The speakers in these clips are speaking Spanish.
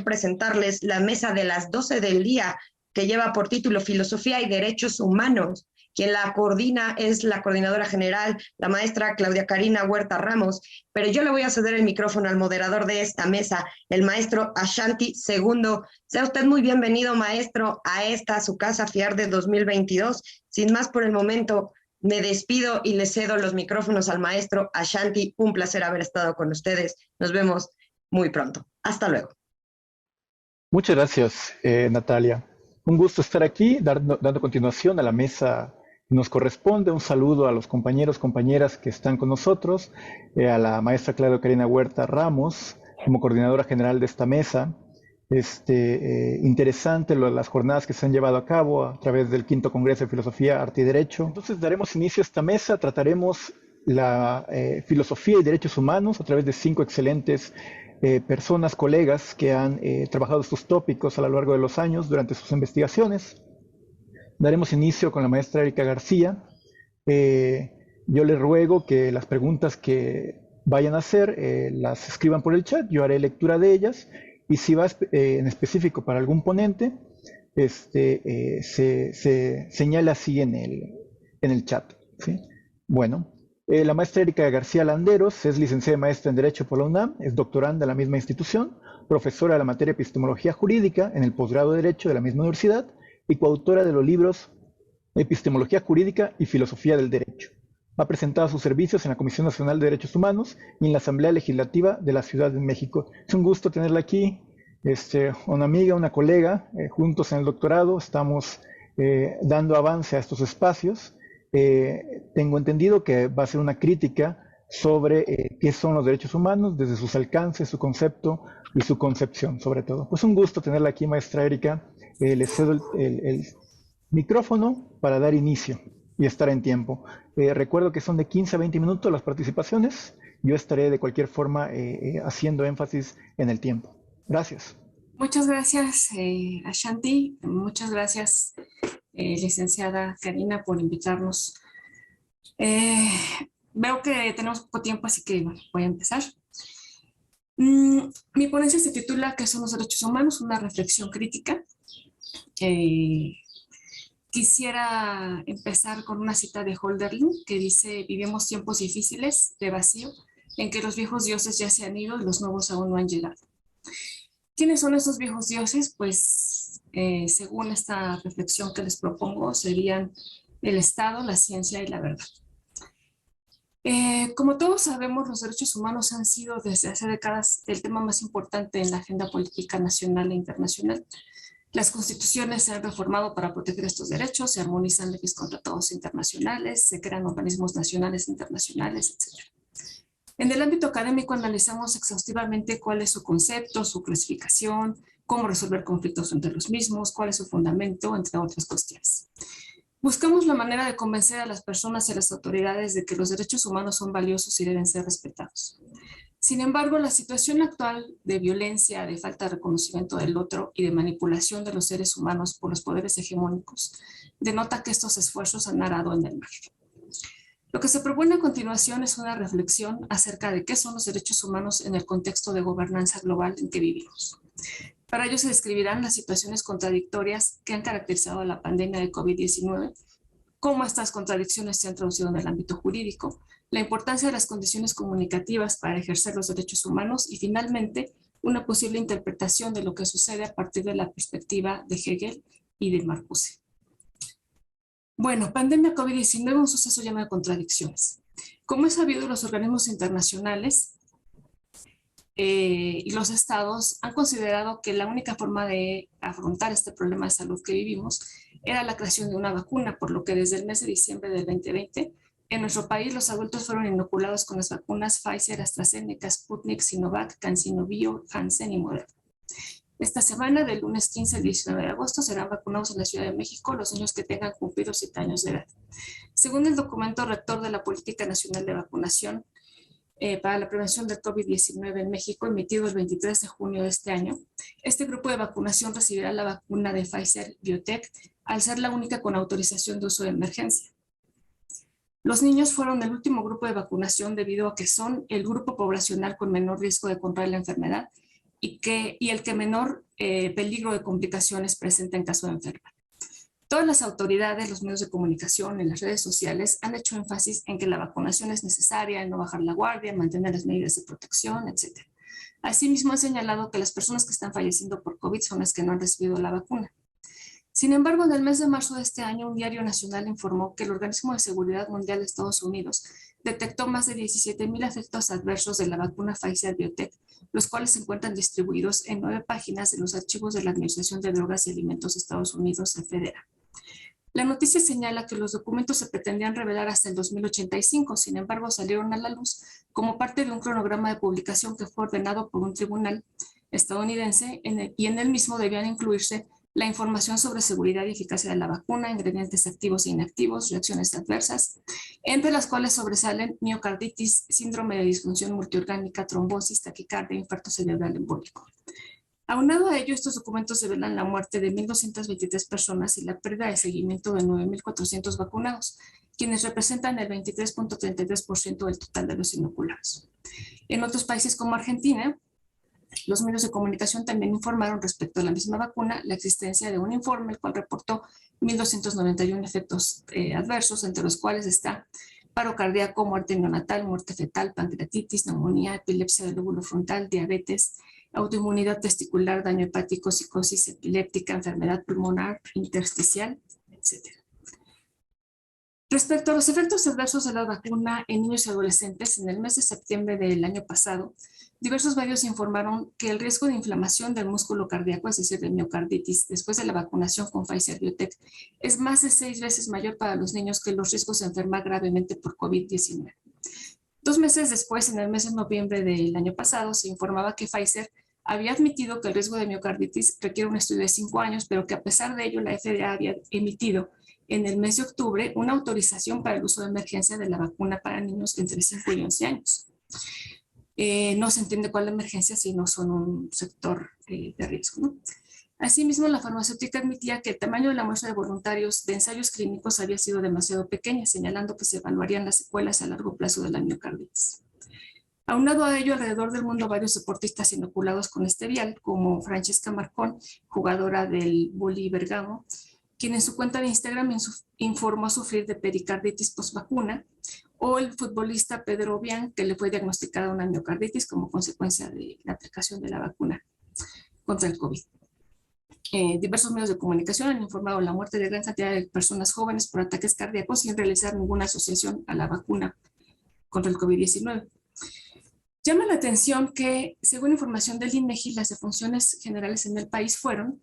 presentarles la mesa de las 12 del día, que lleva por título Filosofía y Derechos Humanos. Quien la coordina es la coordinadora general, la maestra Claudia Karina Huerta Ramos, pero yo le voy a ceder el micrófono al moderador de esta mesa, el maestro Ashanti Segundo. Sea usted muy bienvenido, maestro, a esta su casa FIAR de 2022. Sin más por el momento, me despido y le cedo los micrófonos al maestro Ashanti. Un placer haber estado con ustedes. Nos vemos muy pronto. Hasta luego. Muchas gracias, Natalia. Un gusto estar aquí, dando continuación a la mesa que nos corresponde. Un saludo a los compañeros, compañeras que están con nosotros, a la maestra Claudia Karina Huerta Ramos, como coordinadora general de esta mesa. Interesante las jornadas que se han llevado a cabo a través del quinto Congreso de Filosofía, Arte y Derecho. Entonces daremos inicio a esta mesa, trataremos la filosofía y derechos humanos a través de 5 excelentes personas, colegas que han trabajado estos tópicos a lo largo de los años durante sus investigaciones. Daremos inicio con la maestra Erika García. Yo les ruego que las preguntas que vayan a hacer las escriban por el chat, yo haré lectura de ellas, y si va en específico para algún ponente, se señala así en el chat, ¿sí? Bueno. La maestra Erika García Landeros es licenciada y maestra en Derecho por la UNAM, es doctoranda de la misma institución, profesora de la materia Epistemología Jurídica en el posgrado de Derecho de la misma universidad y coautora de los libros Epistemología Jurídica y Filosofía del Derecho. Ha presentado sus servicios en la Comisión Nacional de Derechos Humanos y en la Asamblea Legislativa de la Ciudad de México. Es un gusto tenerla aquí, una amiga, una colega, juntos en el doctorado, estamos dando avance a estos espacios. Tengo entendido que va a ser una crítica sobre qué son los derechos humanos, desde sus alcances, su concepto y su concepción, sobre todo. Pues un gusto tenerla aquí, maestra Erika. Le cedo el micrófono para dar inicio y estar en tiempo. Recuerdo que son de 15 a 20 minutos las participaciones. Yo estaré de cualquier forma haciendo énfasis en el tiempo. Gracias. Muchas gracias, Ashanti. Muchas gracias, licenciada Karina, por invitarnos. Veo que tenemos poco tiempo, así que bueno, voy a empezar. Mi ponencia se titula ¿Qué son los derechos humanos? Una reflexión crítica. Quisiera empezar con una cita de Hölderlin que dice: vivimos tiempos difíciles de vacío en que los viejos dioses ya se han ido y los nuevos aún no han llegado. ¿Quiénes son esos viejos dioses? Pues según esta reflexión que les propongo, serían el Estado, la ciencia y la verdad. Como todos sabemos, los derechos humanos han sido desde hace décadas el tema más importante en la agenda política nacional e internacional. Las constituciones se han reformado para proteger estos derechos, se armonizan leyes con tratados internacionales, se crean organismos nacionales e internacionales, etc. En el ámbito académico analizamos exhaustivamente cuál es su concepto, su clasificación, cómo resolver conflictos entre los mismos, cuál es su fundamento, entre otras cuestiones. Buscamos la manera de convencer a las personas y a las autoridades de que los derechos humanos son valiosos y deben ser respetados. Sin embargo, la situación actual de violencia, de falta de reconocimiento del otro y de manipulación de los seres humanos por los poderes hegemónicos denota que estos esfuerzos han arado en el mar. Lo que se propone a continuación es una reflexión acerca de qué son los derechos humanos en el contexto de gobernanza global en que vivimos. Para ello se describirán las situaciones contradictorias que han caracterizado a la pandemia de COVID-19, cómo estas contradicciones se han traducido en el ámbito jurídico, la importancia de las condiciones comunicativas para ejercer los derechos humanos y finalmente una posible interpretación de lo que sucede a partir de la perspectiva de Hegel y de Marcuse. Bueno, pandemia COVID-19, un suceso lleno de contradicciones. Como es sabido, los organismos internacionales y los estados han considerado que la única forma de afrontar este problema de salud que vivimos era la creación de una vacuna, por lo que desde el mes de diciembre del 2020, en nuestro país los adultos fueron inoculados con las vacunas Pfizer, AstraZeneca, Sputnik, Sinovac, CanSino Bio, Janssen y Moderna. Esta semana, del lunes 15 al 19 de agosto, serán vacunados en la Ciudad de México los niños que tengan cumplidos 7 años de edad. Según el documento rector de la Política Nacional de Vacunación para la prevención del COVID-19 en México, emitido el 23 de junio de este año, este grupo de vacunación recibirá la vacuna de Pfizer Biotech al ser la única con autorización de uso de emergencia. Los niños fueron el último grupo de vacunación debido a que son el grupo poblacional con menor riesgo de contraer la enfermedad y el que menor peligro de complicaciones presenta en caso de enfermedad. Todas las autoridades, los medios de comunicación y las redes sociales han hecho énfasis en que la vacunación es necesaria, en no bajar la guardia, en mantener las medidas de protección, etc. Asimismo, han señalado que las personas que están falleciendo por COVID son las que no han recibido la vacuna. Sin embargo, en el mes de marzo de este año, un diario nacional informó que el Organismo de Seguridad Mundial de Estados Unidos detectó más de 17,000 efectos adversos de la vacuna Pfizer-BioNTech, los cuales se encuentran distribuidos en 9 páginas de los archivos de la Administración de Drogas y Alimentos de Estados Unidos, FDA. La noticia señala que los documentos se pretendían revelar hasta el 2085, sin embargo salieron a la luz como parte de un cronograma de publicación que fue ordenado por un tribunal estadounidense y en el mismo debían incluirse la información sobre seguridad y eficacia de la vacuna, ingredientes activos e inactivos, reacciones adversas, entre las cuales sobresalen miocarditis, síndrome de disfunción multiorgánica, trombosis, taquicardia, infarto cerebral embólico. Aunado a ello, estos documentos revelan la muerte de 1,223 personas y la pérdida de seguimiento de 9,400 vacunados, quienes representan el 23,33% del total de los inoculados. En otros países como Argentina, los medios de comunicación también informaron respecto a la misma vacuna la existencia de un informe, el cual reportó 1,291 efectos adversos, entre los cuales está paro cardíaco, muerte neonatal, muerte fetal, pancreatitis, neumonía, epilepsia del lóbulo frontal, diabetes, autoinmunidad testicular, daño hepático, psicosis epiléptica, enfermedad pulmonar, intersticial, etc. Respecto a los efectos adversos de la vacuna en niños y adolescentes, en el mes de septiembre del año pasado, diversos medios informaron que el riesgo de inflamación del músculo cardíaco, es decir, de miocarditis, después de la vacunación con Pfizer-BioNTech, es más de 6 veces mayor para los niños que los riesgos de enfermar gravemente por COVID-19. 2 meses después, en el mes de noviembre del año pasado, se informaba que Pfizer había admitido que el riesgo de miocarditis requiere un estudio de 5 años, pero que a pesar de ello la FDA había emitido en el mes de octubre una autorización para el uso de emergencia de la vacuna para niños entre 5 y 11 años. No se entiende cuál es la emergencia si no son un sector de riesgo, ¿no? Asimismo, la farmacéutica admitía que el tamaño de la muestra de voluntarios de ensayos clínicos había sido demasiado pequeña, señalando que se evaluarían las secuelas a largo plazo de la miocarditis. Aunado a ello, alrededor del mundo, varios deportistas inoculados con este vial, como Francesca Marcón, jugadora del Boli Bergamo, quien en su cuenta de Instagram informó sufrir de pericarditis post-vacuna, o el futbolista Pedro Obiang, que le fue diagnosticada una miocarditis como consecuencia de la aplicación de la vacuna contra el COVID. Diversos medios de comunicación han informado la muerte de gran cantidad de personas jóvenes por ataques cardíacos sin realizar ninguna asociación a la vacuna contra el COVID-19. Llama la atención que, según información del INEGI, las defunciones generales en el país fueron,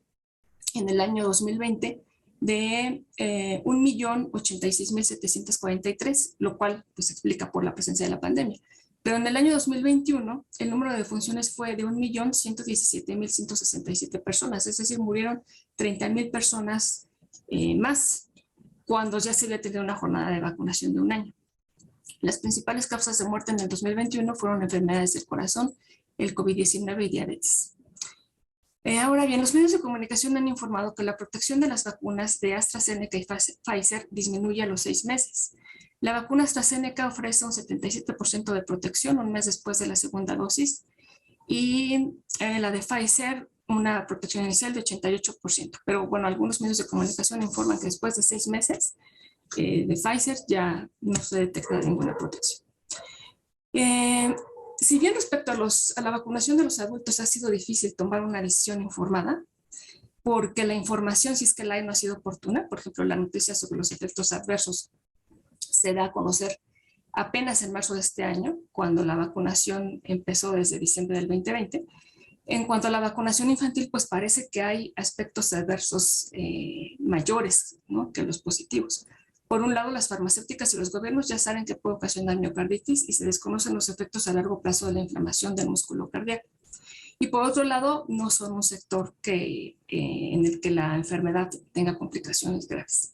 en el año 2020, de 1,086,743, lo cual pues, se explica por la presencia de la pandemia. Pero en el año 2021, el número de defunciones fue de 1,117,167 personas, es decir, murieron 30,000 personas más cuando ya se había tenido una jornada de vacunación de 1 año. Las principales causas de muerte en el 2021 fueron enfermedades del corazón, el COVID-19 y diabetes. Ahora bien, los medios de comunicación han informado que la protección de las vacunas de AstraZeneca y Pfizer disminuye a los 6 meses. La vacuna AstraZeneca ofrece un 77% de protección un mes después de la segunda dosis y la de Pfizer una protección inicial de 88%. Pero bueno, algunos medios de comunicación informan que después de 6 meses de Pfizer ya no se detecta ninguna protección. Si bien respecto a la vacunación de los adultos ha sido difícil tomar una decisión informada, porque la información, si es que la hay, no ha sido oportuna, por ejemplo, la noticia sobre los efectos adversos se da a conocer apenas en marzo de este año, cuando la vacunación empezó desde diciembre del 2020. En cuanto a la vacunación infantil, pues parece que hay aspectos adversos mayores, ¿no?, que los positivos. Por un lado, las farmacéuticas y los gobiernos ya saben que puede ocasionar miocarditis y se desconocen los efectos a largo plazo de la inflamación del músculo cardíaco. Y por otro lado, no son un sector en el que la enfermedad tenga complicaciones graves.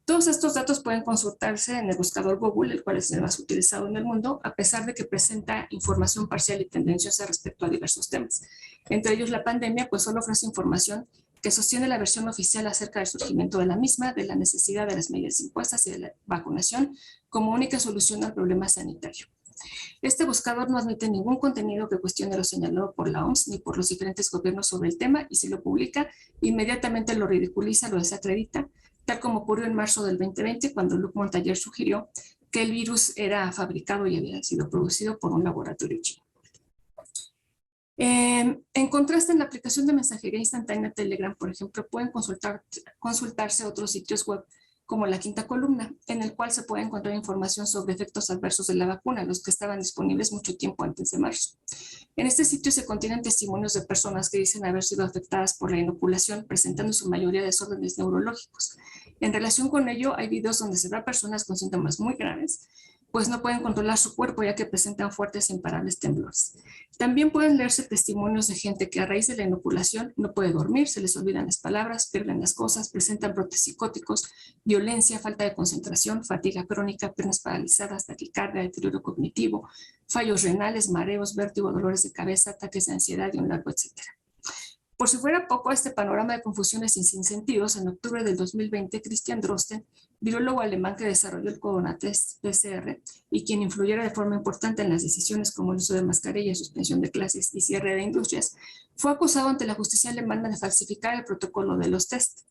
Todos estos datos pueden consultarse en el buscador Google, el cual es el más utilizado en el mundo, a pesar de que presenta información parcial y tendenciosa respecto a diversos temas. Entre ellos, la pandemia, pues solo ofrece información que sostiene la versión oficial acerca del surgimiento de la misma, de la necesidad de las medidas impuestas y de la vacunación como única solución al problema sanitario. Este buscador no admite ningún contenido que cuestione lo señalado por la OMS ni por los diferentes gobiernos sobre el tema, y si lo publica, inmediatamente lo ridiculiza, lo desacredita, tal como ocurrió en marzo del 2020 cuando Luc Montagnier sugirió que el virus era fabricado y había sido producido por un laboratorio chino. En contraste, en la aplicación de mensajería instantánea Telegram, por ejemplo, pueden consultarse otros sitios web como La Quinta Columna, en el cual se puede encontrar información sobre efectos adversos de la vacuna, los que estaban disponibles mucho tiempo antes de marzo. En este sitio se contienen testimonios de personas que dicen haber sido afectadas por la inoculación, presentando en su mayoría desórdenes neurológicos. En relación con ello, hay videos donde se ve a personas con síntomas muy graves, pues no pueden controlar su cuerpo ya que presentan fuertes e imparables temblores. También pueden leerse testimonios de gente que a raíz de la inoculación no puede dormir, se les olvidan las palabras, pierden las cosas, presentan brotes psicóticos, violencia, falta de concentración, fatiga crónica, piernas paralizadas, taquicardia, deterioro cognitivo, fallos renales, mareos, vértigo, dolores de cabeza, ataques de ansiedad y un largo etcétera. Por si fuera poco este panorama de confusiones y sin sentidos, en octubre del 2020, Christian Drosten, virólogo alemán que desarrolló el Corona-Test PCR y quien influyera de forma importante en las decisiones como el uso de mascarilla, suspensión de clases y cierre de industrias, fue acusado ante la justicia alemana de falsificar el protocolo de los test.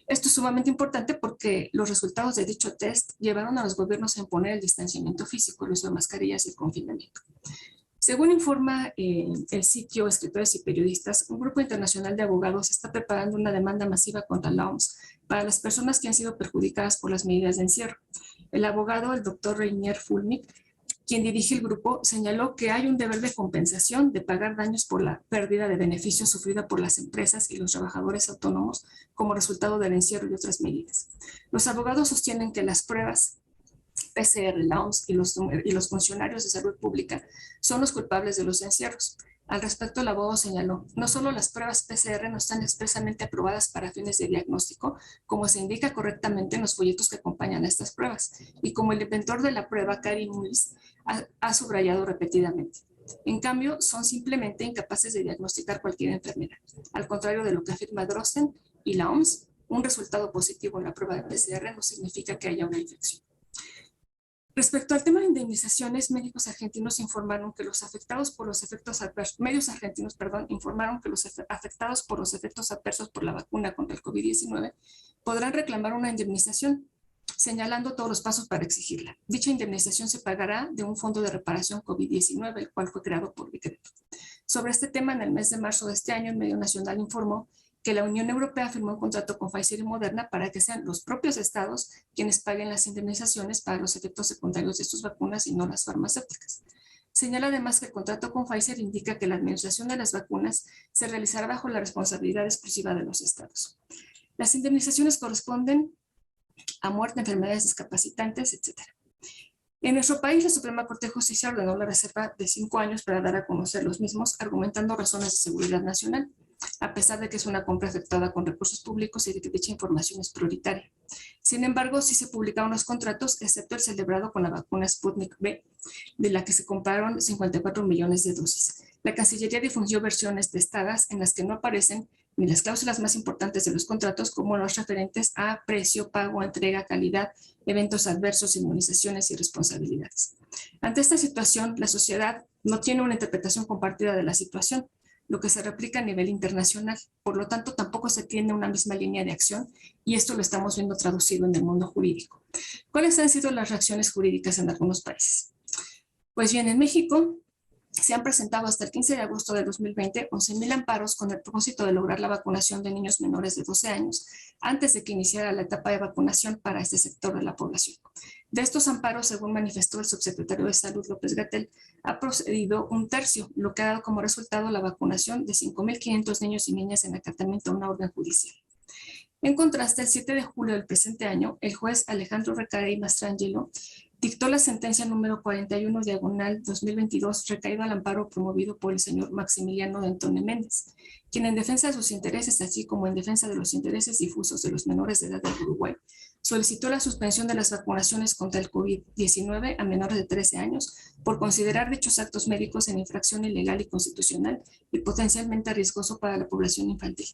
Esto es sumamente importante porque los resultados de dicho test llevaron a los gobiernos a imponer el distanciamiento físico, el uso de mascarillas y el confinamiento. Según informa el sitio Escritores y Periodistas, un grupo internacional de abogados está preparando una demanda masiva contra la OMS para las personas que han sido perjudicadas por las medidas de encierro. El abogado, el doctor Reinier Fulmich, quien dirige el grupo, señaló que hay un deber de compensación de pagar daños por la pérdida de beneficios sufrida por las empresas y los trabajadores autónomos como resultado del encierro y otras medidas. Los abogados sostienen que las pruebas PCR, la OMS y los funcionarios de salud pública son los culpables de los encierros. Al respecto, el abogado señaló, no solo las pruebas PCR no están expresamente aprobadas para fines de diagnóstico, como se indica correctamente en los folletos que acompañan a estas pruebas, y como el inventor de la prueba, Karim Mullis, ha subrayado repetidamente. En cambio, son simplemente incapaces de diagnosticar cualquier enfermedad. Al contrario de lo que afirma Drosten y la OMS, un resultado positivo en la prueba de PCR no significa que haya una infección. Respecto al tema de indemnizaciones, médicos argentinos informaron que los afectados por los efectos adversos, informaron que los afectados por los efectos adversos por la vacuna contra el COVID-19 podrán reclamar una indemnización, señalando todos los pasos para exigirla. Dicha indemnización se pagará de un fondo de reparación COVID-19, el cual fue creado por decreto. Sobre este tema, en el mes de marzo de este año, el medio nacional informó que la Unión Europea firmó un contrato con Pfizer y Moderna para que sean los propios estados quienes paguen las indemnizaciones para los efectos secundarios de sus vacunas y no las farmacéuticas. Señala además que el contrato con Pfizer indica que la administración de las vacunas se realizará bajo la responsabilidad exclusiva de los estados. Las indemnizaciones corresponden a muerte, enfermedades discapacitantes, etc. En nuestro país, la Suprema Corte de Justicia ordenó la reserva de 5 años para dar a conocer los mismos, argumentando razones de seguridad nacional, a pesar de que es una compra efectuada con recursos públicos y de que dicha información es prioritaria. Sin embargo, sí se publicaron los contratos, excepto el celebrado con la vacuna Sputnik V, de la que se compraron 54 millones de dosis. La Cancillería difundió versiones testadas en las que no aparecen ni las cláusulas más importantes de los contratos, como los referentes a precio, pago, entrega, calidad, eventos adversos, inmunizaciones y responsabilidades. Ante esta situación, la sociedad no tiene una interpretación compartida de la situación, lo que se replica a nivel internacional. Por lo tanto, tampoco se tiene una misma línea de acción y esto lo estamos viendo traducido en el mundo jurídico. ¿Cuáles han sido las reacciones jurídicas en algunos países? Pues bien, en México se han presentado hasta el 15 de agosto de 2020 11,000 amparos con el propósito de lograr la vacunación de niños menores de 12 años antes de que iniciara la etapa de vacunación para este sector de la población. De estos amparos, según manifestó el subsecretario de Salud López-Gatell, ha procedido un tercio, lo que ha dado como resultado la vacunación de 5,500 niños y niñas en acatamiento a una orden judicial. En contraste, el 7 de julio del presente año, el juez Alejandro Recarey Mastrangelo dictó la sentencia número 41/2022 recaído al amparo promovido por el señor Maximiliano Dentone Méndez, quien en defensa de sus intereses, así como en defensa de los intereses difusos de los menores de edad del Uruguay, solicitó la suspensión de las vacunaciones contra el COVID-19 a menores de 13 años por considerar dichos actos médicos en infracción ilegal y constitucional y potencialmente riesgoso para la población infantil.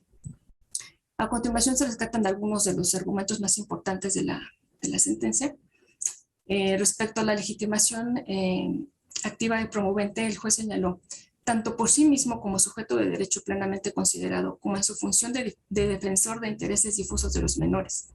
A continuación se rescatan algunos de los argumentos más importantes de la sentencia. Respecto a la legitimación activa y promovente, el juez señaló, tanto por sí mismo como sujeto de derecho plenamente considerado, como en su función de defensor de intereses difusos de los menores,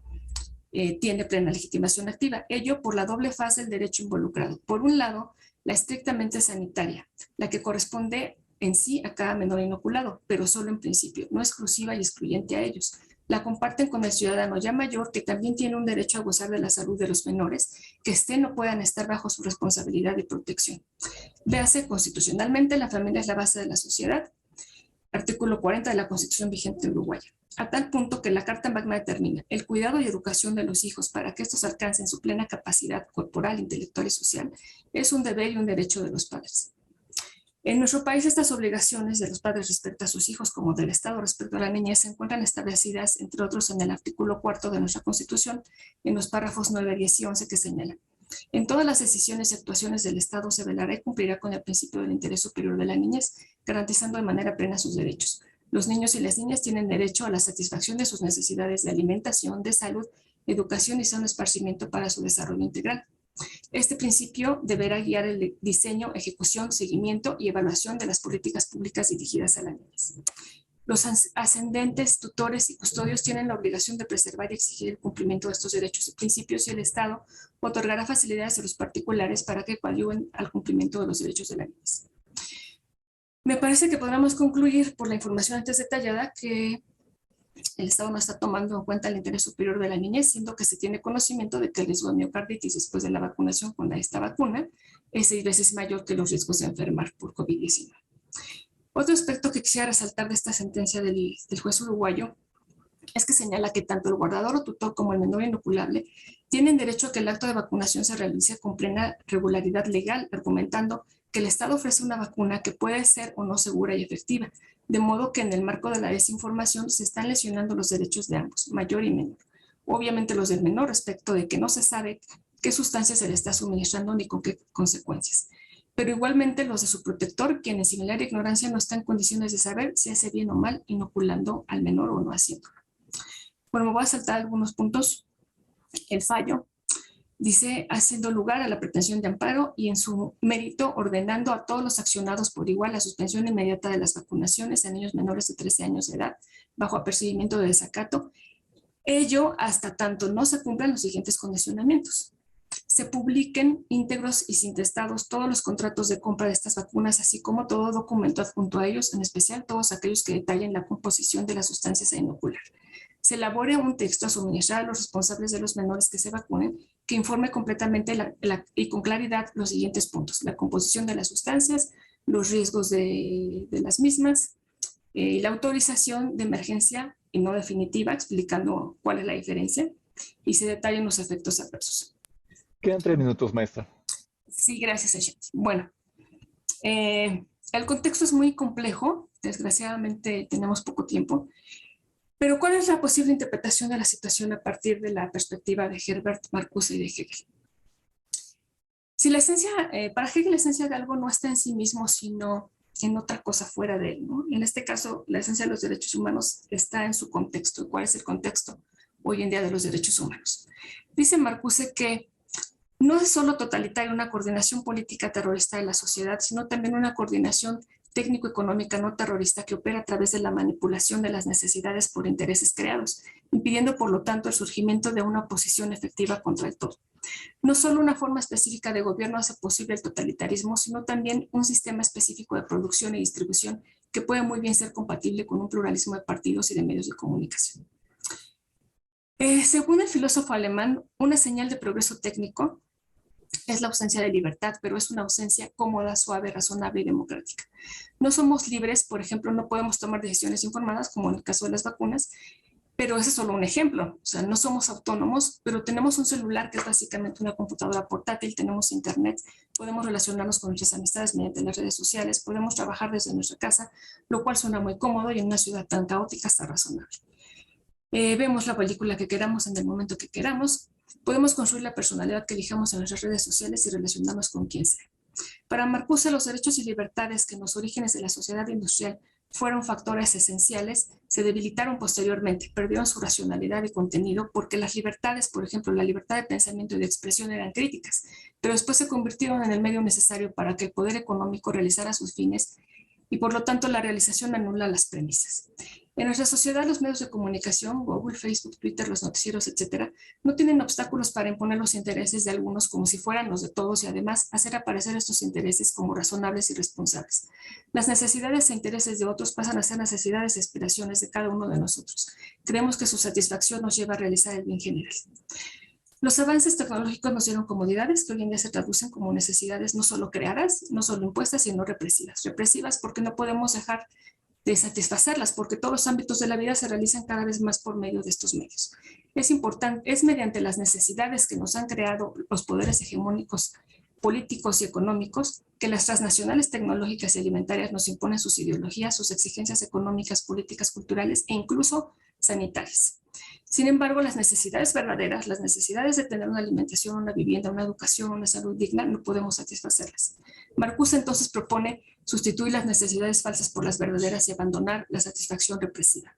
tiene plena legitimación activa. Ello por la doble faz del derecho involucrado. Por un lado, la estrictamente sanitaria, la que corresponde en sí a cada menor inoculado, pero solo en principio, no exclusiva y excluyente a ellos. La comparten con el ciudadano ya mayor, que también tiene un derecho a gozar de la salud de los menores, que estén o puedan estar bajo su responsabilidad y protección. Véase, constitucionalmente, la familia es la base de la sociedad, artículo 40 de la Constitución vigente uruguaya, a tal punto que la Carta Magna determina el cuidado y educación de los hijos para que estos alcancen su plena capacidad corporal, intelectual y social, es un deber y un derecho de los padres. En nuestro país, estas obligaciones de los padres respecto a sus hijos como del Estado respecto a la niñez se encuentran establecidas, entre otros, en el artículo 4 de nuestra Constitución, en los párrafos 9, 10 y 11 que señalan: en todas las decisiones y actuaciones del Estado se velará y cumplirá con el principio del interés superior de la niñez, garantizando de manera plena sus derechos. Los niños y las niñas tienen derecho a la satisfacción de sus necesidades de alimentación, de salud, educación y sano esparcimiento para su desarrollo integral. Este principio deberá guiar el diseño, ejecución, seguimiento y evaluación de las políticas públicas dirigidas a la niñez. Los ascendentes, tutores y custodios tienen la obligación de preservar y exigir el cumplimiento de estos derechos y principios, y el Estado otorgará facilidades a los particulares para que coadyuven al cumplimiento de los derechos de la niñez. Me parece que podremos concluir por la información antes detallada que el Estado no está tomando en cuenta el interés superior de la niñez, siendo que se tiene conocimiento de que el riesgo de miocarditis después de la vacunación con esta vacuna es 6 veces mayor que los riesgos de enfermar por COVID-19. Otro aspecto que quisiera resaltar de esta sentencia del juez uruguayo es que señala que tanto el guardador o tutor como el menor inoculable tienen derecho a que el acto de vacunación se realice con plena regularidad legal, argumentando que el Estado ofrece una vacuna que puede ser o no segura y efectiva, de modo que en el marco de la desinformación se están lesionando los derechos de ambos, mayor y menor. Obviamente los del menor respecto de que no se sabe qué sustancia se le está suministrando ni con qué consecuencias. Pero igualmente los de su protector, quien en similar ignorancia no está en condiciones de saber si hace bien o mal inoculando al menor o no haciéndolo. Bueno, me voy a saltar algunos puntos. El fallo dice, haciendo lugar a la pretensión de amparo y en su mérito ordenando a todos los accionados por igual la suspensión inmediata de las vacunaciones a niños menores de 13 años de edad bajo apercibimiento de desacato, ello hasta tanto no se cumplan los siguientes condicionamientos: se publiquen íntegros y sin testados todos los contratos de compra de estas vacunas, así como todo documento adjunto a ellos, en especial todos aquellos que detallen la composición de las sustancias a inocular. Se elabore un texto a suministrar a los responsables de los menores que se vacunen, que informe completamente y con claridad los siguientes puntos: la composición de las sustancias, los riesgos de las mismas, y la autorización de emergencia y no definitiva, explicando cuál es la diferencia, y se detallen los efectos adversos. Quedan 3 minutos, maestra. Sí, gracias, Ayet. Bueno, el contexto es muy complejo, desgraciadamente tenemos poco tiempo, pero ¿cuál es la posible interpretación de la situación a partir de la perspectiva de Herbert Marcuse y de Hegel? Si la esencia, para Hegel la esencia de algo no está en sí mismo, sino en otra cosa fuera de él, ¿no? En este caso, la esencia de los derechos humanos está en su contexto. ¿Cuál es el contexto hoy en día de los derechos humanos? Dice Marcuse que no es solo totalitaria una coordinación política terrorista de la sociedad, sino también una coordinación técnico-económica no terrorista que opera a través de la manipulación de las necesidades por intereses creados, impidiendo por lo tanto el surgimiento de una oposición efectiva contra el todo. No solo una forma específica de gobierno hace posible el totalitarismo, sino también un sistema específico de producción y distribución que puede muy bien ser compatible con un pluralismo de partidos y de medios de comunicación. Según el filósofo alemán, una señal de progreso técnico es la ausencia de libertad, pero es una ausencia cómoda, suave, razonable y democrática. No somos libres, por ejemplo, no podemos tomar decisiones informadas, como en el caso de las vacunas, pero ese es solo un ejemplo. O sea, no somos autónomos, pero tenemos un celular que es básicamente una computadora portátil, tenemos internet, podemos relacionarnos con nuestras amistades mediante las redes sociales, podemos trabajar desde nuestra casa, lo cual suena muy cómodo y en una ciudad tan caótica está razonable. Vemos la película que queramos en el momento que queramos, podemos construir la personalidad que elijamos en nuestras redes sociales y relacionarnos con quien sea. Para Marcuse, los derechos y libertades que en los orígenes de la sociedad industrial fueron factores esenciales, se debilitaron posteriormente, perdieron su racionalidad y contenido porque las libertades, por ejemplo, la libertad de pensamiento y de expresión eran críticas, pero después se convirtieron en el medio necesario para que el poder económico realizara sus fines y por lo tanto la realización anula las premisas. En nuestra sociedad, los medios de comunicación, Google, Facebook, Twitter, los noticieros, etcétera, no tienen obstáculos para imponer los intereses de algunos como si fueran los de todos y además hacer aparecer estos intereses como razonables y responsables. Las necesidades e intereses de otros pasan a ser necesidades y aspiraciones de cada uno de nosotros. Creemos que su satisfacción nos lleva a realizar el bien general. Los avances tecnológicos nos dieron comodidades que hoy en día se traducen como necesidades no solo creadas, no solo impuestas, sino represivas. Represivas porque no podemos dejar de satisfacerlas, porque todos los ámbitos de la vida se realizan cada vez más por medio de estos medios. Es importante, es mediante las necesidades que nos han creado los poderes hegemónicos políticos y económicos que las transnacionales tecnológicas y alimentarias nos imponen sus ideologías, sus exigencias económicas, políticas, culturales e incluso sanitarias. Sin embargo, las necesidades verdaderas, las necesidades de tener una alimentación, una vivienda, una educación, una salud digna, no podemos satisfacerlas. Marcuse entonces propone sustituir las necesidades falsas por las verdaderas y abandonar la satisfacción represiva.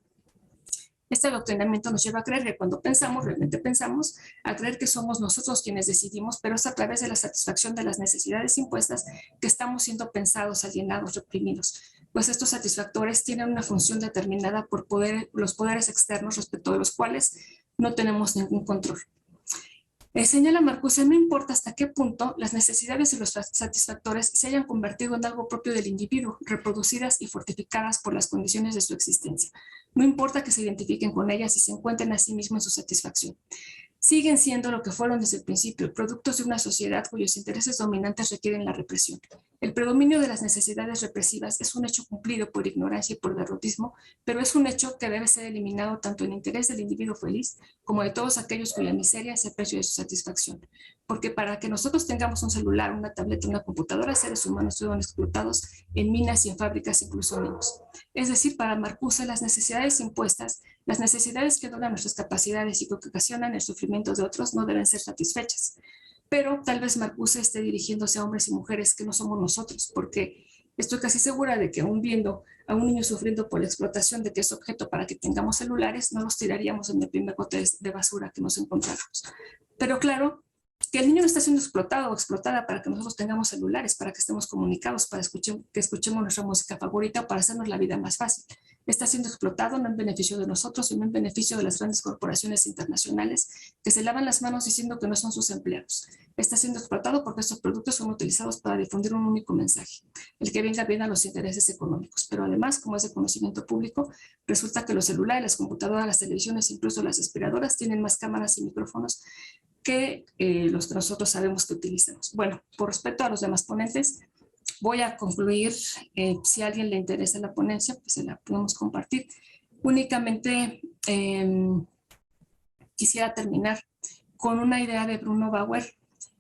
Este adoctrinamiento nos lleva a creer que cuando pensamos, realmente pensamos, a creer que somos nosotros quienes decidimos, pero es a través de la satisfacción de las necesidades impuestas que estamos siendo pensados, alienados, reprimidos, pues estos satisfactores tienen una función determinada por los poderes externos respecto de los cuales no tenemos ningún control. Señala Marcuse, no importa hasta qué punto las necesidades y los satisfactores se hayan convertido en algo propio del individuo, reproducidas y fortificadas por las condiciones de su existencia. No importa que se identifiquen con ellas y se encuentren a sí mismos en su satisfacción. Siguen siendo lo que fueron desde el principio, productos de una sociedad cuyos intereses dominantes requieren la represión. El predominio de las necesidades represivas es un hecho cumplido por ignorancia y por derrotismo, pero es un hecho que debe ser eliminado tanto en interés del individuo feliz como de todos aquellos cuya miseria es el precio de su satisfacción. Porque para que nosotros tengamos un celular, una tableta, una computadora, seres humanos fueron explotados en minas y en fábricas, incluso niños. Es decir, para Marcuse, las necesidades impuestas, las necesidades que doblan nuestras capacidades y que ocasionan el sufrimiento de otros no deben ser satisfechas. Pero tal vez Marcuse esté dirigiéndose a hombres y mujeres que no somos nosotros, porque estoy casi segura de que aún viendo a un niño sufriendo por la explotación de que es objeto para que tengamos celulares, no los tiraríamos en el primer bote de basura que nos encontráramos. Pero claro, que el niño no está siendo explotado o explotada para que nosotros tengamos celulares, para que estemos comunicados, para que escuchemos nuestra música favorita o para hacernos la vida más fácil. Está siendo explotado no en beneficio de nosotros, sino en beneficio de las grandes corporaciones internacionales que se lavan las manos diciendo que no son sus empleados. Está siendo explotado porque estos productos son utilizados para difundir un único mensaje, el que venga bien a los intereses económicos. Pero además, como es de conocimiento público, resulta que los celulares, las computadoras, las televisiones, incluso las aspiradoras, tienen más cámaras y micrófonos que los que nosotros sabemos que utilizamos. Bueno, por respeto a los demás ponentes, voy a concluir. Si a alguien le interesa la ponencia, pues se la podemos compartir. Únicamente quisiera terminar con una idea de Bruno Bauer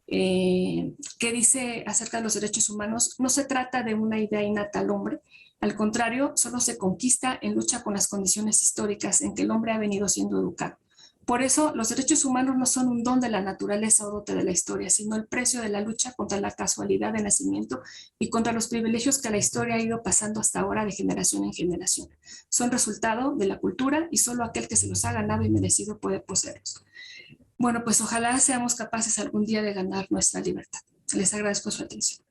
que dice acerca de los derechos humanos: no se trata de una idea innata al hombre, al contrario, solo se conquista en lucha con las condiciones históricas en que el hombre ha venido siendo educado. Por eso, los derechos humanos no son un don de la naturaleza o dote de la historia, sino el precio de la lucha contra la casualidad de nacimiento y contra los privilegios que la historia ha ido pasando hasta ahora de generación en generación. Son resultado de la cultura y solo aquel que se los ha ganado y merecido puede poseerlos. Bueno, pues ojalá seamos capaces algún día de ganar nuestra libertad. Les agradezco su atención.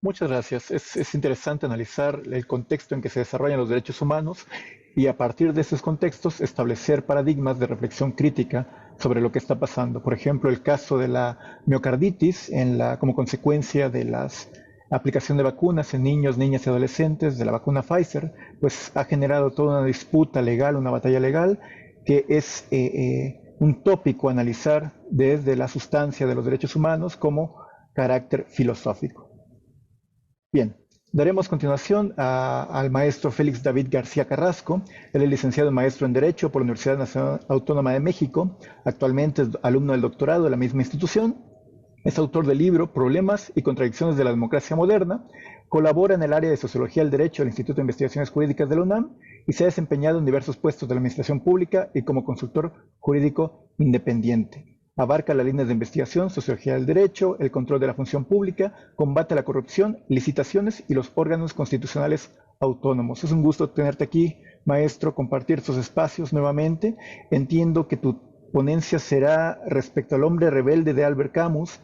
Muchas gracias. Es interesante analizar el contexto en que se desarrollan los derechos humanos y a partir de esos contextos establecer paradigmas de reflexión crítica sobre lo que está pasando. Por ejemplo, el caso de la miocarditis como consecuencia de la aplicación de vacunas en niños, niñas y adolescentes de la vacuna Pfizer, pues ha generado toda una disputa legal, una batalla legal, que es un tópico a analizar desde la sustancia de los derechos humanos como carácter filosófico. Bien. Daremos continuación al maestro Félix David García Carrasco. Él es licenciado en maestro en Derecho por la Universidad Nacional Autónoma de México. Actualmente es alumno del doctorado de la misma institución. Es autor del libro Problemas y contradicciones de la democracia moderna. Colabora en el área de Sociología del Derecho del Instituto de Investigaciones Jurídicas de la UNAM y se ha desempeñado en diversos puestos de la administración pública y como consultor jurídico independiente. Abarca las líneas de investigación, sociología del derecho, el control de la función pública, combate a la corrupción, licitaciones y los órganos constitucionales autónomos. Es un gusto tenerte aquí, maestro, compartir estos espacios nuevamente. Entiendo que tu ponencia será respecto al hombre rebelde de Albert Camus,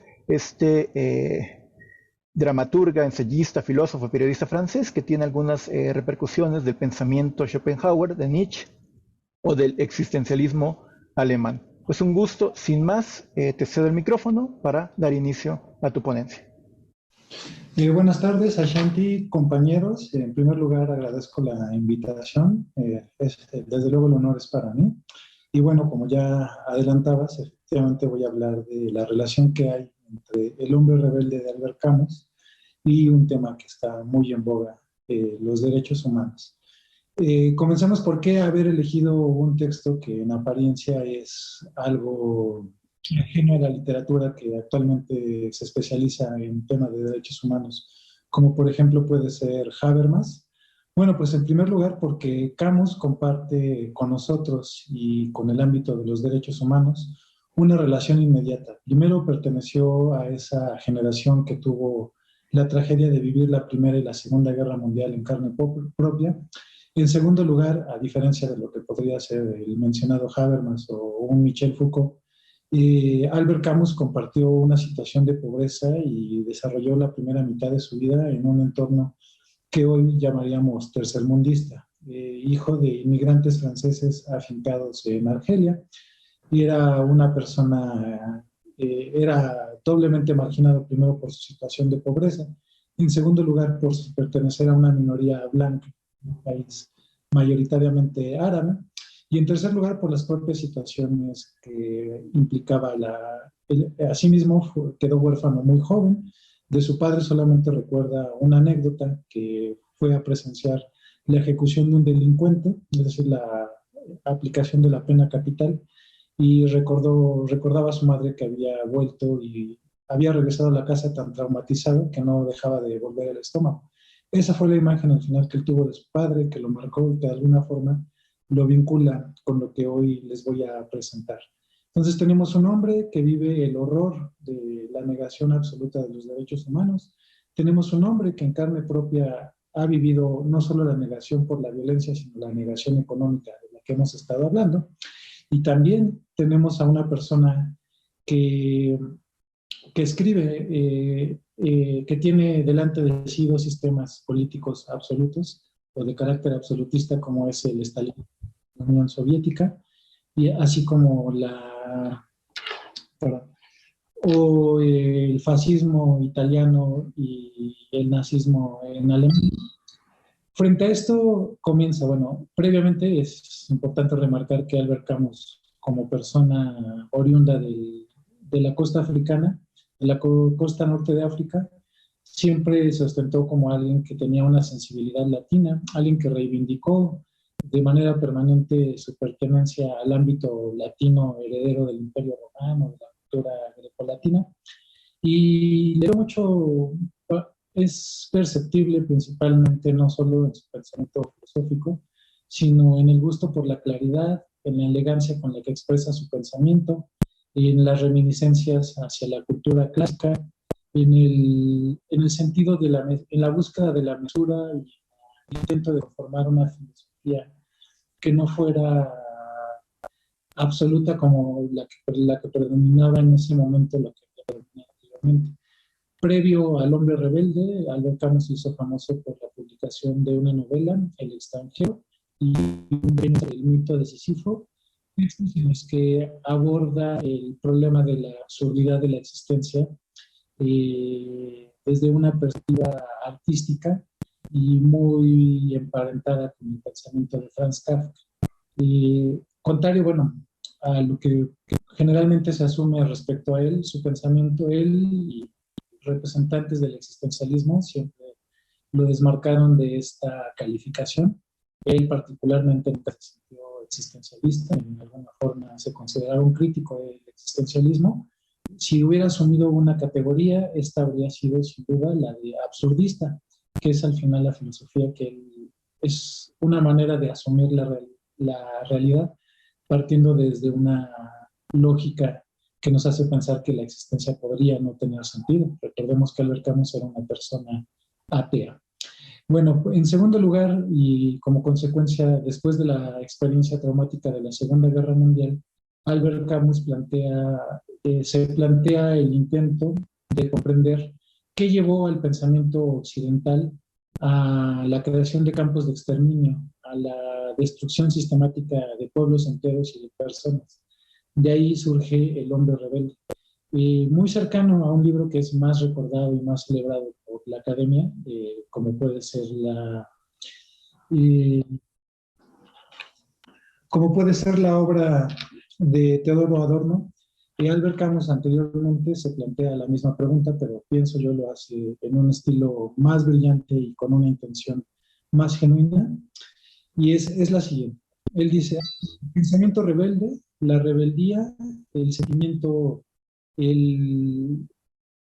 dramaturga, ensayista, filósofo, periodista francés, que tiene algunas repercusiones del pensamiento Schopenhauer, de Nietzsche, o del existencialismo alemán. Pues un gusto, sin más, te cedo el micrófono para dar inicio a tu ponencia. Buenas tardes, Ashanti, compañeros. En primer lugar, agradezco la invitación. Desde luego el honor es para mí. Y bueno, como ya adelantabas, efectivamente voy a hablar de la relación que hay entre El hombre rebelde de Albert Camus y un tema que está muy en boga, los derechos humanos. Comenzamos por qué haber elegido un texto que en apariencia es algo ajeno a la literatura que actualmente se especializa en temas de derechos humanos, como por ejemplo puede ser Habermas. Bueno, pues en primer lugar porque Camus comparte con nosotros y con el ámbito de los derechos humanos una relación inmediata. Primero perteneció a esa generación que tuvo la tragedia de vivir la Primera y la Segunda Guerra Mundial en carne propia. En segundo lugar, a diferencia de lo que podría ser el mencionado Habermas o un Michel Foucault, Albert Camus compartió una situación de pobreza y desarrolló la primera mitad de su vida en un entorno que hoy llamaríamos tercermundista, hijo de inmigrantes franceses afincados en Argelia, y era una persona, era doblemente marginado primero por su situación de pobreza, en segundo lugar por pertenecer a una minoría blanca, un país mayoritariamente árabe, y en tercer lugar por las propias situaciones que implicaba asimismo quedó huérfano muy joven. De su padre solamente recuerda una anécdota que fue a presenciar la ejecución de un delincuente, es decir, la aplicación de la pena capital, y recordaba a su madre que había vuelto y había regresado a la casa tan traumatizado que no dejaba de volver el estómago. Esa fue la imagen al final que él tuvo de su padre, que lo marcó y que de alguna forma lo vincula con lo que hoy les voy a presentar. Entonces tenemos un hombre que vive el horror de la negación absoluta de los derechos humanos. Tenemos un hombre que en carne propia ha vivido no solo la negación por la violencia, sino la negación económica de la que hemos estado hablando. Y también tenemos a una persona que escribe, que tiene delante de sí dos sistemas políticos absolutos o de carácter absolutista, como es el estalinismo de la Unión Soviética, y así como el fascismo italiano y el nazismo en Alemania. Frente a esto comienza, bueno, previamente es importante remarcar que Albert Camus, como persona oriunda de la costa africana, de la costa norte de África, siempre se ostentó como alguien que tenía una sensibilidad latina, alguien que reivindicó de manera permanente su pertenencia al ámbito latino heredero del Imperio Romano, de la cultura grecolatina, y le dio mucho. Es perceptible principalmente no solo en su pensamiento filosófico, sino en el gusto por la claridad, en la elegancia con la que expresa su pensamiento, en las reminiscencias hacia la cultura clásica, en el sentido en la búsqueda de la mesura y el intento de formar una filosofía que no fuera absoluta como la que predominaba en ese momento, la que predominaba anteriormente. Previo al hombre rebelde, Albert Camus se hizo famoso por la publicación de una novela, El extranjero, y El mito de Sísifo, textos en los que aborda el problema de la absurdidad de la existencia desde una perspectiva artística y muy emparentada con el pensamiento de Franz Kafka. Contrario, bueno, a lo que generalmente se asume respecto a él, su pensamiento, él y representantes del existencialismo siempre lo desmarcaron de esta calificación. Él particularmente nunca se sintió existencialista, en alguna forma se consideraba un crítico del existencialismo. Si hubiera asumido una categoría, esta habría sido sin duda la de absurdista, que es al final la filosofía que es una manera de asumir la realidad partiendo desde una lógica que nos hace pensar que la existencia podría no tener sentido. Recordemos que Albert Camus era una persona atea. Bueno, en segundo lugar, y como consecuencia, después de la experiencia traumática de la Segunda Guerra Mundial, Albert Camus se plantea el intento de comprender qué llevó al pensamiento occidental a la creación de campos de exterminio, a la destrucción sistemática de pueblos enteros y de personas. De ahí surge El hombre rebelde. Muy cercano a un libro que es más recordado y más celebrado por la academia, como puede ser eh, como puede ser la obra de Teodoro Adorno. Albert Camus anteriormente se plantea la misma pregunta, pero pienso yo lo hace en un estilo más brillante y con una intención más genuina, y es la siguiente. Él dice, el pensamiento rebelde, la rebeldía, el sentimiento, el,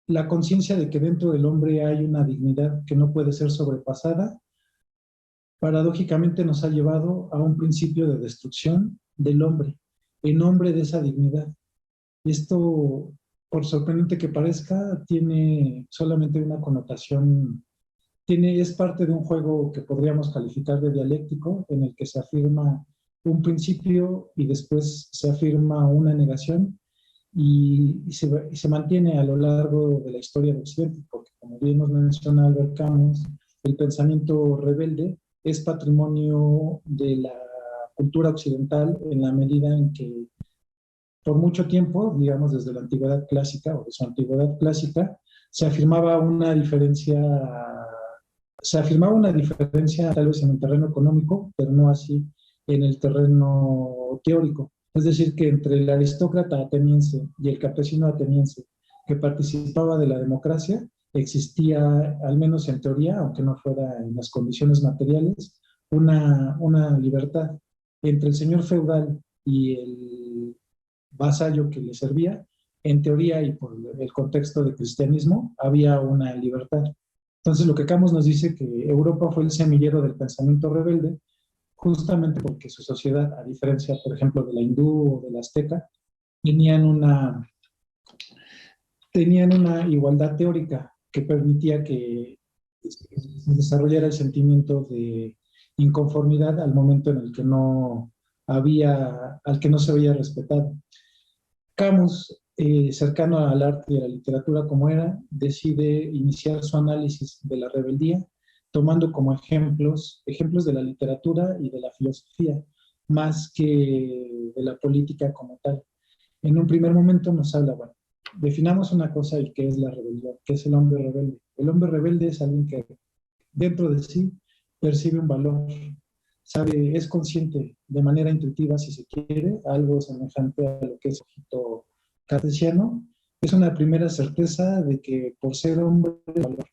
la conciencia de que dentro del hombre hay una dignidad que no puede ser sobrepasada, paradójicamente nos ha llevado a un principio de destrucción del hombre, en nombre de esa dignidad. Esto, por sorprendente que parezca, tiene solamente una connotación, es parte de un juego que podríamos calificar de dialéctico, en el que se afirma un principio y después se afirma una negación, y se mantiene a lo largo de la historia de Occidente, porque como bien nos menciona Albert Camus, el pensamiento rebelde es patrimonio de la cultura occidental en la medida en que por mucho tiempo, digamos desde la antigüedad clásica o de su antigüedad clásica, se afirmaba una diferencia, tal vez en el terreno económico, pero no así en el terreno teórico. Es decir, que entre el aristócrata ateniense y el campesino ateniense que participaba de la democracia, existía, al menos en teoría, aunque no fuera en las condiciones materiales, una libertad. Entre el señor feudal y el vasallo que le servía, en teoría y por el contexto de cristianismo, había una libertad. Entonces, lo que Camus nos dice que Europa fue el semillero del pensamiento rebelde, justamente porque su sociedad, a diferencia, por ejemplo, de la hindú o de la azteca, tenían una igualdad teórica que permitía que se desarrollara el sentimiento de inconformidad al momento en el que al que no se veía respetado. Camus, cercano al arte y a la literatura como era, decide iniciar su análisis de la rebeldía, tomando como ejemplos de la literatura y de la filosofía, más que de la política como tal. En un primer momento nos habla, bueno, definamos una cosa y qué es la rebelión, qué es el hombre rebelde. El hombre rebelde es alguien que dentro de sí percibe un valor, es consciente de manera intuitiva, si se quiere, algo semejante a lo que es Egipto cartesiano. Es una primera certeza de que por ser hombre, valor.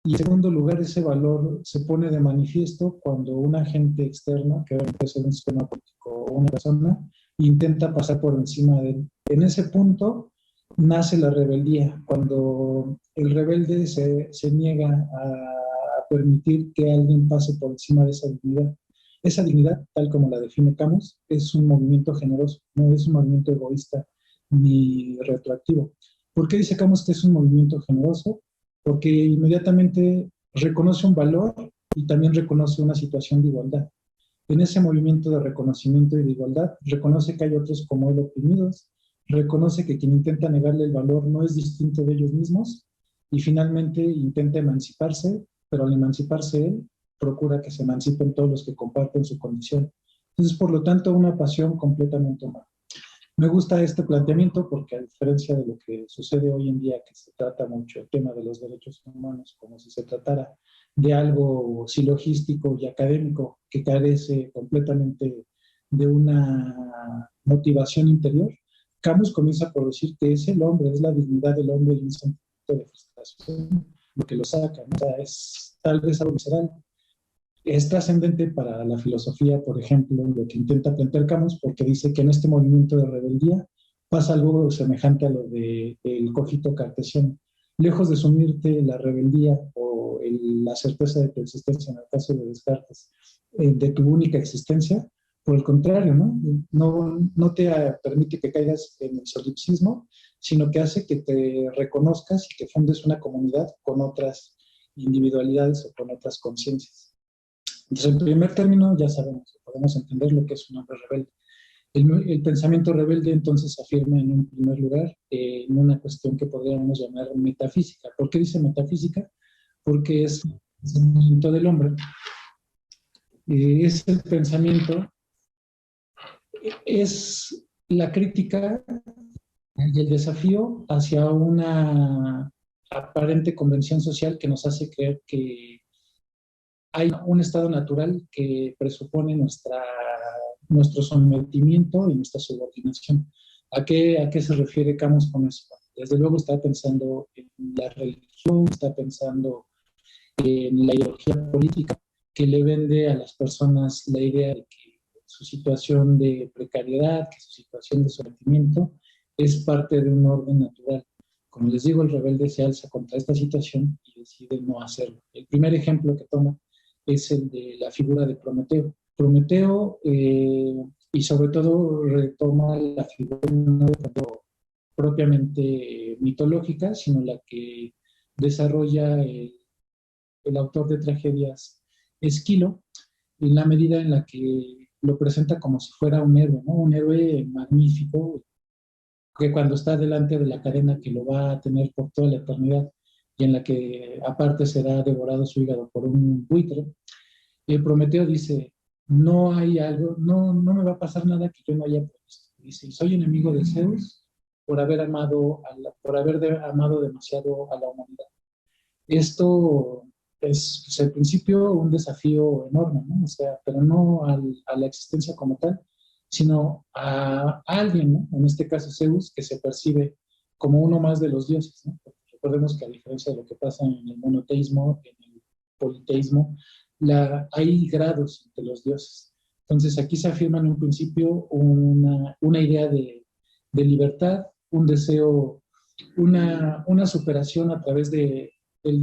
Y en segundo lugar, ese valor se pone de manifiesto cuando un agente externo, que puede ser un sistema político o una persona, intenta pasar por encima de él. En ese punto nace la rebeldía, cuando el rebelde se niega a permitir que alguien pase por encima de esa dignidad. Esa dignidad, tal como la define Camus, es un movimiento generoso, no es un movimiento egoísta ni retroactivo. ¿Por qué dice Camus que es un movimiento generoso? Porque inmediatamente reconoce un valor y también reconoce una situación de igualdad. En ese movimiento de reconocimiento y de igualdad, reconoce que hay otros como él oprimidos, reconoce que quien intenta negarle el valor no es distinto de ellos mismos, y finalmente intenta emanciparse, pero al emanciparse él, procura que se emancipen todos los que comparten su condición. Entonces, por lo tanto, una pasión completamente humana. Me gusta este planteamiento porque, a diferencia de lo que sucede hoy en día, que se trata mucho el tema de los derechos humanos como si se tratara de algo silogístico y académico que carece completamente de una motivación interior, Camus comienza por decir que es el hombre, es la dignidad del hombre y un sentimiento de frustración lo que lo saca, ¿no? O sea, es tal vez algo visceral. Es trascendente para la filosofía, por ejemplo, lo que intenta plantear Camus, porque dice que en este movimiento de rebeldía pasa algo semejante a lo del cogito cartesiano. Lejos de sumirte la rebeldía o la certeza de tu existencia, en el caso de Descartes, de tu única existencia, por el contrario, no te permite que caigas en el solipsismo, sino que hace que te reconozcas y que fundes una comunidad con otras individualidades o con otras conciencias. Entonces, en primer término, ya sabemos, podemos entender lo que es un hombre rebelde. El pensamiento rebelde entonces afirma en un primer lugar en una cuestión que podríamos llamar metafísica. ¿Por qué dice metafísica? Porque es el pensamiento del hombre. Es el pensamiento, es la crítica y el desafío hacia una aparente convención social que nos hace creer que hay un estado natural que presupone nuestro sometimiento y nuestra subordinación. ¿A qué se refiere Camus con eso? Desde luego está pensando en la religión, está pensando en la ideología política que le vende a las personas la idea de que su situación de precariedad, que su situación de sometimiento es parte de un orden natural. Como les digo, el rebelde se alza contra esta situación y decide no hacerlo. El primer ejemplo que toma es el de la figura de Prometeo. Prometeo, y sobre todo retoma la figura no propiamente mitológica, sino la que desarrolla el autor de tragedias Esquilo, en la medida en la que lo presenta como si fuera un héroe, ¿no? Un héroe magnífico, que cuando está delante de la cadena que lo va a tener por toda la eternidad y en la que aparte será devorado su hígado por un buitre, Prometeo dice, no hay algo, no me va a pasar nada que yo no haya previsto. Dice, soy enemigo de Zeus por haber amado demasiado a la humanidad. Esto es pues, al principio un desafío enorme, ¿no? O sea, pero no a la existencia como tal, sino a alguien, ¿no? En este caso Zeus, que se percibe como uno más de los dioses, ¿no? Porque recordemos que a diferencia de lo que pasa en el monoteísmo, en el politeísmo, hay grados entre los dioses. Entonces aquí se afirma en un principio una idea de libertad, un deseo, una superación a través del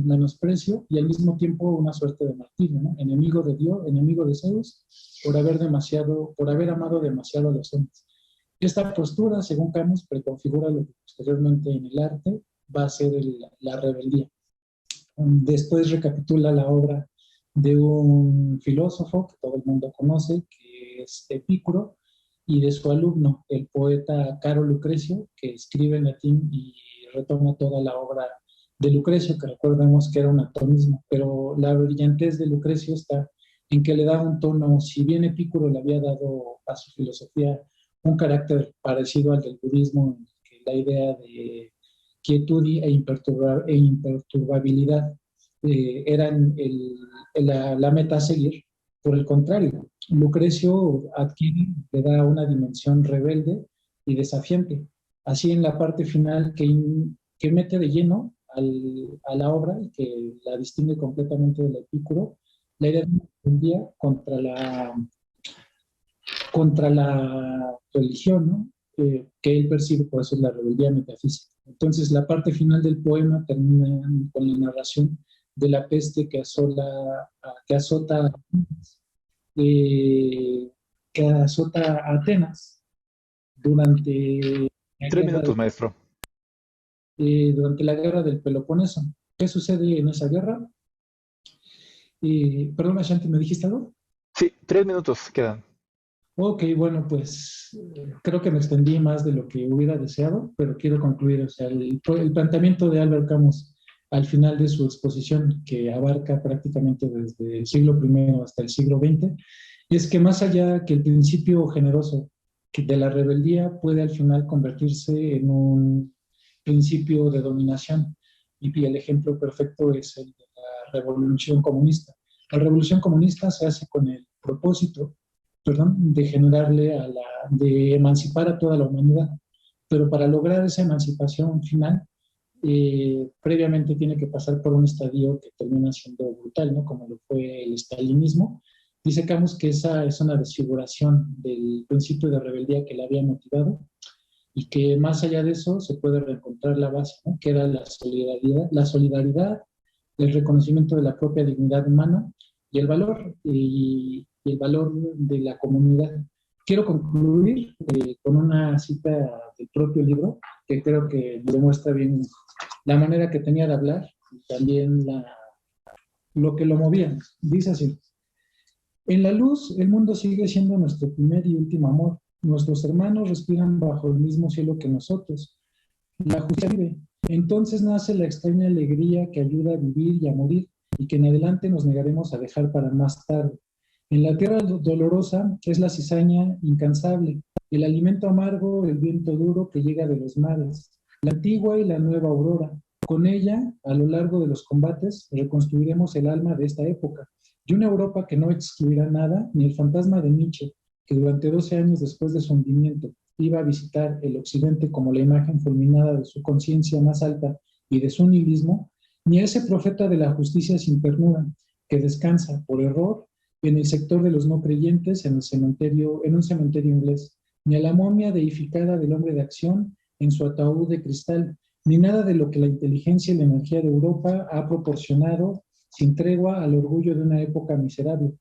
menosprecio y al mismo tiempo una suerte de martirio, ¿no? Enemigo de Dios, enemigo de Zeus, por haber amado demasiado a los hombres. Esta postura, según Camus, preconfigura lo que posteriormente en el arte va a ser la rebeldía. Después recapitula la obra de un filósofo que todo el mundo conoce, que es Epicuro, y de su alumno, el poeta Caro Lucrecio, que escribe en latín y retoma toda la obra de Lucrecio, que recordemos que era un atomismo, pero la brillantez de Lucrecio está en que le da un tono, si bien Epicuro le había dado a su filosofía un carácter parecido al del budismo, que la idea de quietud e imperturbabilidad eran la meta a seguir. Por el contrario, Lucrecio le da una dimensión rebelde y desafiante. Así en la parte final que mete de lleno a la obra y que la distingue completamente del Epicuro, la idea de un día contra la religión, ¿no? Que él percibe, por eso es la rebeldía metafísica. Entonces la parte final del poema termina con la narración de la peste que azota a Atenas durante 3 minutos, maestro. Durante la guerra del Peloponeso. ¿Qué sucede en esa guerra? Perdón, Ashanti, ¿me dijiste algo? Sí, 3 minutos quedan. Ok, bueno, pues creo que me extendí más de lo que hubiera deseado, pero quiero concluir. O sea, el planteamiento de Albert Camus al final de su exposición, que abarca prácticamente desde el siglo I hasta el siglo XX, es que más allá que el principio generoso de la rebeldía puede al final convertirse en un principio de dominación. Y el ejemplo perfecto es el de la revolución comunista. La revolución comunista se hace con el propósito, de emancipar a toda la humanidad. Pero para lograr esa emancipación final, previamente tiene que pasar por un estadio que termina siendo brutal, ¿no? Como lo fue el stalinismo. Dice Camus que esa es una desfiguración del principio de rebeldía que le había motivado y que más allá de eso se puede reencontrar la base, ¿no? Que era la solidaridad, el reconocimiento de la propia dignidad humana y el valor de la comunidad. Quiero concluir con una cita del propio libro que creo que demuestra bien la manera que tenía de hablar y también lo que lo movía. Dice así: en la luz, el mundo sigue siendo nuestro primer y último amor. Nuestros hermanos respiran bajo el mismo cielo que nosotros. La justicia vive. Entonces nace la extraña alegría que ayuda a vivir y a morir, y que en adelante nos negaremos a dejar para más tarde. En la tierra dolorosa es la cizaña incansable, el alimento amargo, el viento duro que llega de los mares, la antigua y la nueva aurora. Con ella, a lo largo de los combates, reconstruiremos el alma de esta época, y una Europa que no excluirá nada, ni el fantasma de Nietzsche, que durante 12 años después de su hundimiento iba a visitar el occidente como la imagen fulminada de su conciencia más alta y de su nihilismo, ni a ese profeta de la justicia sin ternura, que descansa, por error, en el sector de los no creyentes en un cementerio inglés, ni a la momia deificada del hombre de acción en su ataúd de cristal, ni nada de lo que la inteligencia y la energía de Europa ha proporcionado sin tregua al orgullo de una época miserable.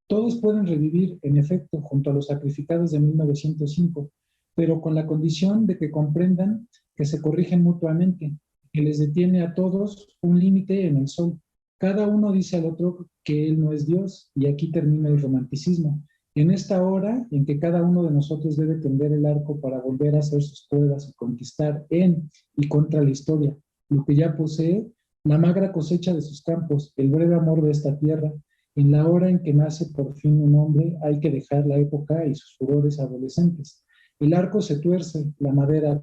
Todos pueden revivir, en efecto, junto a los sacrificados de 1905, pero con la condición de que comprendan que se corrigen mutuamente, que les detiene a todos un límite en el sol. Cada uno dice al otro que él no es Dios, y aquí termina el romanticismo. En esta hora en que cada uno de nosotros debe tender el arco para volver a hacer sus pruebas y conquistar en y contra la historia lo que ya posee, la magra cosecha de sus campos, el breve amor de esta tierra, en la hora en que nace por fin un hombre, hay que dejar la época y sus furores adolescentes. El arco se tuerce, la madera.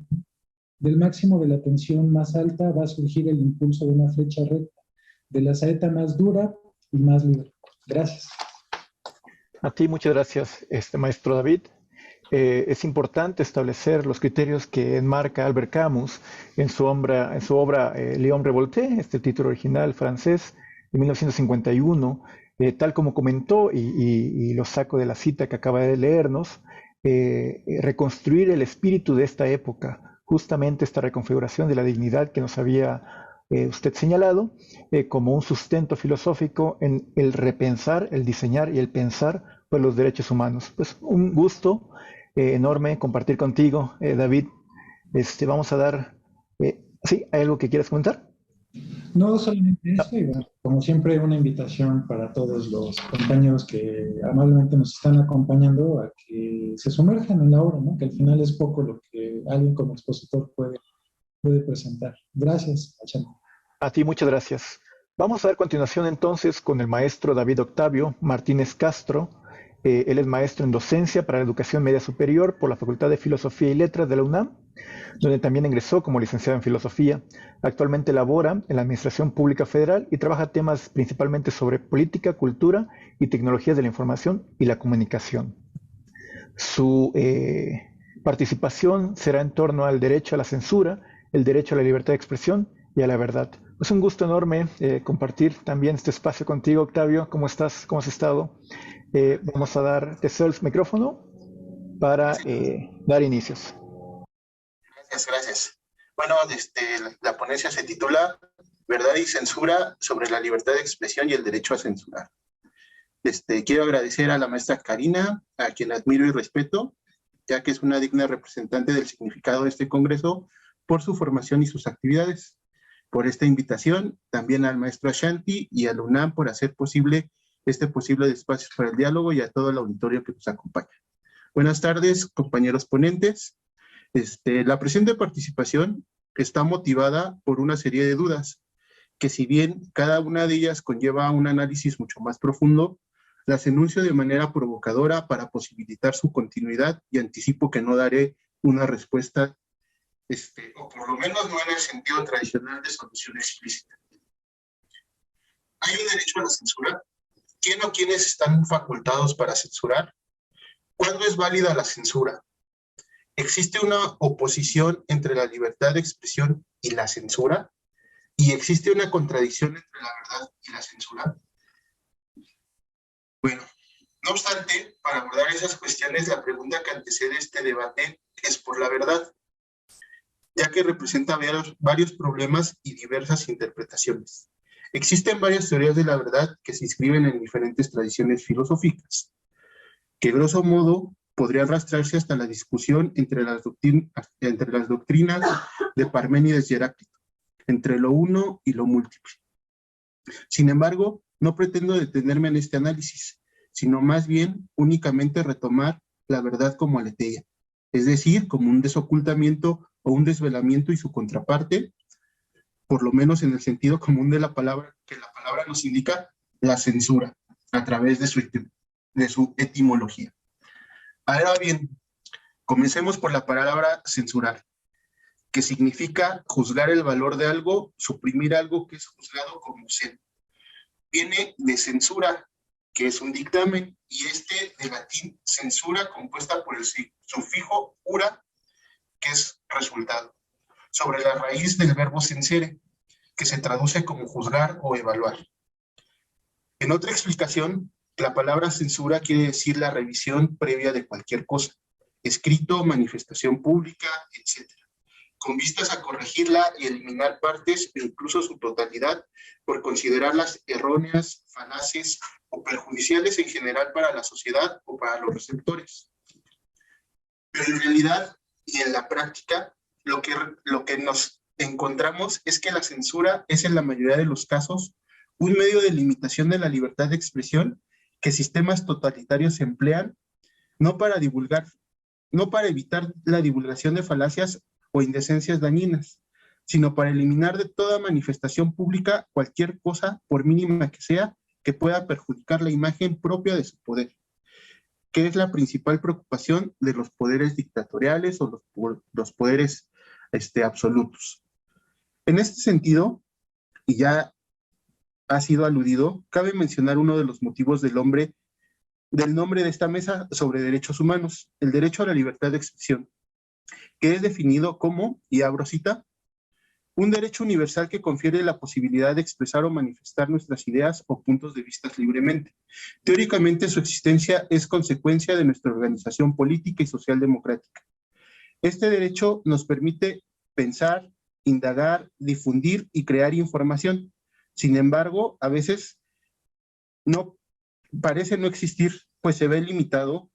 Del máximo de la tensión más alta va a surgir el impulso de una flecha recta, de la saeta más dura y más libre. Gracias. A ti muchas gracias, maestro David. Es importante establecer los criterios que enmarca Albert Camus en su obra Léon Revolté, este título original francés de 1951, tal como comentó, y lo saco de la cita que acaba de leernos, reconstruir el espíritu de esta época, justamente esta reconfiguración de la dignidad que nos había usted señalado, como un sustento filosófico en el repensar, el diseñar y el pensar por los derechos humanos. Pues un gusto enorme compartir contigo, David. Vamos a dar... ¿sí? ¿Hay algo que quieras comentar? No solamente eso, y bueno, como siempre, una invitación para todos los compañeros que amablemente nos están acompañando a que se sumerjan en la obra, ¿no? Que al final es poco lo que alguien como expositor puede presentar. Gracias, Achán. A ti muchas gracias. Vamos a dar continuación entonces con el maestro David Octavio Martínez Castro. Él es maestro en docencia para la educación media superior por la Facultad de Filosofía y Letras de la UNAM, donde también ingresó como licenciado en filosofía. Actualmente labora en la Administración Pública Federal y trabaja temas principalmente sobre política, cultura y tecnologías de la información y la comunicación. Su participación será en torno al derecho a la censura, el derecho a la libertad de expresión y a la verdad. Es un gusto enorme compartir también este espacio contigo, Octavio. ¿Cómo estás? ¿Cómo has estado? Vamos a te cedo el micrófono para dar inicios. Gracias. Bueno, la ponencia se titula Verdad y censura sobre la libertad de expresión y el derecho a censurar. Quiero agradecer a la maestra Karina, a quien admiro y respeto, ya que es una digna representante del significado de este congreso por su formación y sus actividades. Por esta invitación, también al maestro Ashanti y al UNAM por hacer posible posible espacio para el diálogo, y a todo el auditorio que nos acompaña. Buenas tardes, compañeros ponentes. La presente participación está motivada por una serie de dudas, que si bien cada una de ellas conlleva un análisis mucho más profundo, las enuncio de manera provocadora para posibilitar su continuidad, y anticipo que no daré una respuesta, o por lo menos no en el sentido tradicional de solución explícita. ¿Hay un derecho a la censura? ¿Quién o quiénes están facultados para censurar? ¿Cuándo es válida la censura? ¿Existe una oposición entre la libertad de expresión y la censura? ¿Y existe una contradicción entre la verdad y la censura? Bueno, no obstante, para abordar esas cuestiones, la pregunta que antecede este debate es por la verdad, ya que representa varios problemas y diversas interpretaciones. Existen varias teorías de la verdad que se inscriben en diferentes tradiciones filosóficas, que grosso modo podrían arrastrarse hasta la discusión entre las doctrinas de Parménides y Heráclito, entre lo uno y lo múltiple. Sin embargo, no pretendo detenerme en este análisis, sino más bien únicamente retomar la verdad como aletheia, es decir, como un desocultamiento o un desvelamiento y su contraparte, por lo menos en el sentido común de la palabra, que la palabra nos indica, la censura, a través de su etimología. Ahora bien, comencemos por la palabra censurar, que significa juzgar el valor de algo, suprimir algo que es juzgado como cero. Viene de censura, que es un dictamen, y de latín censura, compuesta por el sufijo ura, que es resultado, sobre la raíz del verbo censere, que se traduce como juzgar o evaluar. En otra explicación, la palabra censura quiere decir la revisión previa de cualquier cosa, escrito, manifestación pública, etc., con vistas a corregirla y eliminar partes o incluso su totalidad por considerarlas erróneas, falaces o perjudiciales en general para la sociedad o para los receptores. Pero en realidad y en la práctica, lo que nos encontramos es que la censura es en la mayoría de los casos un medio de limitación de la libertad de expresión que sistemas totalitarios emplean no para evitar la divulgación de falacias o indecencias dañinas, sino para eliminar de toda manifestación pública cualquier cosa, por mínima que sea, que pueda perjudicar la imagen propia de su poder, que es la principal preocupación de los poderes dictatoriales o los poderes absolutos. En este sentido, y ya ha sido aludido, cabe mencionar uno de los motivos del nombre de esta mesa sobre derechos humanos, el derecho a la libertad de expresión, que es definido como, y abro cita, un derecho universal que confiere la posibilidad de expresar o manifestar nuestras ideas o puntos de vista libremente. Teóricamente, su existencia es consecuencia de nuestra organización política y social democrática. Este derecho nos permite pensar, indagar, difundir y crear información. Sin embargo, a veces parece no existir, pues se ve limitado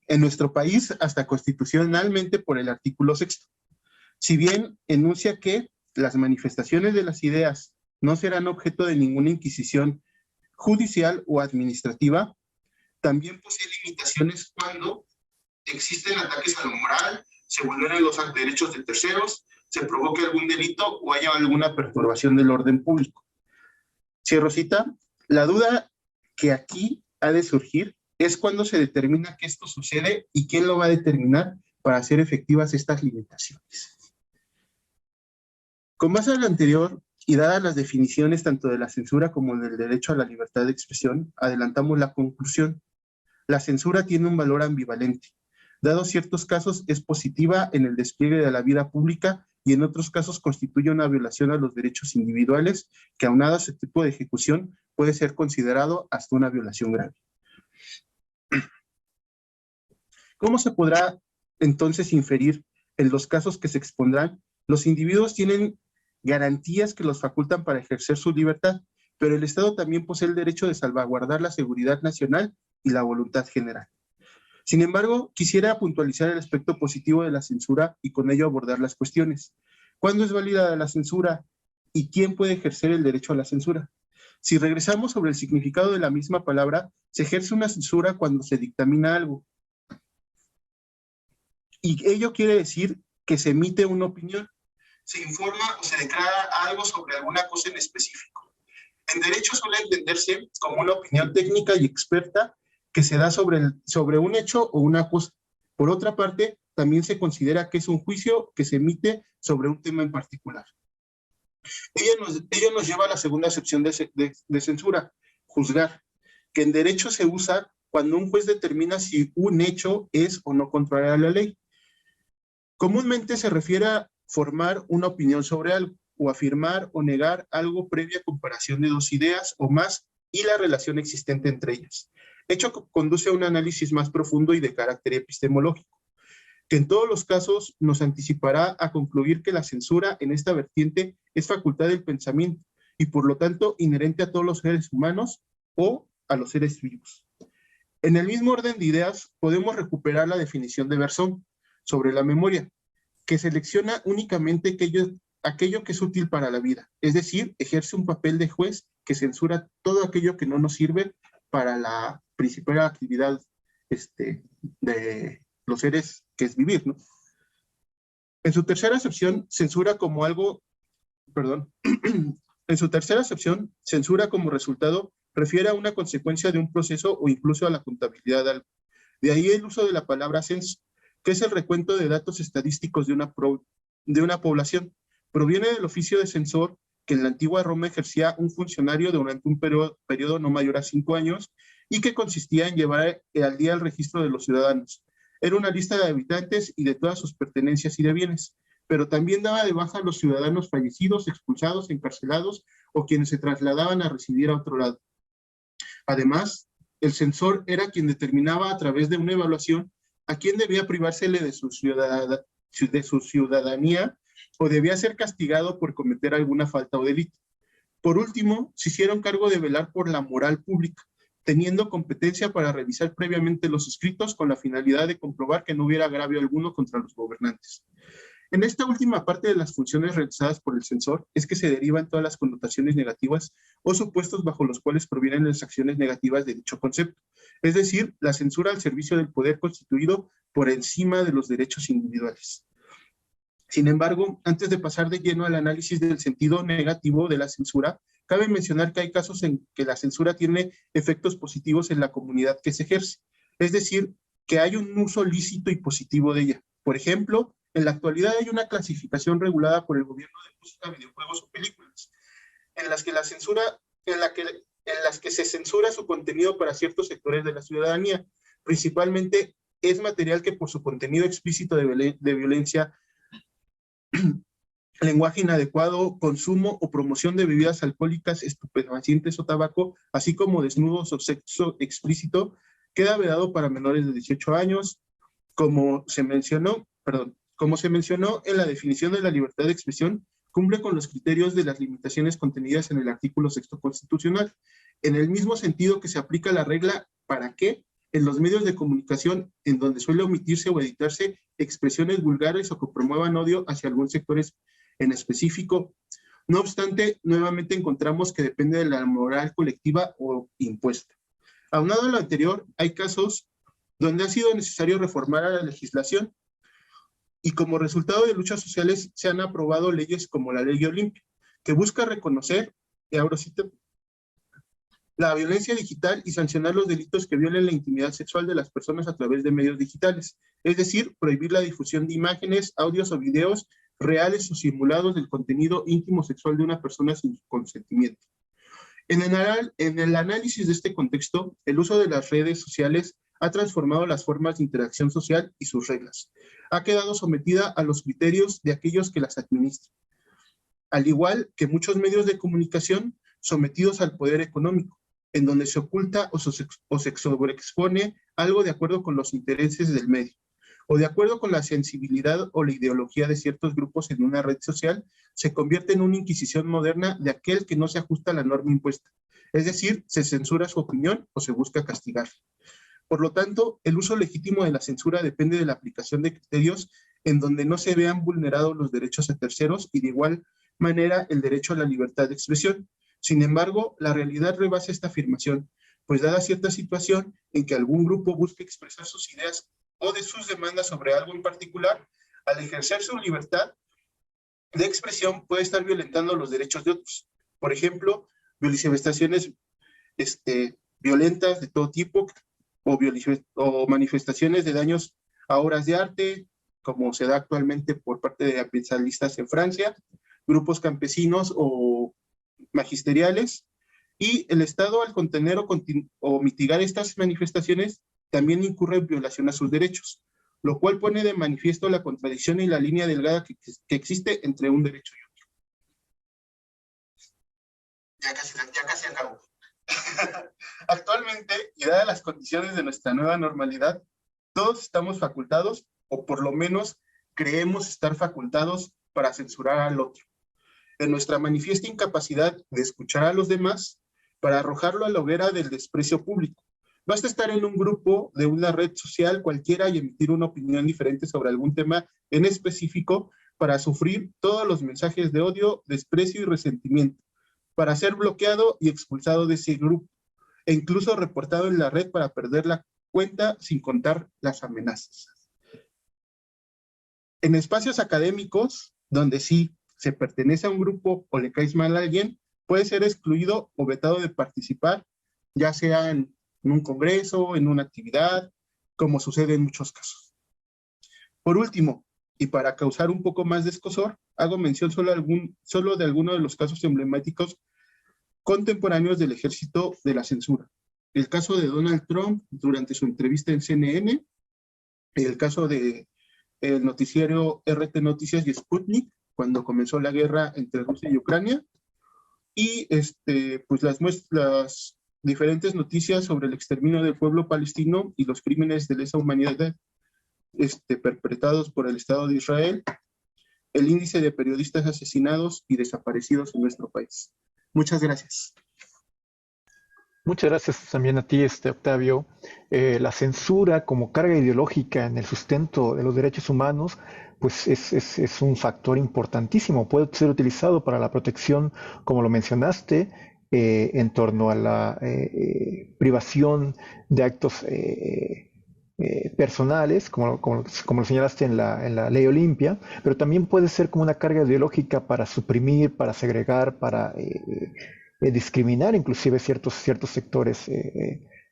en nuestro país hasta constitucionalmente por el artículo 6. Si bien enuncia que las manifestaciones de las ideas no serán objeto de ninguna inquisición judicial o administrativa, también posee limitaciones cuando existen ataques a lo moral, se vulneran los derechos de terceros, se provoque algún delito o haya alguna perturbación del orden público. Cierro cita. La duda que aquí ha de surgir es cuándo se determina que esto sucede y quién lo va a determinar para hacer efectivas estas limitaciones. Con base a lo anterior y dadas las definiciones tanto de la censura como del derecho a la libertad de expresión, adelantamos la conclusión. La censura tiene un valor ambivalente. Dados ciertos casos, es positiva en el despliegue de la vida pública y en otros casos constituye una violación a los derechos individuales que, aunado a ese tipo de ejecución, puede ser considerado hasta una violación grave. ¿Cómo se podrá entonces inferir en los casos que se expondrán? Los individuos tienen garantías que los facultan para ejercer su libertad, pero el Estado también posee el derecho de salvaguardar la seguridad nacional y la voluntad general. Sin embargo, quisiera puntualizar el aspecto positivo de la censura y con ello abordar las cuestiones. ¿Cuándo es válida la censura y quién puede ejercer el derecho a la censura? Si regresamos sobre el significado de la misma palabra, se ejerce una censura cuando se dictamina algo. Y ello quiere decir que se emite una opinión, se informa o se declara algo sobre alguna cosa en específico. En derecho suele entenderse como una opinión técnica y experta que se da sobre un hecho o una cosa. Por otra parte, también se considera que es un juicio que se emite sobre un tema en particular. Ello nos lleva a la segunda acepción de censura, juzgar, que en derecho se usa cuando un juez determina si un hecho es o no contrario a la ley. Comúnmente se refiere a formar una opinión sobre algo, o afirmar o negar algo previa comparación de dos ideas o más y la relación existente entre ellas. Hecho que conduce a un análisis más profundo y de carácter epistemológico, que en todos los casos nos anticipará a concluir que la censura en esta vertiente es facultad del pensamiento y por lo tanto inherente a todos los seres humanos o a los seres vivos. En el mismo orden de ideas podemos recuperar la definición de Berzón sobre la memoria, que selecciona únicamente aquello que es útil para la vida, es decir, ejerce un papel de juez que censura todo aquello que no nos sirve para la principal actividad de los seres, que es vivir, ¿no? En su tercera acepción, censura como resultado refiere a una consecuencia de un proceso o incluso a la contabilidad de algo. De ahí el uso de la palabra censo, que es el recuento de datos estadísticos de una población. Proviene del oficio de censor, que en la antigua Roma ejercía un funcionario durante un periodo no mayor a 5 años y que consistía en llevar al día el registro de los ciudadanos. Era una lista de habitantes y de todas sus pertenencias y de bienes, pero también daba de baja a los ciudadanos fallecidos, expulsados, encarcelados o quienes se trasladaban a residir a otro lado. Además, el censor era quien determinaba a través de una evaluación a quién debía privársele de su ciudadanía o debía ser castigado por cometer alguna falta o delito. Por último, se hicieron cargo de velar por la moral pública, teniendo competencia para revisar previamente los escritos con la finalidad de comprobar que no hubiera agravio alguno contra los gobernantes. En esta última parte de las funciones realizadas por el censor es que se derivan todas las connotaciones negativas o supuestos bajo los cuales provienen las acciones negativas de dicho concepto, es decir, la censura al servicio del poder constituido por encima de los derechos individuales. Sin embargo, antes de pasar de lleno al análisis del sentido negativo de la censura, cabe mencionar que hay casos en que la censura tiene efectos positivos en la comunidad que se ejerce, es decir, que hay un uso lícito y positivo de ella. Por ejemplo, en la actualidad hay una clasificación regulada por el gobierno de música, videojuegos o películas, en las que se censura su contenido para ciertos sectores de la ciudadanía. Principalmente es material que por su contenido explícito de violencia, lenguaje inadecuado, consumo o promoción de bebidas alcohólicas, estupefacientes o tabaco, así como desnudos o sexo explícito, queda vedado para menores de 18 años, como se mencionó en la definición de la libertad de expresión, cumple con los criterios de las limitaciones contenidas en el artículo 6º constitucional, en el mismo sentido que se aplica la regla ¿para qué? En los medios de comunicación en donde suele omitirse o editarse expresiones vulgares o que promuevan odio hacia algún sector en específico. No obstante, nuevamente encontramos que depende de la moral colectiva o impuesta. Aunado a lo anterior, hay casos donde ha sido necesario reformar a la legislación y como resultado de luchas sociales se han aprobado leyes como la Ley Olimpia, que busca reconocer, y ahora cito, la violencia digital y sancionar los delitos que violen la intimidad sexual de las personas a través de medios digitales, es decir, prohibir la difusión de imágenes, audios o videos reales o simulados del contenido íntimo sexual de una persona sin su consentimiento. En el análisis de este contexto, el uso de las redes sociales ha transformado las formas de interacción social y sus reglas. Ha quedado sometida a los criterios de aquellos que las administran, al igual que muchos medios de comunicación sometidos al poder económico, en donde se oculta o se sobreexpone algo de acuerdo con los intereses del medio, o de acuerdo con la sensibilidad o la ideología de ciertos grupos en una red social, se convierte en una inquisición moderna de aquel que no se ajusta a la norma impuesta. Es decir, se censura su opinión o se busca castigar. Por lo tanto, el uso legítimo de la censura depende de la aplicación de criterios en donde no se vean vulnerados los derechos de terceros y de igual manera el derecho a la libertad de expresión. Sin embargo, la realidad rebasa esta afirmación, pues dada cierta situación en que algún grupo busque expresar sus ideas o de sus demandas sobre algo en particular, al ejercer su libertad de expresión puede estar violentando los derechos de otros. Por ejemplo, manifestaciones violentas de todo tipo o manifestaciones de daños a obras de arte, como se da actualmente por parte de ambientalistas en Francia, grupos campesinos magisteriales, y el Estado al contener o mitigar estas manifestaciones también incurre en violación a sus derechos, lo cual pone de manifiesto la contradicción y la línea delgada que existe entre un derecho y otro. Ya casi acabo. Actualmente, y dadas las condiciones de nuestra nueva normalidad, todos estamos facultados, o por lo menos creemos estar facultados para censurar al otro. En nuestra manifiesta incapacidad de escuchar a los demás, para arrojarlo a la hoguera del desprecio público, Basta estar en un grupo de una red social cualquiera y emitir una opinión diferente sobre algún tema en específico para sufrir todos los mensajes de odio, desprecio y resentimiento, para ser bloqueado y expulsado de ese grupo, e incluso reportado en la red para perder la cuenta, sin contar las amenazas. En espacios académicos, donde sí se pertenece a un grupo o le caes mal a alguien, puede ser excluido o vetado de participar, ya sea en un congreso, en una actividad, como sucede en muchos casos. Por último, y para causar un poco más de escozor, hago mención solo de algunos de los casos emblemáticos contemporáneos del ejército de la censura. El caso de Donald Trump durante su entrevista en CNN, el caso de el noticiero RT Noticias y Sputnik, cuando comenzó la guerra entre Rusia y Ucrania, y pues las diferentes noticias sobre el exterminio del pueblo palestino y los crímenes de lesa humanidad perpetrados por el Estado de Israel, el índice de periodistas asesinados y desaparecidos en nuestro país. Muchas gracias. Muchas gracias también a ti, Octavio. La censura como carga ideológica en el sustento de los derechos humanos, pues es un factor importantísimo. Puede ser utilizado para la protección, como lo mencionaste, en torno a la privación de actos personales, como lo señalaste en la ley Olimpia, pero también puede ser como una carga ideológica para suprimir, para segregar, para discriminar inclusive ciertos sectores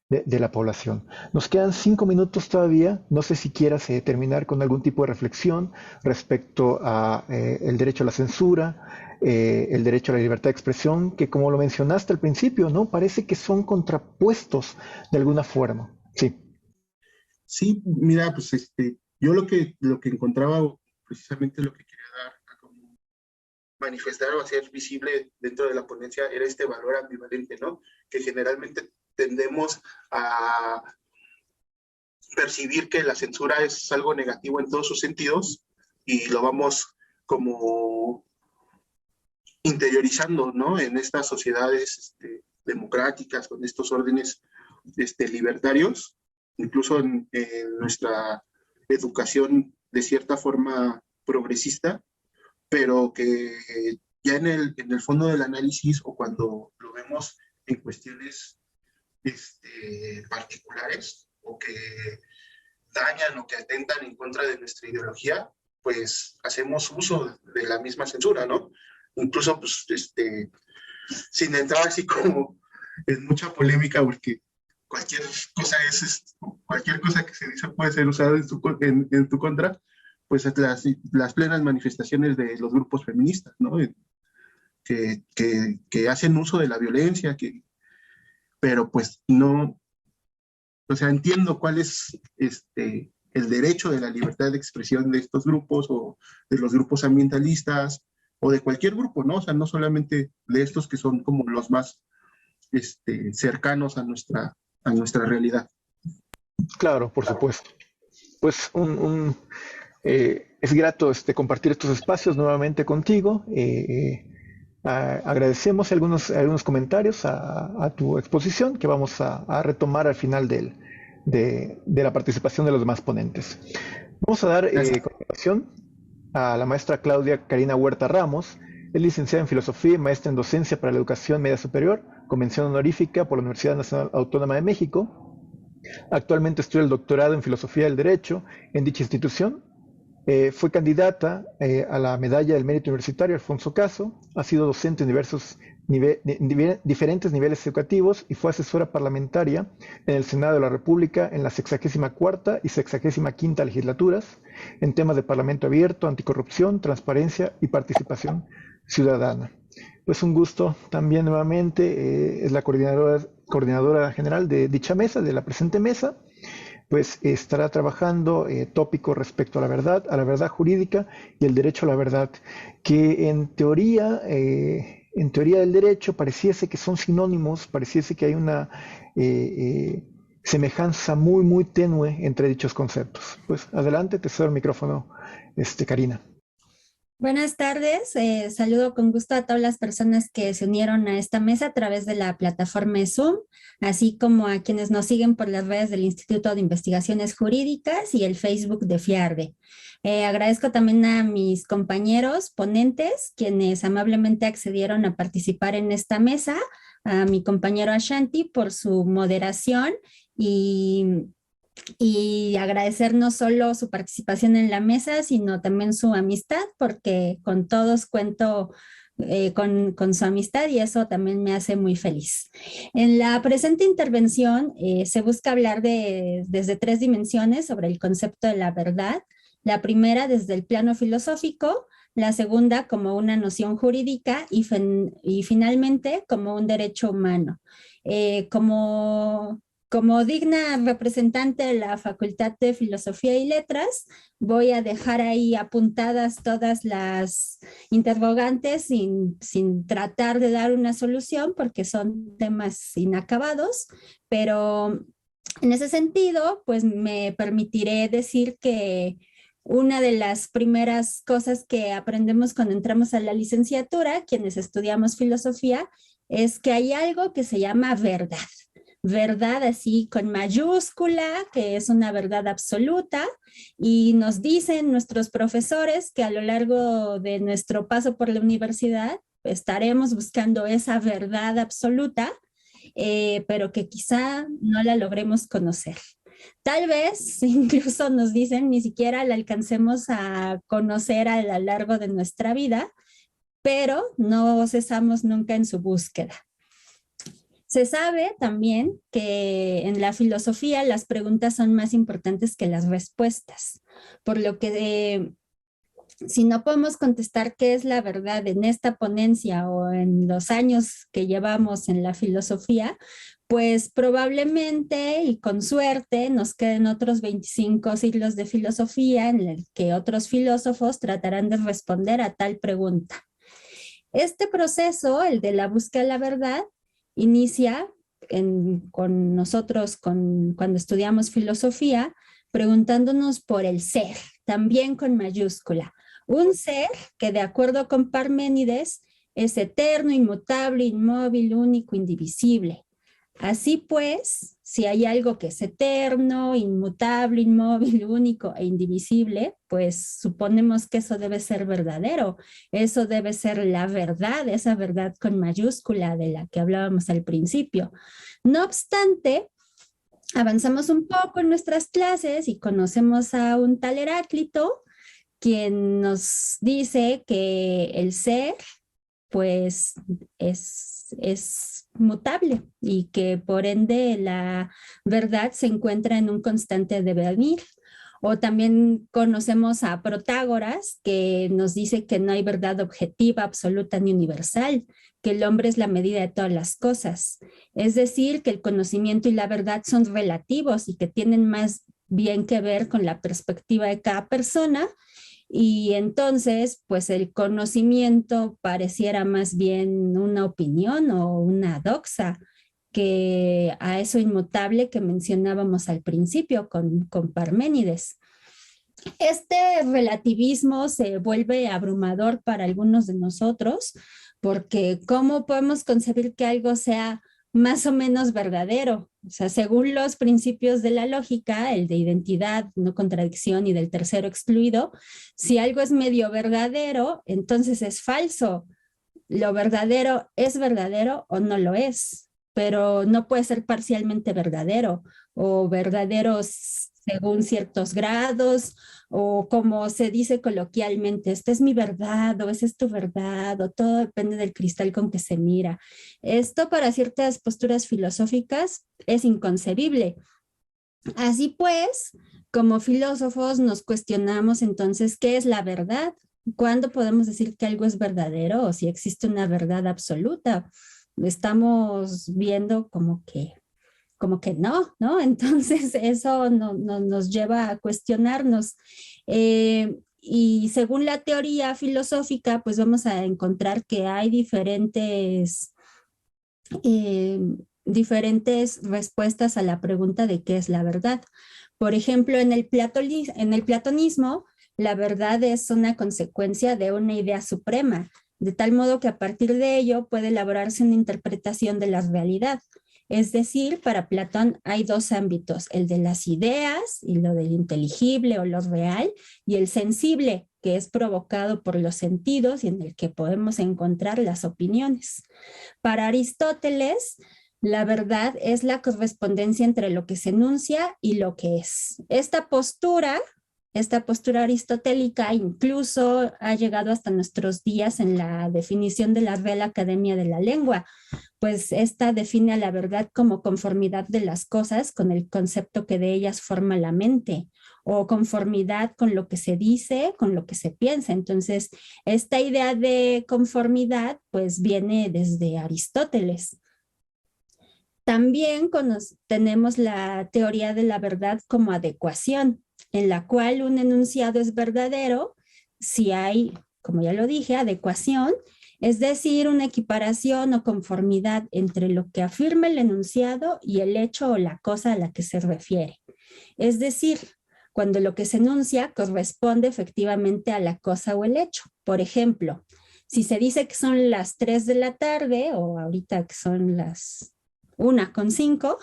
de la población. Nos quedan 5 minutos todavía. No sé si quieras terminar con algún tipo de reflexión respecto a el derecho a la censura, el derecho a la libertad de expresión, que como lo mencionaste al principio, ¿no? Parece que son contrapuestos de alguna forma. Sí. Sí, mira, pues yo lo que encontraba, precisamente lo que quería dar a como manifestar o hacer visible dentro de la ponencia era este valor ambivalente, ¿no? Que generalmente tendemos a percibir que la censura es algo negativo en todos sus sentidos y lo vamos como interiorizando, ¿no? En estas sociedades democráticas, con estos órdenes libertarios, incluso en nuestra educación de cierta forma progresista, pero que ya en el fondo del análisis o cuando lo vemos en cuestiones particulares o que dañan o que atentan en contra de nuestra ideología, pues hacemos uso de la misma censura, ¿no? Incluso, pues, sin entrar así como en mucha polémica, porque cualquier cosa que se dice puede ser usada en tu contra, pues las plenas manifestaciones de los grupos feministas, ¿no? Que hacen uso de la violencia, pero pues no, o sea, entiendo cuál es el derecho de la libertad de expresión de estos grupos o de los grupos ambientalistas o de cualquier grupo, ¿no? O sea, no solamente de estos que son como los más cercanos a nuestra realidad. Claro, por supuesto. Pues es grato compartir estos espacios nuevamente contigo. Agradecemos algunos comentarios a tu exposición que vamos a retomar al final de la participación de los demás ponentes. Vamos a dar continuación a la maestra Claudia Karina Huerta Ramos. Es licenciada en Filosofía y maestra en Docencia para la Educación Media Superior, con mención honorífica por la Universidad Nacional Autónoma de México. Actualmente estudia el doctorado en Filosofía del Derecho en dicha institución. Fue candidata a la Medalla del Mérito Universitario Alfonso Caso, ha sido docente en diferentes niveles educativos y fue asesora parlamentaria en el Senado de la República en la 64ª y 65ª legislaturas en temas de Parlamento abierto, anticorrupción, transparencia y participación ciudadana. Pues un gusto también nuevamente, es la coordinadora general de dicha mesa, de la presente mesa. Pues estará trabajando tópicos respecto a la verdad jurídica y el derecho a la verdad, que en teoría del derecho pareciese que son sinónimos, pareciese que hay una semejanza muy, muy tenue entre dichos conceptos. Pues adelante, te cedo el micrófono, Karina. Buenas tardes, saludo con gusto a todas las personas que se unieron a esta mesa a través de la plataforma Zoom, así como a quienes nos siguen por las redes del Instituto de Investigaciones Jurídicas y el Facebook de FIARDE. Agradezco también a mis compañeros ponentes, quienes amablemente accedieron a participar en esta mesa, a mi compañero Ashanti por su moderación y agradecer no solo su participación en la mesa, sino también su amistad, porque con todos cuento con su amistad y eso también me hace muy feliz. En la presente intervención se busca hablar desde 3 dimensiones sobre el concepto de la verdad. La primera desde el plano filosófico, la segunda como una noción jurídica y finalmente como un derecho humano. Como digna representante de la Facultad de Filosofía y Letras, voy a dejar ahí apuntadas todas las interrogantes sin tratar de dar una solución porque son temas inacabados, pero en ese sentido, pues me permitiré decir que una de las primeras cosas que aprendemos cuando entramos a la licenciatura, quienes estudiamos filosofía, es que hay algo que se llama verdad. Verdad así con mayúscula, que es una verdad absoluta, y nos dicen nuestros profesores que a lo largo de nuestro paso por la universidad estaremos buscando esa verdad absoluta, pero que quizá no la logremos conocer. Tal vez incluso nos dicen ni siquiera la alcancemos a conocer a lo largo de nuestra vida, pero no cesamos nunca en su búsqueda. Se sabe también que en la filosofía las preguntas son más importantes que las respuestas, por lo que si no podemos contestar qué es la verdad en esta ponencia o en los años que llevamos en la filosofía, pues probablemente y con suerte nos queden otros 25 siglos de filosofía en el que otros filósofos tratarán de responder a tal pregunta. Este proceso, el de la búsqueda de la verdad, inicia con nosotros cuando estudiamos filosofía, preguntándonos por el ser, también con mayúscula. Un ser que de acuerdo con Parménides es eterno, inmutable, inmóvil, único, indivisible. Así pues, si hay algo que es eterno, inmutable, inmóvil, único e indivisible, pues suponemos que eso debe ser verdadero. Eso debe ser la verdad, esa verdad con mayúscula de la que hablábamos al principio. No obstante, avanzamos un poco en nuestras clases y conocemos a un tal Heráclito, quien nos dice que el ser, pues, es mutable y que por ende la verdad se encuentra en un constante devenir. O también conocemos a Protágoras, que nos dice que no hay verdad objetiva, absoluta ni universal, que el hombre es la medida de todas las cosas. Es decir, que el conocimiento y la verdad son relativos y que tienen más bien que ver con la perspectiva de cada persona. Y entonces, pues el conocimiento pareciera más bien una opinión o una doxa que a eso inmutable que mencionábamos al principio con Parménides. Este relativismo se vuelve abrumador para algunos de nosotros porque ¿cómo podemos concebir que algo sea más o menos verdadero? O sea, según los principios de la lógica, el de identidad, no contradicción y del tercero excluido, si algo es medio verdadero, entonces es falso. Lo verdadero es verdadero o no lo es, pero no puede ser parcialmente verdadero o verdadero según ciertos grados, o como se dice coloquialmente, esta es mi verdad, o esa es tu verdad, o todo depende del cristal con que se mira. Esto para ciertas posturas filosóficas es inconcebible. Así pues, como filósofos nos cuestionamos entonces, ¿qué es la verdad? ¿Cuándo podemos decir que algo es verdadero o si existe una verdad absoluta? Estamos viendo como que no, ¿no? Entonces eso nos lleva a cuestionarnos. Y según la teoría filosófica, pues vamos a encontrar que hay diferentes respuestas a la pregunta de qué es la verdad. Por ejemplo, en el platonismo, la verdad es una consecuencia de una idea suprema, de tal modo que a partir de ello puede elaborarse una interpretación de la realidad. Es decir, para Platón hay dos ámbitos, el de las ideas y lo del inteligible o lo real, y el sensible, que es provocado por los sentidos y en el que podemos encontrar las opiniones. Para Aristóteles, la verdad es la correspondencia entre lo que se enuncia y lo que es. Esta postura aristotélica incluso ha llegado hasta nuestros días en la definición de la Real Academia de la Lengua, pues esta define a la verdad como conformidad de las cosas con el concepto que de ellas forma la mente, o conformidad con lo que se dice, con lo que se piensa. Entonces, esta idea de conformidad pues viene desde Aristóteles. También tenemos la teoría de la verdad como adecuación, en la cual un enunciado es verdadero si hay, como ya lo dije, adecuación, es decir, una equiparación o conformidad entre lo que afirma el enunciado y el hecho o la cosa a la que se refiere. Es decir, cuando lo que se enuncia corresponde efectivamente a la cosa o el hecho. Por ejemplo, si se dice que son las 3 de la tarde o ahorita que son las 1:05,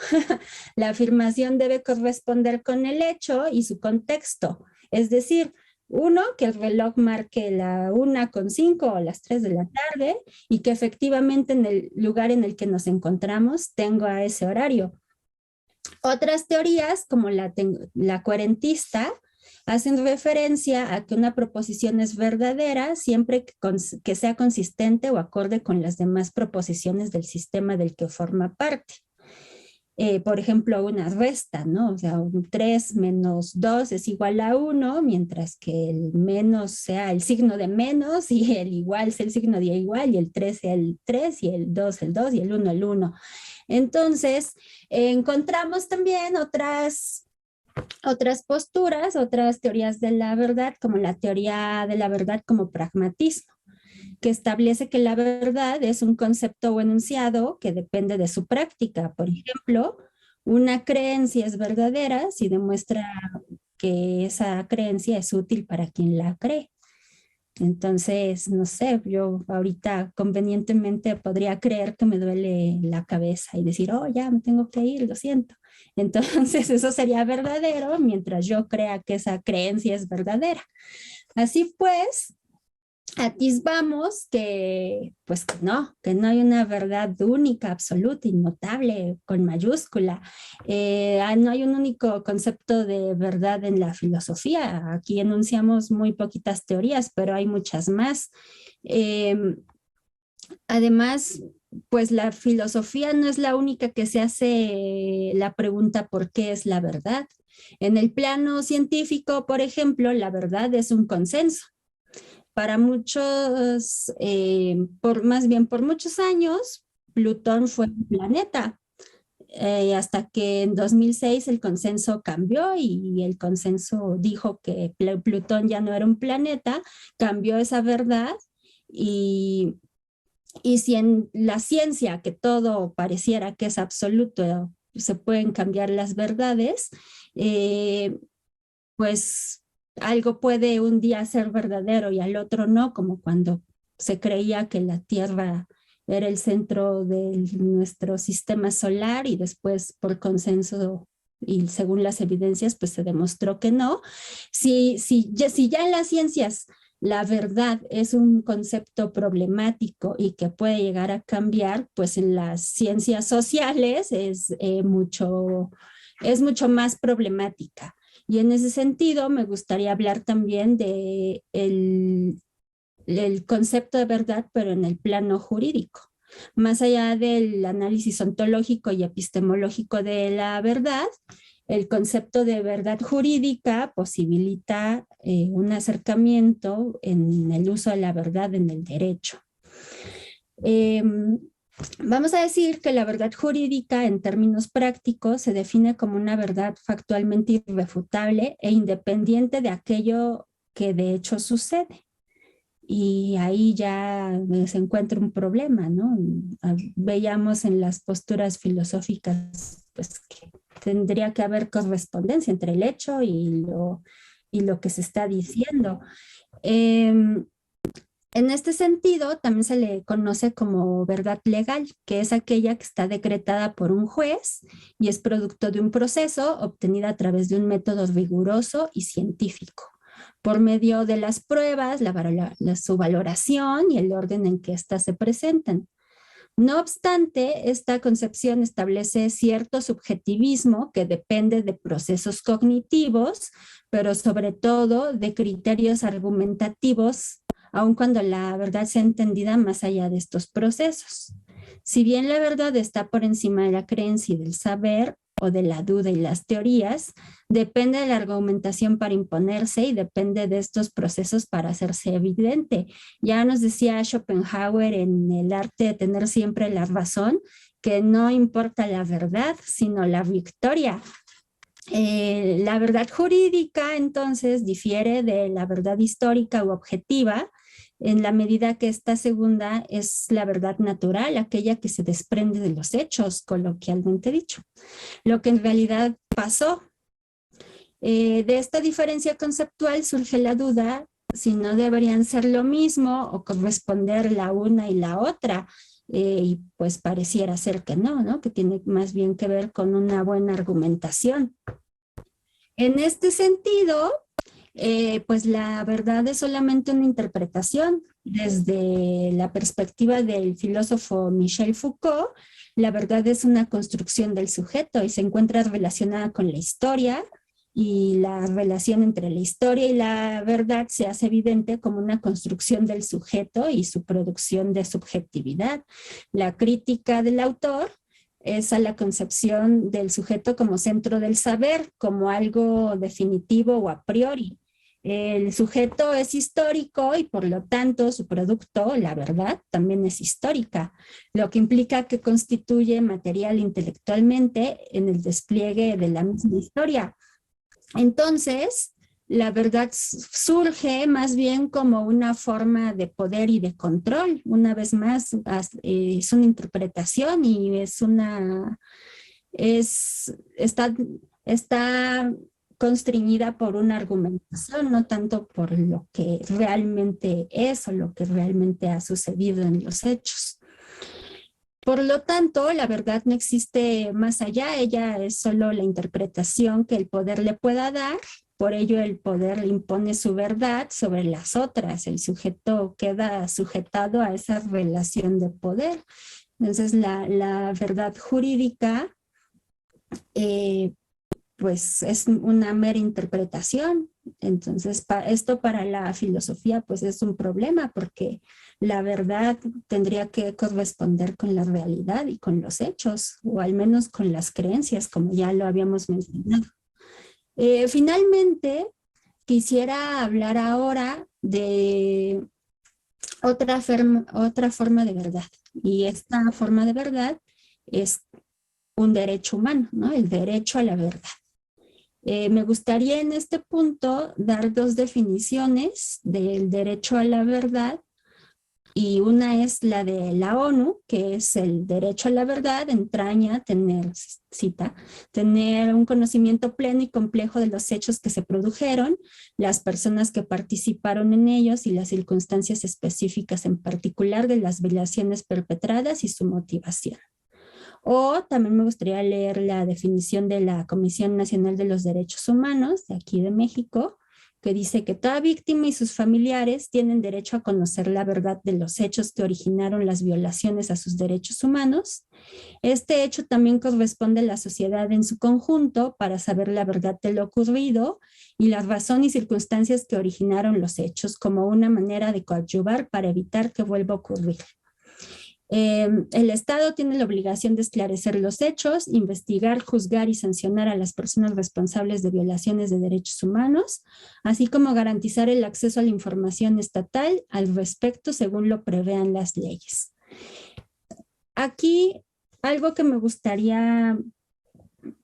la afirmación debe corresponder con el hecho y su contexto. Es decir, uno, que el reloj marque la 1:05 o las 3 de la tarde y que efectivamente en el lugar en el que nos encontramos tenga ese horario. Otras teorías, como la coherentista, hacen referencia a que una proposición es verdadera siempre que sea consistente o acorde con las demás proposiciones del sistema del que forma parte. Por ejemplo, una resta, ¿no? O sea, un 3 menos 2 es igual a 1, mientras que el menos sea el signo de menos y el igual sea el signo de igual y el 3 sea el 3 y el 2 el 2 y el 1 el 1. Entonces, encontramos también otras posturas, otras teorías de la verdad, como la teoría de la verdad como pragmatismo, que establece que la verdad es un concepto o enunciado que depende de su práctica. Por ejemplo, una creencia es verdadera si demuestra que esa creencia es útil para quien la cree. Entonces, no sé, yo ahorita convenientemente podría creer que me duele la cabeza y decir, oh, ya me tengo que ir, lo siento. Entonces, eso sería verdadero mientras yo crea que esa creencia es verdadera. Así pues, atisbamos que, pues que no hay una verdad única, absoluta, inmutable, con mayúscula. No hay un único concepto de verdad en la filosofía. Aquí enunciamos muy poquitas teorías, pero hay muchas más. Además, pues la filosofía no es la única que se hace la pregunta ¿por qué es la verdad? En el plano científico, por ejemplo, la verdad es un consenso. Para muchos, por muchos años, Plutón fue un planeta, hasta que en 2006 el consenso cambió y el consenso dijo que Plutón ya no era un planeta, cambió esa verdad y si en la ciencia, que todo pareciera que es absoluto, se pueden cambiar las verdades, pues algo puede un día ser verdadero y al otro no, como cuando se creía que la Tierra era el centro de nuestro sistema solar y después por consenso y según las evidencias pues se demostró que no. Si ya en las ciencias la verdad es un concepto problemático y que puede llegar a cambiar, pues en las ciencias sociales es mucho más problemática. Y en ese sentido me gustaría hablar también de el concepto de verdad, pero en el plano jurídico. Más allá del análisis ontológico y epistemológico de la verdad, el concepto de verdad jurídica posibilita un acercamiento en el uso de la verdad en el derecho. Vamos a decir que la verdad jurídica en términos prácticos se define como una verdad factualmente irrefutable e independiente de aquello que de hecho sucede. Y ahí ya se encuentra un problema, ¿no? Veíamos en las posturas filosóficas pues, que tendría que haber correspondencia entre el hecho y y lo que se está diciendo. En este sentido, también se le conoce como verdad legal, que es aquella que está decretada por un juez y es producto de un proceso obtenida a través de un método riguroso y científico, por medio de las pruebas, su valoración y el orden en que éstas se presentan. No obstante, esta concepción establece cierto subjetivismo que depende de procesos cognitivos, pero sobre todo de criterios argumentativos, aun cuando la verdad sea entendida más allá de estos procesos. Si bien la verdad está por encima de la creencia y del saber, o de la duda y las teorías, depende de la argumentación para imponerse y depende de estos procesos para hacerse evidente. Ya nos decía Schopenhauer en El arte de tener siempre la razón, que no importa la verdad, sino la victoria. La verdad jurídica, entonces, difiere de la verdad histórica u objetiva, en la medida que esta segunda es la verdad natural, aquella que se desprende de los hechos, coloquialmente dicho, lo que en realidad pasó. De esta diferencia conceptual surge la duda si no deberían ser lo mismo o corresponder la una y la otra, y pues pareciera ser que no, ¿no? Que tiene más bien que ver con una buena argumentación. En este sentido, pues la verdad es solamente una interpretación. Desde la perspectiva del filósofo Michel Foucault, la verdad es una construcción del sujeto y se encuentra relacionada con la historia, y la relación entre la historia y la verdad se hace evidente como una construcción del sujeto y su producción de subjetividad. La crítica del autor es a la concepción del sujeto como centro del saber, como algo definitivo o a priori. El sujeto es histórico y por lo tanto su producto, la verdad, también es histórica, lo que implica que constituye material intelectualmente en el despliegue de la misma historia. Entonces, la verdad surge más bien como una forma de poder y de control. Una vez más, es una interpretación y está constreñida por una argumentación, no tanto por lo que realmente es o lo que realmente ha sucedido en los hechos. Por lo tanto, la verdad no existe más allá, ella es solo la interpretación que el poder le pueda dar, por ello el poder le impone su verdad sobre las otras, el sujeto queda sujetado a esa relación de poder. Entonces la verdad jurídica pues es una mera interpretación. Entonces, esto para la filosofía pues es un problema porque la verdad tendría que corresponder con la realidad y con los hechos, o al menos con las creencias, como ya lo habíamos mencionado. Finalmente, quisiera hablar ahora de otra forma de verdad. Y esta forma de verdad es un derecho humano, ¿no? El derecho a la verdad. Me gustaría en este punto dar dos definiciones del derecho a la verdad, y una es la de la ONU, que es el derecho a la verdad, entraña tener un conocimiento pleno y complejo de los hechos que se produjeron, las personas que participaron en ellos y las circunstancias específicas en particular de las violaciones perpetradas y su motivación. O también me gustaría leer la definición de la Comisión Nacional de los Derechos Humanos de aquí de México, que dice que toda víctima y sus familiares tienen derecho a conocer la verdad de los hechos que originaron las violaciones a sus derechos humanos. Este hecho también corresponde a la sociedad en su conjunto para saber la verdad de lo ocurrido y la razón y circunstancias que originaron los hechos, como una manera de coadyuvar para evitar que vuelva a ocurrir. El Estado tiene la obligación de esclarecer los hechos, investigar, juzgar y sancionar a las personas responsables de violaciones de derechos humanos, así como garantizar el acceso a la información estatal al respecto según lo prevean las leyes. Aquí algo que me gustaría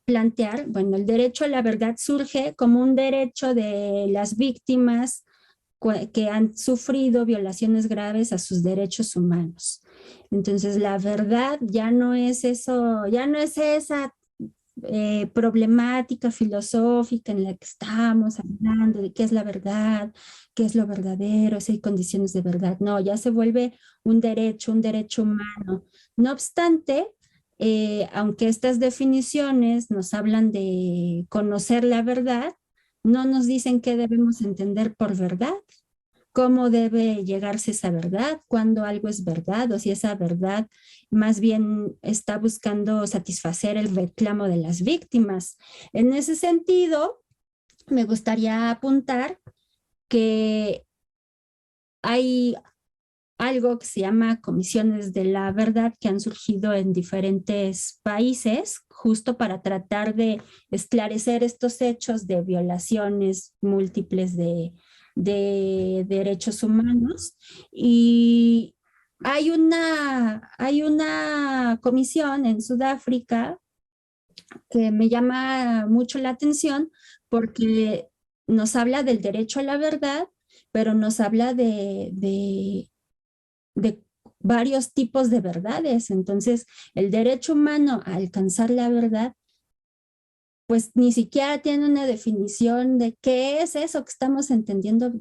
plantear, bueno, el derecho a la verdad surge como un derecho de las víctimas que han sufrido violaciones graves a sus derechos humanos. Entonces, la verdad ya no es eso, ya no es esa problemática filosófica en la que estamos hablando de qué es la verdad, qué es lo verdadero, si hay condiciones de verdad. No, ya se vuelve un derecho humano. No obstante, aunque estas definiciones nos hablan de conocer la verdad, no nos dicen qué debemos entender por verdad, cómo debe llegarse a esa verdad, cuándo algo es verdad o si esa verdad más bien está buscando satisfacer el reclamo de las víctimas. En ese sentido, me gustaría apuntar que hay algo que se llama comisiones de la verdad que han surgido en diferentes países justo para tratar de esclarecer estos hechos de violaciones múltiples de derechos humanos. Y hay una comisión en Sudáfrica que me llama mucho la atención porque nos habla del derecho a la verdad, pero nos habla de varios tipos de verdades. Entonces, el derecho humano a alcanzar la verdad, pues ni siquiera tiene una definición de qué es eso que estamos entendiendo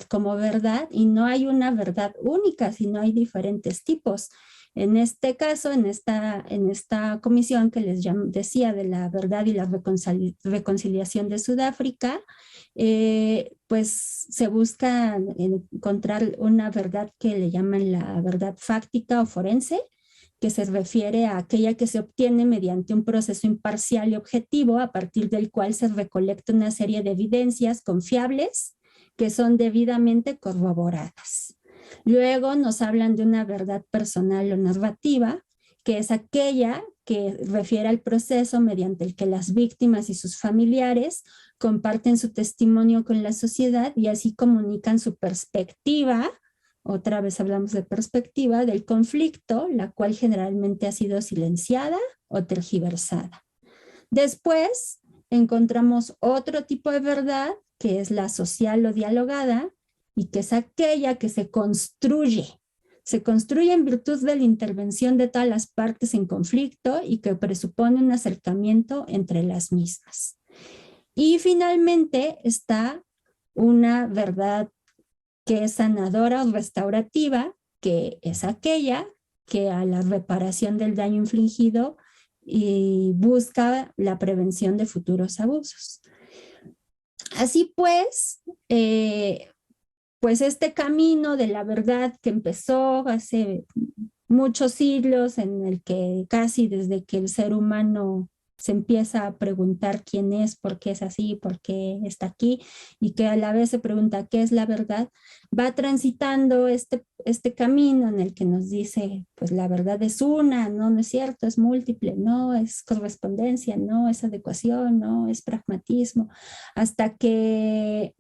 como verdad, y no hay una verdad única, sino hay diferentes tipos. En este caso, en esta comisión que les decía de la verdad y la reconciliación de Sudáfrica, pues se busca encontrar una verdad que le llaman la verdad fáctica o forense, que se refiere a aquella que se obtiene mediante un proceso imparcial y objetivo a partir del cual se recolecta una serie de evidencias confiables que son debidamente corroboradas. Luego nos hablan de una verdad personal o narrativa, que es aquella que refiere al proceso mediante el que las víctimas y sus familiares comparten su testimonio con la sociedad y así comunican su perspectiva. Otra vez hablamos de perspectiva del conflicto, la cual generalmente ha sido silenciada o tergiversada. Después encontramos otro tipo de verdad, que es la social o dialogada, y que es aquella que se construye en virtud de la intervención de todas las partes en conflicto y que presupone un acercamiento entre las mismas. Y finalmente está una verdad que es sanadora o restaurativa, que es aquella que a la reparación del daño infligido y busca la prevención de futuros abusos. Así pues este camino de la verdad que empezó hace muchos siglos, en el que casi desde que el ser humano se empieza a preguntar quién es, por qué es así, por qué está aquí, y que a la vez se pregunta qué es la verdad, va transitando este camino en el que nos dice, pues la verdad es una, no es cierto, es múltiple, no, es correspondencia, no, es adecuación, no, es pragmatismo, hasta que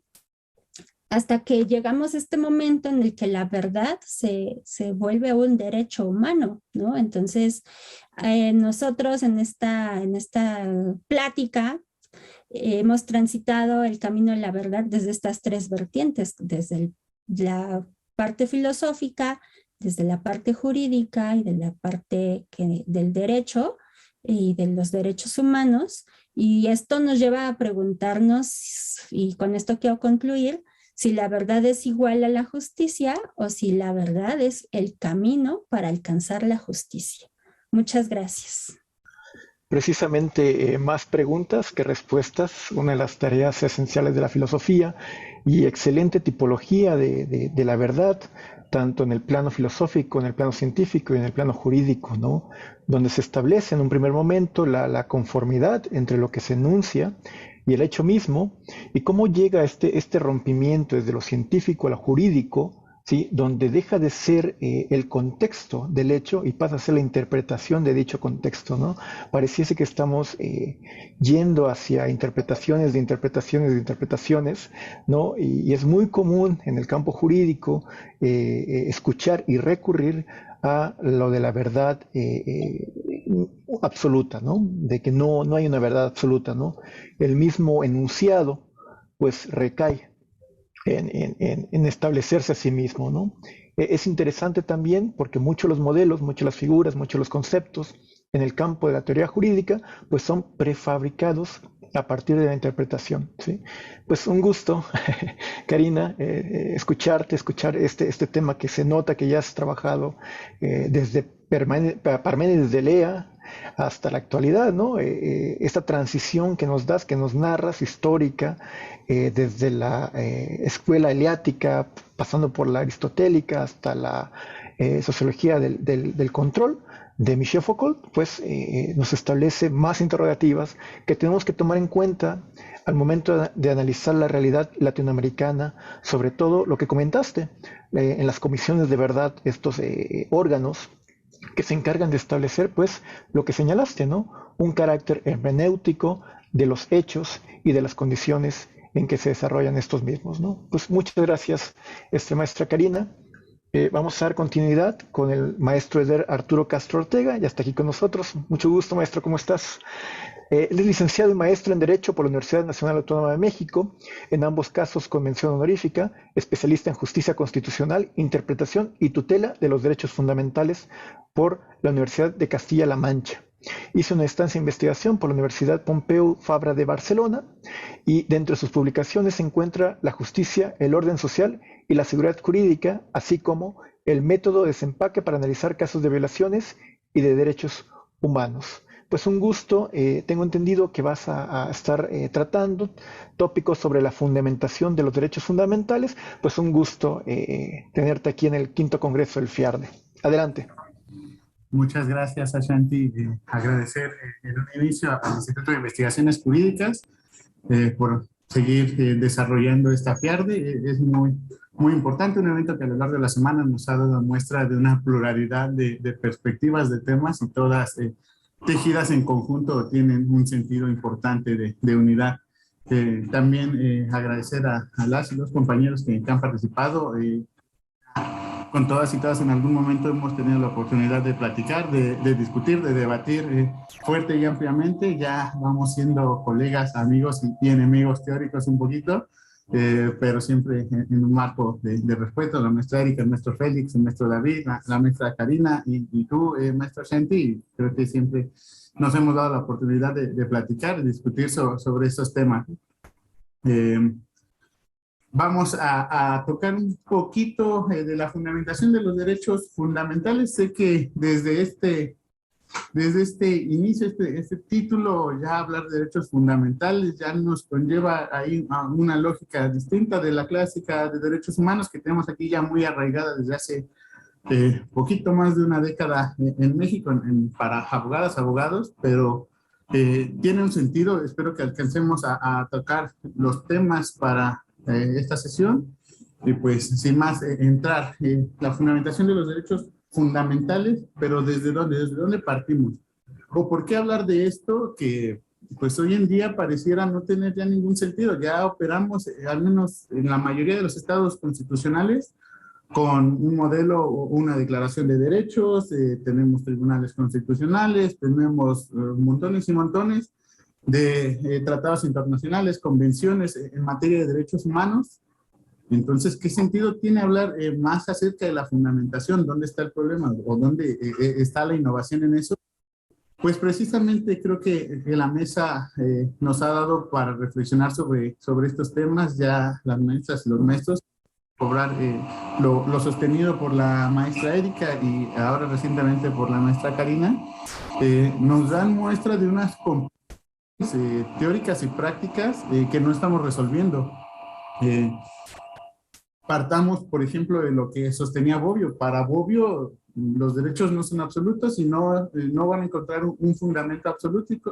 llegamos a este momento en el que la verdad se vuelve un derecho humano, ¿no? Entonces, nosotros en esta plática hemos transitado el camino de la verdad desde estas tres vertientes, desde la parte filosófica, desde la parte jurídica y de la parte del derecho y de los derechos humanos. Y esto nos lleva a preguntarnos, y con esto quiero concluir, si la verdad es igual a la justicia o si la verdad es el camino para alcanzar la justicia. Muchas gracias. Precisamente más preguntas que respuestas, una de las tareas esenciales de la filosofía, y excelente tipología de la verdad, tanto en el plano filosófico, en el plano científico y en el plano jurídico, ¿no? Donde se establece en un primer momento la conformidad entre lo que se enuncia y el hecho mismo, y cómo llega este rompimiento desde lo científico a lo jurídico, ¿sí? Donde deja de ser el contexto del hecho y pasa a ser la interpretación de dicho contexto, ¿no? Pareciese que estamos yendo hacia interpretaciones de interpretaciones de interpretaciones, ¿no? Y es muy común en el campo jurídico escuchar y recurrir a lo de la verdad absoluta, ¿no? De que no hay una verdad absoluta, ¿no? El mismo enunciado, pues, recae en establecerse a sí mismo, ¿no? Es interesante también porque muchos los modelos, muchas las figuras, muchos los conceptos en el campo de la teoría jurídica, pues son prefabricados a partir de la interpretación, ¿sí? Pues un gusto, Karina, escuchar este tema que se nota que ya has trabajado desde Parménides de Lea hasta la actualidad, ¿no? Esta transición que nos das, que nos narras, histórica, desde la escuela eleática, pasando por la aristotélica, hasta la sociología del control, de Michel Foucault, pues nos establece más interrogativas que tenemos que tomar en cuenta al momento de analizar la realidad latinoamericana, sobre todo lo que comentaste, en las comisiones de verdad, estos órganos que se encargan de establecer, pues, lo que señalaste, ¿no? Un carácter hermenéutico de los hechos y de las condiciones en que se desarrollan estos mismos, ¿no? Pues muchas gracias, maestra Karina. Vamos a dar continuidad con el maestro Eder Arturo Castro Ortega, ya está aquí con nosotros. Mucho gusto, maestro, ¿cómo estás? Él es licenciado y maestro en Derecho por la Universidad Nacional Autónoma de México, en ambos casos con mención honorífica, especialista en Justicia Constitucional, Interpretación y Tutela de los Derechos Fundamentales por la Universidad de Castilla-La Mancha. Hizo una estancia de investigación por la Universidad Pompeu Fabra de Barcelona y dentro de sus publicaciones se encuentra La justicia, el orden social y la seguridad jurídica, así como el método de desempaque para analizar casos de violaciones y de derechos humanos. Pues un gusto, tengo entendido que vas a estar tratando tópicos sobre la fundamentación de los derechos fundamentales, pues un gusto tenerte aquí en el 5º Congreso del FIARDE. Adelante. Muchas gracias, Ashanti. Agradecer en un inicio al Instituto de Investigaciones Jurídicas por seguir desarrollando esta FIARDE. Es muy importante, un evento que a lo largo de la semana nos ha dado muestra de una pluralidad de perspectivas, de temas, y todas tejidas en conjunto tienen un sentido importante de unidad. También agradecer a las y los compañeros que han participado. Con todas y todas en algún momento hemos tenido la oportunidad de platicar, de discutir, de debatir fuerte y ampliamente. Ya vamos siendo colegas, amigos y enemigos teóricos un poquito, pero siempre en un marco de respeto. La maestra Erika, el maestro Félix, el maestro David, la maestra Karina y tú, maestra Shanti. Creo que siempre nos hemos dado la oportunidad de platicar, de discutir sobre estos temas. Vamos a tocar un poquito de la fundamentación de los derechos fundamentales. Sé que desde este inicio, este título, ya hablar de derechos fundamentales ya nos conlleva ahí a una lógica distinta de la clásica de derechos humanos que tenemos aquí ya muy arraigada desde hace poquito más de una década en México para abogadas, abogados, pero tiene un sentido. Espero que alcancemos a tocar los temas para esta sesión y pues sin más entrar la fundamentación de los derechos fundamentales, pero ¿desde dónde partimos? ¿O por qué hablar de esto que pues hoy en día pareciera no tener ya ningún sentido? Ya operamos, al menos en la mayoría de los estados constitucionales, con un modelo o una declaración de derechos, tenemos tribunales constitucionales, tenemos montones y montones de tratados internacionales, convenciones en materia de derechos humanos. Entonces, ¿qué sentido tiene hablar más acerca de la fundamentación? ¿Dónde está el problema? ¿O dónde está la innovación en eso? Pues precisamente creo que la mesa nos ha dado para reflexionar sobre estos temas. Ya las maestras y los maestros, cobrar lo sostenido por la maestra Erika y ahora recientemente por la maestra Karina, nos dan muestra de unas teóricas y prácticas que no estamos resolviendo. Partamos, por ejemplo, de lo que sostenía Bobbio. Para Bobbio, los derechos no son absolutos y no van a encontrar un fundamento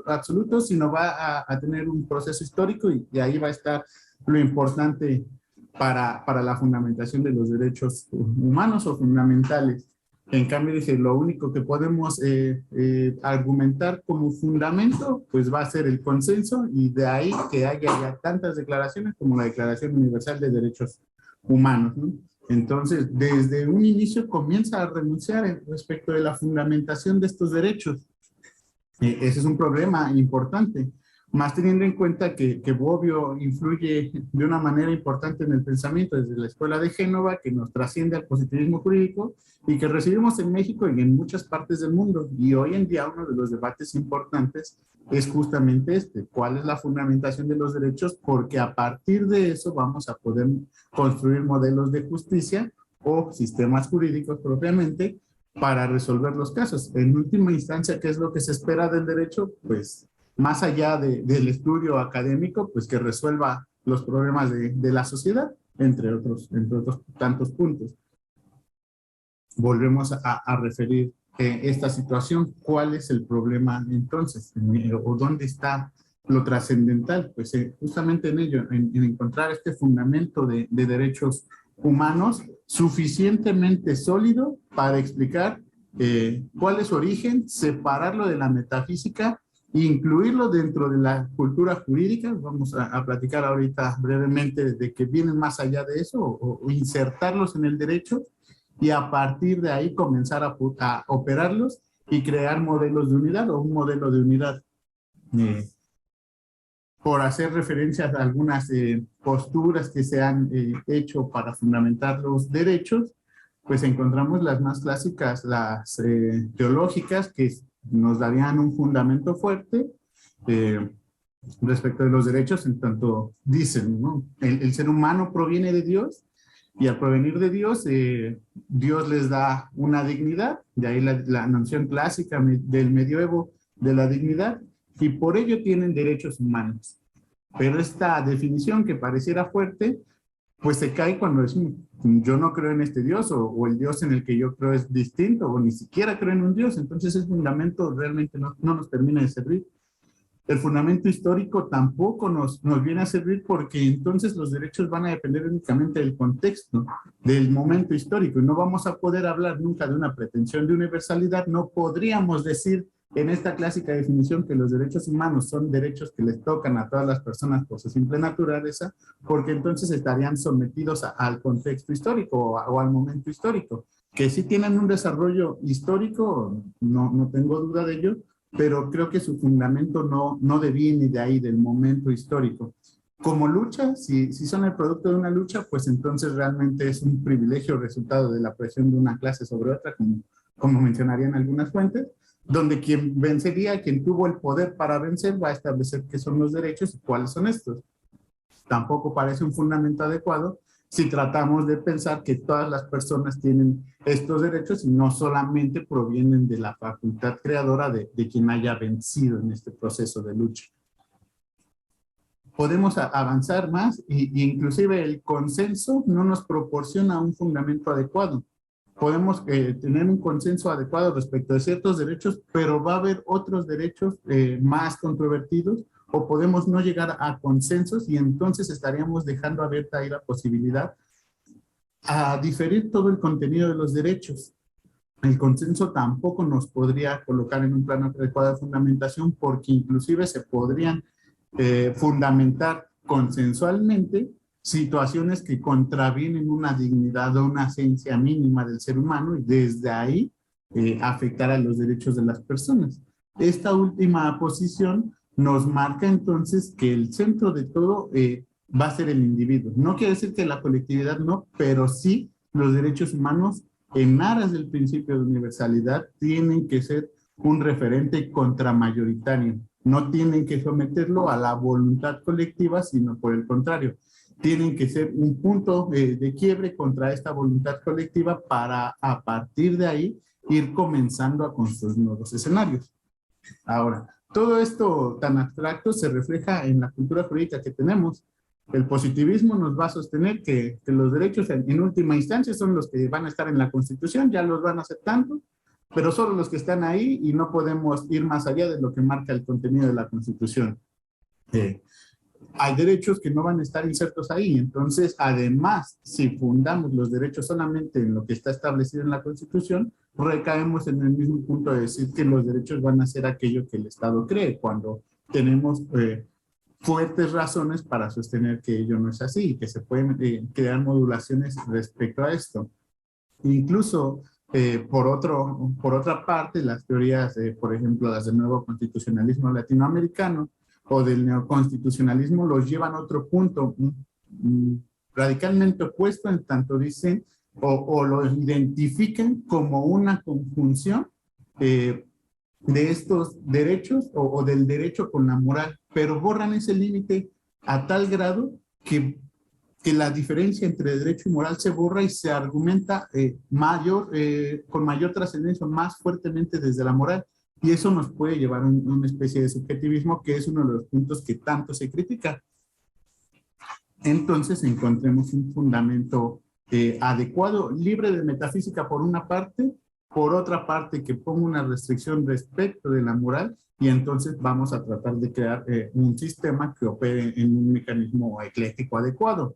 absoluto, sino va a tener un proceso histórico y ahí va a estar lo importante para la fundamentación de los derechos humanos o fundamentales. En cambio, dice, lo único que podemos argumentar como fundamento, pues va a ser el consenso, y de ahí que haya ya tantas declaraciones como la Declaración Universal de Derechos Humanos, ¿no? Entonces, desde un inicio comienza a renunciar respecto de la fundamentación de estos derechos. Ese es un problema importante. más teniendo en cuenta que Bobbio influye de una manera importante en el pensamiento desde la Escuela de Génova, que nos trasciende al positivismo jurídico y que recibimos en México y en muchas partes del mundo. Y hoy en día uno de los debates importantes es justamente este: ¿cuál es la fundamentación de los derechos? Porque a partir de eso vamos a poder construir modelos de justicia o sistemas jurídicos propiamente para resolver los casos. En última instancia, ¿qué es lo que se espera del derecho? Pues más allá del estudio académico, pues que resuelva los problemas de la sociedad, entre otros tantos puntos. Volvemos a referir esta situación. ¿Cuál es el problema entonces? ¿O dónde está lo trascendental? Pues justamente en ello, en encontrar este fundamento de derechos humanos suficientemente sólido para explicar cuál es su origen, separarlo de la metafísica, incluirlo dentro de la cultura jurídica. Vamos a platicar ahorita brevemente de que vienen más allá de eso, o insertarlos en el derecho, y a partir de ahí comenzar a operarlos y crear modelos de unidad o un modelo de unidad. Por hacer referencias a algunas posturas que se han hecho para fundamentar los derechos, pues encontramos las más clásicas, las teológicas, que nos darían un fundamento fuerte respecto de los derechos, en tanto dicen, ¿no? El ser humano proviene de Dios, y al provenir de Dios, Dios les da una dignidad, de ahí la noción clásica del medioevo de la dignidad, y por ello tienen derechos humanos. Pero esta definición, que pareciera fuerte, pues se cae cuando decimos: yo no creo en este Dios, o el Dios en el que yo creo es distinto, o ni siquiera creo en un Dios. Entonces ese fundamento realmente no nos termina de servir. El fundamento histórico tampoco nos viene a servir, porque entonces los derechos van a depender únicamente del contexto, del momento histórico, y no vamos a poder hablar nunca de una pretensión de universalidad. No podríamos decir en esta clásica definición que los derechos humanos son derechos que les tocan a todas las personas por su simple naturaleza, porque entonces estarían sometidos al contexto histórico o al momento histórico, que sí tienen un desarrollo histórico, no tengo duda de ello, pero creo que su fundamento no deviene de ahí, del momento histórico. Como lucha, si son el producto de una lucha, pues entonces realmente es un privilegio resultado de la presión de una clase sobre otra, como mencionarían algunas fuentes, donde quien vencería, quien tuvo el poder para vencer, va a establecer qué son los derechos y cuáles son estos. Tampoco parece un fundamento adecuado si tratamos de pensar que todas las personas tienen estos derechos y no solamente provienen de la facultad creadora de quien haya vencido en este proceso de lucha. Podemos avanzar más, y inclusive el consenso no nos proporciona un fundamento adecuado. Podemos tener un consenso adecuado respecto de ciertos derechos, pero va a haber otros derechos más controvertidos, o podemos no llegar a consensos, y entonces estaríamos dejando abierta ahí la posibilidad a diferir todo el contenido de los derechos. El consenso tampoco nos podría colocar en un plano adecuado de fundamentación, porque inclusive se podrían fundamentar consensualmente situaciones que contravienen una dignidad o una esencia mínima del ser humano, y desde ahí afectar a los derechos de las personas. Esta última posición nos marca entonces que el centro de todo va a ser el individuo. No quiere decir que la colectividad no, pero sí los derechos humanos, en aras del principio de universalidad, tienen que ser un referente contramayoritario. No tienen que someterlo a la voluntad colectiva, sino por el contrario, tienen que ser un punto de quiebre contra esta voluntad colectiva, para a partir de ahí ir comenzando a construir nuevos escenarios. Ahora, todo esto tan abstracto se refleja en la cultura jurídica que tenemos. El positivismo nos va a sostener que los derechos en última instancia son los que van a estar en la Constitución, ya los van aceptando, pero solo los que están ahí, y no podemos ir más allá de lo que marca el contenido de la Constitución. Hay derechos que no van a estar insertos ahí. Entonces, además, si fundamos los derechos solamente en lo que está establecido en la Constitución, recaemos en el mismo punto de decir que los derechos van a ser aquello que el Estado cree, cuando tenemos fuertes razones para sostener que ello no es así, y que se pueden crear modulaciones respecto a esto. Incluso, por otra parte, las teorías, por ejemplo, las del nuevo constitucionalismo latinoamericano, o del neoconstitucionalismo los llevan a otro punto radicalmente opuesto, en tanto dicen o lo identifican como una conjunción de estos derechos o del derecho con la moral, pero borran ese límite a tal grado que la diferencia entre derecho y moral se borra y se argumenta con mayor trascendencia, más fuertemente desde la moral. Y eso nos puede llevar a una especie de subjetivismo, que es uno de los puntos que tanto se critica. Entonces encontremos un fundamento adecuado, libre de metafísica por una parte, por otra parte que ponga una restricción respecto de la moral, y entonces vamos a tratar de crear un sistema que opere en un mecanismo ecléctico adecuado.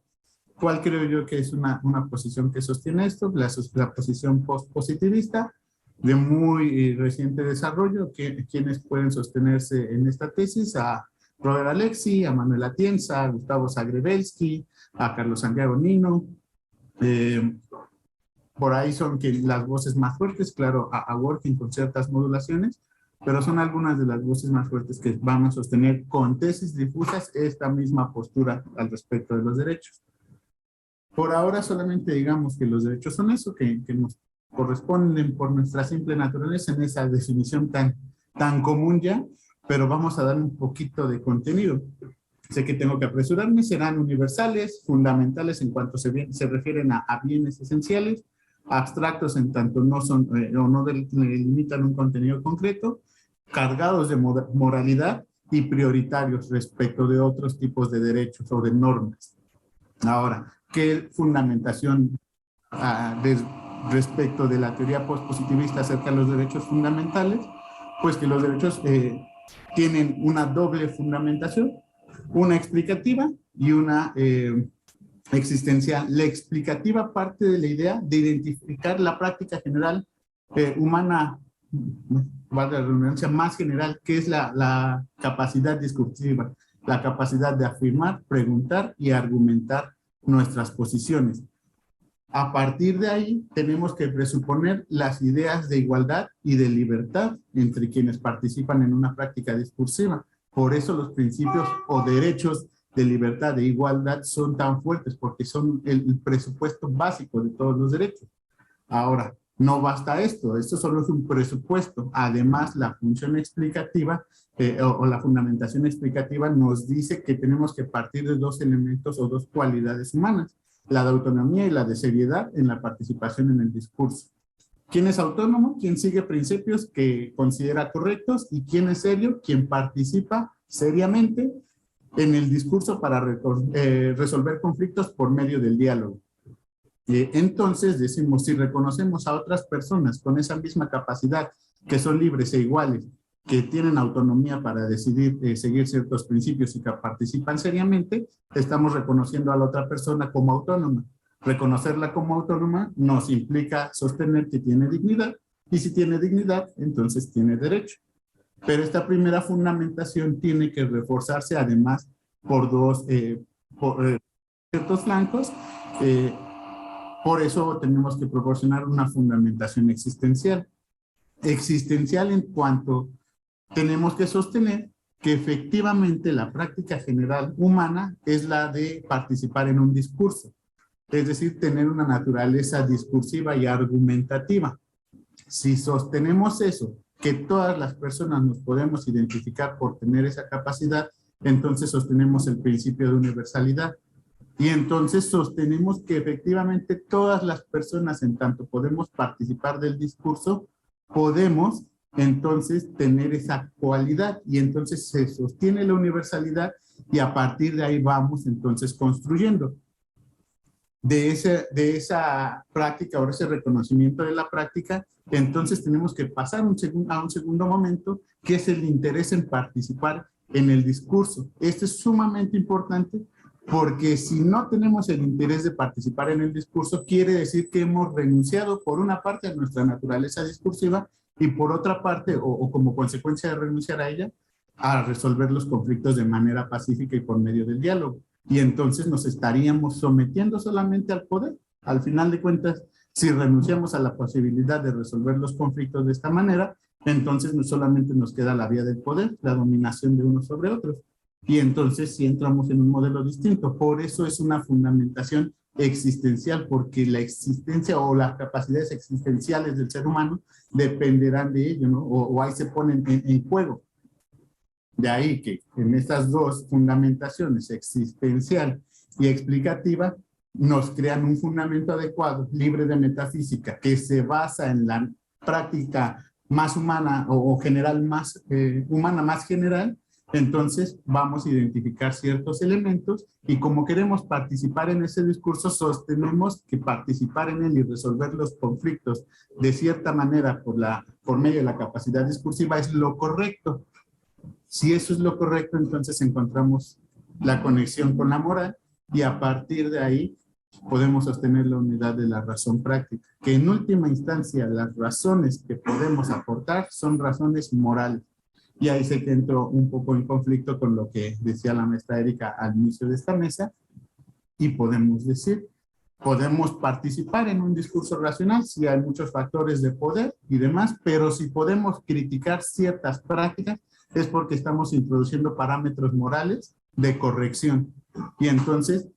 ¿Cuál creo yo que es una posición que sostiene esto? La posición post-positivista, de muy reciente desarrollo, quienes pueden sostenerse en esta tesis: a Robert Alexi, a Manuel Atienza, a Gustavo Zagrebelsky, a Carlos Santiago Nino. Por ahí son las voces más fuertes, claro, a Working con ciertas modulaciones, pero son algunas de las voces más fuertes que van a sostener con tesis difusas esta misma postura al respecto de los derechos. Por ahora solamente digamos que los derechos son eso, que nos corresponden por nuestra simple naturaleza en esa definición tan común ya, pero vamos a dar un poquito de contenido. Sé que tengo que apresurarme. Serán universales, fundamentales en cuanto se refieren a bienes esenciales, abstractos en tanto no son o no delimitan un contenido concreto, cargados de moralidad y prioritarios respecto de otros tipos de derechos o de normas. Ahora, ¿qué fundamentación respecto de la teoría postpositivista acerca de los derechos fundamentales? Pues que los derechos tienen una doble fundamentación, una explicativa y una existencial. La explicativa parte de la idea de identificar la práctica general humana, valga la redundancia, más general, que es la capacidad discursiva, la capacidad de afirmar, preguntar y argumentar nuestras posiciones. A partir de ahí tenemos que presuponer las ideas de igualdad y de libertad entre quienes participan en una práctica discursiva. Por eso los principios o derechos de libertad e igualdad son tan fuertes, porque son el presupuesto básico de todos los derechos. Ahora, no basta esto solo es un presupuesto. Además, la función explicativa o la fundamentación explicativa nos dice que tenemos que partir de dos elementos o dos cualidades humanas: la de autonomía y la de seriedad en la participación en el discurso. ¿Quién es autónomo? Quien sigue principios que considera correctos. ¿Y quién es serio? Quien participa seriamente en el discurso para resolver conflictos por medio del diálogo. Entonces decimos, si reconocemos a otras personas con esa misma capacidad, que son libres e iguales, que tienen autonomía para decidir seguir ciertos principios y que participan seriamente, estamos reconociendo a la otra persona como autónoma. Reconocerla como autónoma nos implica sostener que tiene dignidad, y si tiene dignidad, entonces tiene derecho. Pero esta primera fundamentación tiene que reforzarse además por ciertos flancos. Por eso tenemos que proporcionar una fundamentación existencial. Existencial en cuanto tenemos que sostener que efectivamente la práctica general humana es la de participar en un discurso, es decir, tener una naturaleza discursiva y argumentativa. Si sostenemos eso, que todas las personas nos podemos identificar por tener esa capacidad, entonces sostenemos el principio de universalidad. Y entonces sostenemos que efectivamente todas las personas, en tanto podemos participar del discurso, podemos entonces tener esa cualidad, y entonces se sostiene la universalidad, y a partir de ahí vamos entonces construyendo. De esa práctica o ese reconocimiento de la práctica, entonces tenemos que pasar a un segundo momento, que es el interés en participar en el discurso. Esto es sumamente importante, porque si no tenemos el interés de participar en el discurso, quiere decir que hemos renunciado por una parte a nuestra naturaleza discursiva, y por otra parte, o como consecuencia de renunciar a ella, a resolver los conflictos de manera pacífica y por medio del diálogo. Y entonces nos estaríamos sometiendo solamente al poder. Al final de cuentas, si renunciamos a la posibilidad de resolver los conflictos de esta manera, entonces no solamente nos queda la vía del poder, la dominación de unos sobre otros. Y entonces sí entramos en un modelo distinto. Por eso es una fundamentación existencial, porque la existencia o las capacidades existenciales del ser humano dependerán de ello, ¿no? O ahí se ponen en juego. De ahí que en estas dos fundamentaciones, existencial y explicativa, nos crean un fundamento adecuado, libre de metafísica, que se basa en la práctica más humana o general, más humana, más general. Entonces vamos a identificar ciertos elementos y como queremos participar en ese discurso, sostenemos que participar en él y resolver los conflictos de cierta manera por medio de la capacidad discursiva es lo correcto. Si eso es lo correcto, entonces encontramos la conexión con la moral y a partir de ahí podemos sostener la unidad de la razón práctica, que en última instancia las razones que podemos aportar son razones morales. Y ahí sé que entro un poco en conflicto con lo que decía la maestra Erika al inicio de esta mesa, y podemos decir, podemos participar en un discurso racional si hay muchos factores de poder y demás, pero si podemos criticar ciertas prácticas es porque estamos introduciendo parámetros morales de corrección. Y entonces,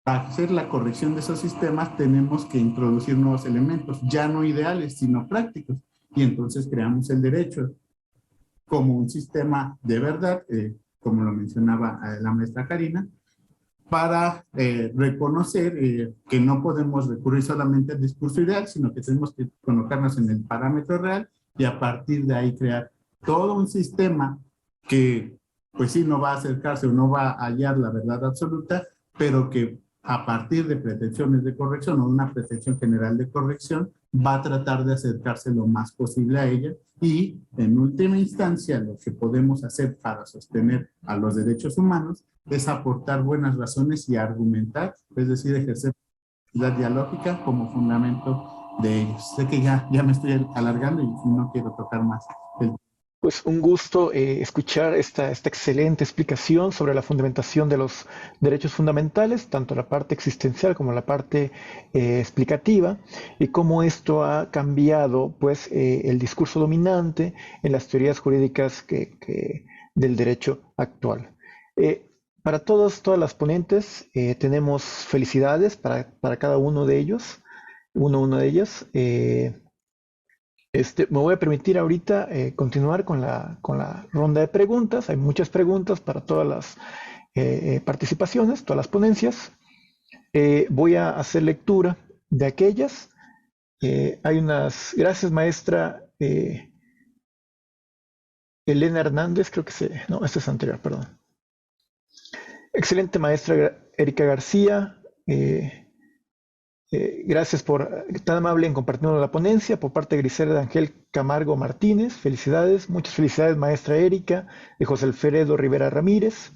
para hacer la corrección de esos sistemas tenemos que introducir nuevos elementos, ya no ideales, sino prácticos. Y entonces creamos el derecho como un sistema de verdad, como lo mencionaba la maestra Karina, para reconocer que no podemos recurrir solamente al discurso ideal, sino que tenemos que colocarnos en el parámetro real y a partir de ahí crear todo un sistema que, pues sí, no va a acercarse o no va a hallar la verdad absoluta, pero que a partir de pretensiones de corrección o una pretensión general de corrección, va a tratar de acercarse lo más posible a ella y, en última instancia, lo que podemos hacer para sostener a los derechos humanos es aportar buenas razones y argumentar, es decir, ejercer la dialógica como fundamento de ellos. Sé que ya me estoy alargando y no quiero tocar más el... Pues un gusto escuchar esta excelente explicación sobre la fundamentación de los derechos fundamentales, tanto la parte existencial como la parte explicativa, y cómo esto ha cambiado pues, el discurso dominante en las teorías jurídicas del derecho actual. Para todas las ponentes tenemos felicidades para cada uno de ellos, una de ellas. Me voy a permitir ahorita continuar con la ronda de preguntas. Hay muchas preguntas para todas las participaciones, todas las ponencias. Voy a hacer lectura de aquellas. Hay unas... Gracias, maestra Elena Hernández, creo que no, este es anterior, perdón. Excelente, maestra Erika García. Gracias por tan amable en compartirnos la ponencia por parte de Griselda Ángel Camargo Martínez. Felicidades, muchas felicidades, maestra Erika, de José Alfredo Rivera Ramírez.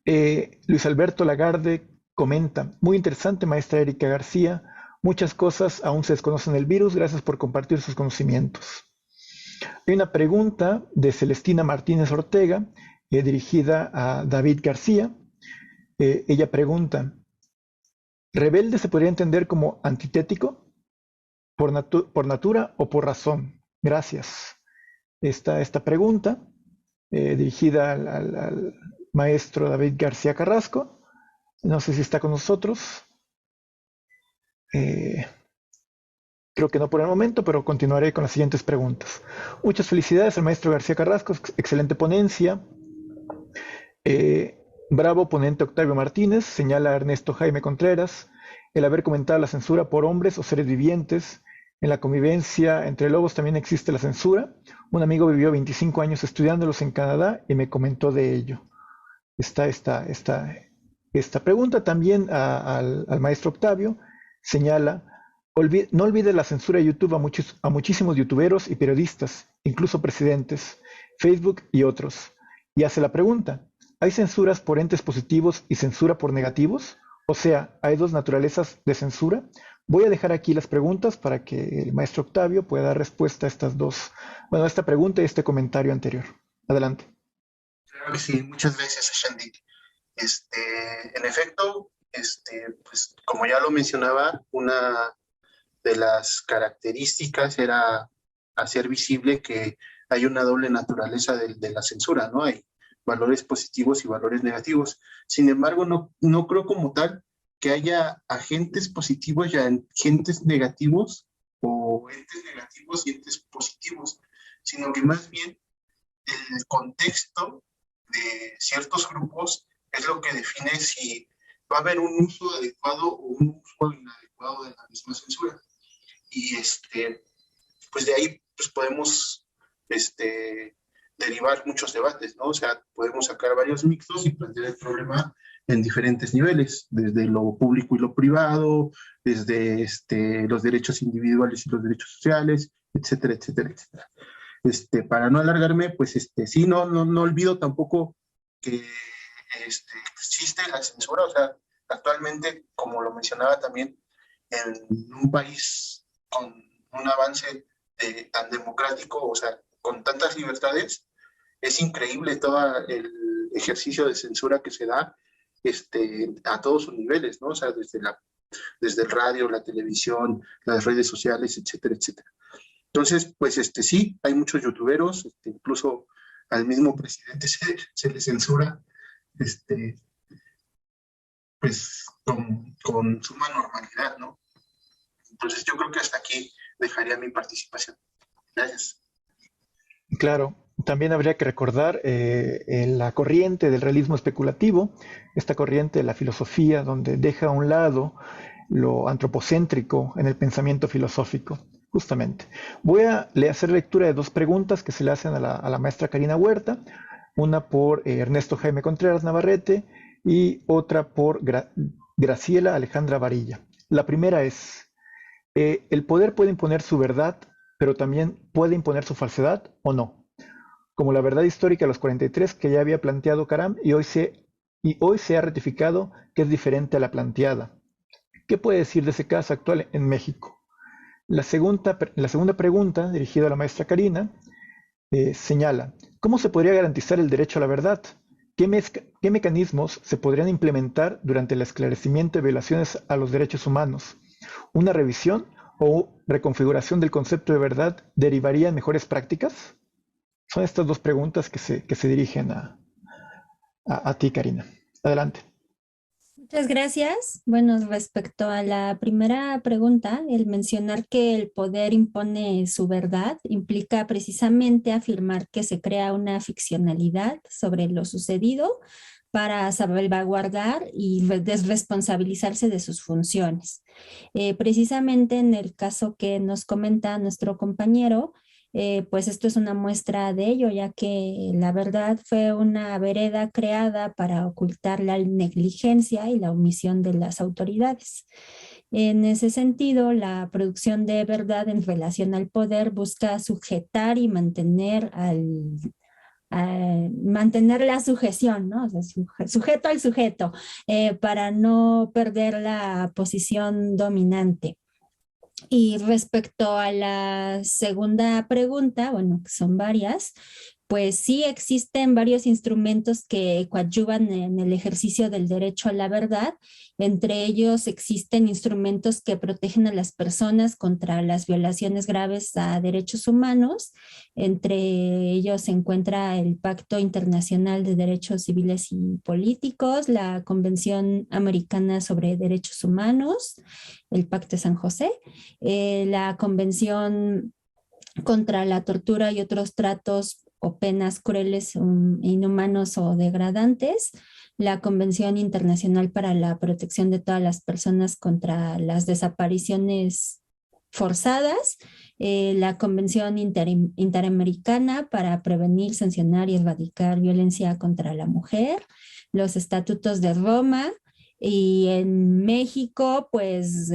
Luis Alberto Lagarde comenta, muy interesante, maestra Erika García, muchas cosas aún se desconocen del virus, gracias por compartir sus conocimientos. Hay una pregunta de Celestina Martínez Ortega, dirigida a David García. Ella pregunta, ¿rebelde se podría entender como antitético? ¿Por natura o por razón? Gracias. Esta pregunta, dirigida al maestro David García Carrasco. No sé si está con nosotros. Creo que no por el momento, pero continuaré con las siguientes preguntas. Muchas felicidades al maestro García Carrasco, excelente ponencia. Bravo, ponente Octavio Martínez, señala Ernesto Jaime Contreras, el haber comentado la censura por hombres o seres vivientes. En la convivencia entre lobos también existe la censura. Un amigo vivió 25 años estudiándolos en Canadá y me comentó de ello. Está esta pregunta también al maestro Octavio. Señala, no olvide la censura de YouTube a muchísimos youtuberos y periodistas, incluso presidentes, Facebook y otros. Y hace la pregunta, ¿hay censuras por entes positivos y censura por negativos? O sea, ¿hay dos naturalezas de censura? Voy a dejar aquí las preguntas para que el maestro Octavio pueda dar respuesta a a esta pregunta y este comentario anterior. Adelante. Claro que sí, muchas gracias, Ashanti. En efecto, pues como ya lo mencionaba, una de las características era hacer visible que hay una doble naturaleza de la censura, ¿no? Hay valores positivos y valores negativos. Sin embargo, no creo como tal que haya agentes positivos y agentes negativos, o entes negativos y entes positivos, sino que más bien el contexto de ciertos grupos es lo que define si va a haber un uso adecuado o un uso inadecuado de la misma censura. Y pues de ahí pues podemos derivar muchos debates, ¿no? O sea, podemos sacar varios mixtos y plantear el problema en diferentes niveles, desde lo público y lo privado, desde los derechos individuales y los derechos sociales, etcétera, etcétera, etcétera. Para no alargarme, pues sí, no olvido tampoco que existe la censura, o sea, actualmente, como lo mencionaba también, en un país con un avance tan democrático, o sea, con tantas libertades, es increíble todo el ejercicio de censura que se da a todos sus niveles, ¿no? O sea, desde el radio, la televisión, las redes sociales, etcétera, etcétera. Entonces, pues sí, hay muchos youtuberos, incluso al mismo presidente se le censura, pues con suma normalidad, ¿no? Entonces yo creo que hasta aquí dejaría mi participación. Gracias. Claro, también habría que recordar la corriente del realismo especulativo, esta corriente de la filosofía donde deja a un lado lo antropocéntrico en el pensamiento filosófico, justamente. Voy a hacer lectura de dos preguntas que se le hacen a la maestra Karina Huerta, una por Ernesto Jaime Contreras Navarrete y otra por Graciela Alejandra Varilla. La primera es, ¿el poder puede imponer su verdad, pero también puede imponer su falsedad o no? Como la verdad histórica de los 43 que ya había planteado Caram y hoy se ha ratificado que es diferente a la planteada. ¿Qué puede decir de ese caso actual en México? La segunda pregunta, dirigida a la maestra Karina, señala, ¿cómo se podría garantizar el derecho a la verdad? ¿Qué mecanismos se podrían implementar durante el esclarecimiento de violaciones a los derechos humanos? ¿Una revisión o reconfiguración del concepto de verdad derivaría en mejores prácticas? Son estas dos preguntas que se dirigen a ti, Karina. Adelante. Muchas gracias. Bueno, respecto a la primera pregunta, el mencionar que el poder impone su verdad implica precisamente afirmar que se crea una ficcionalidad sobre lo sucedido para salvaguardar y desresponsabilizarse de sus funciones. Precisamente en el caso que nos comenta nuestro compañero, pues esto es una muestra de ello, ya que la verdad fue una vereda creada para ocultar la negligencia y la omisión de las autoridades. En ese sentido, la producción de verdad en relación al poder busca sujetar y mantener mantener la sujeción, ¿no? O sea, sujeto al sujeto, para no perder la posición dominante. Y respecto a la segunda pregunta, bueno, que son varias, pues sí existen varios instrumentos que coadyuvan en el ejercicio del derecho a la verdad. Entre ellos existen instrumentos que protegen a las personas contra las violaciones graves a derechos humanos. Entre ellos se encuentra el Pacto Internacional de Derechos Civiles y Políticos, la Convención Americana sobre Derechos Humanos, el Pacto de San José, la Convención contra la Tortura y otros tratos o penas crueles, inhumanos o degradantes, la Convención Internacional para la Protección de todas las personas contra las desapariciones forzadas, la Convención Interamericana para prevenir, sancionar y erradicar violencia contra la mujer, los Estatutos de Roma, y en México, pues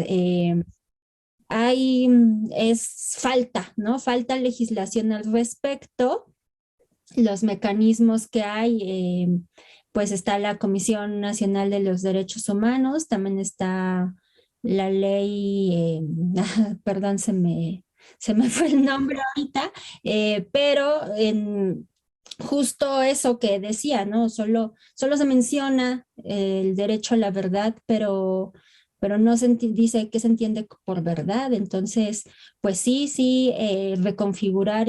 falta, ¿no? Falta legislación al respecto. Los mecanismos que hay, pues está la Comisión Nacional de los Derechos Humanos, también está la ley, perdón, se me fue el nombre ahorita, pero justo eso que decía, ¿no? Solo se menciona el derecho a la verdad, pero no se dice qué se entiende por verdad. Entonces, pues sí, reconfigurar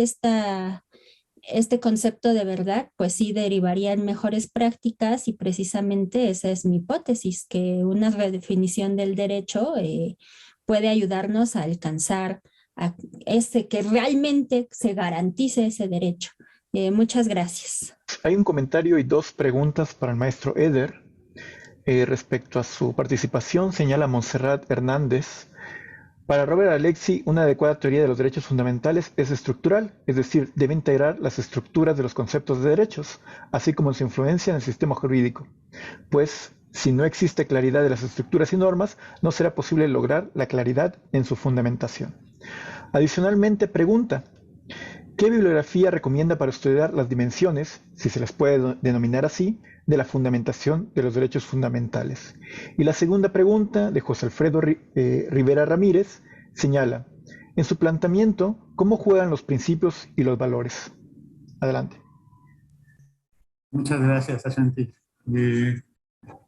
este concepto de verdad, pues sí derivaría en mejores prácticas y precisamente esa es mi hipótesis, que una redefinición del derecho puede ayudarnos a alcanzar a que realmente se garantice ese derecho. Muchas gracias. Hay un comentario y 2 preguntas para el maestro Eder. Respecto a su participación, señala Montserrat Hernández: para Robert Alexy, una adecuada teoría de los derechos fundamentales es estructural, es decir, debe integrar las estructuras de los conceptos de derechos, así como su influencia en el sistema jurídico. Pues, si no existe claridad de las estructuras y normas, no será posible lograr la claridad en su fundamentación. Adicionalmente, pregunta: ¿qué bibliografía recomienda para estudiar las dimensiones, si se las puede denominar así, de la fundamentación de los derechos fundamentales? Y la segunda pregunta, de José Alfredo Rivera Ramírez, señala: en su planteamiento, ¿cómo juegan los principios y los valores? Adelante. Muchas gracias, Ashanti.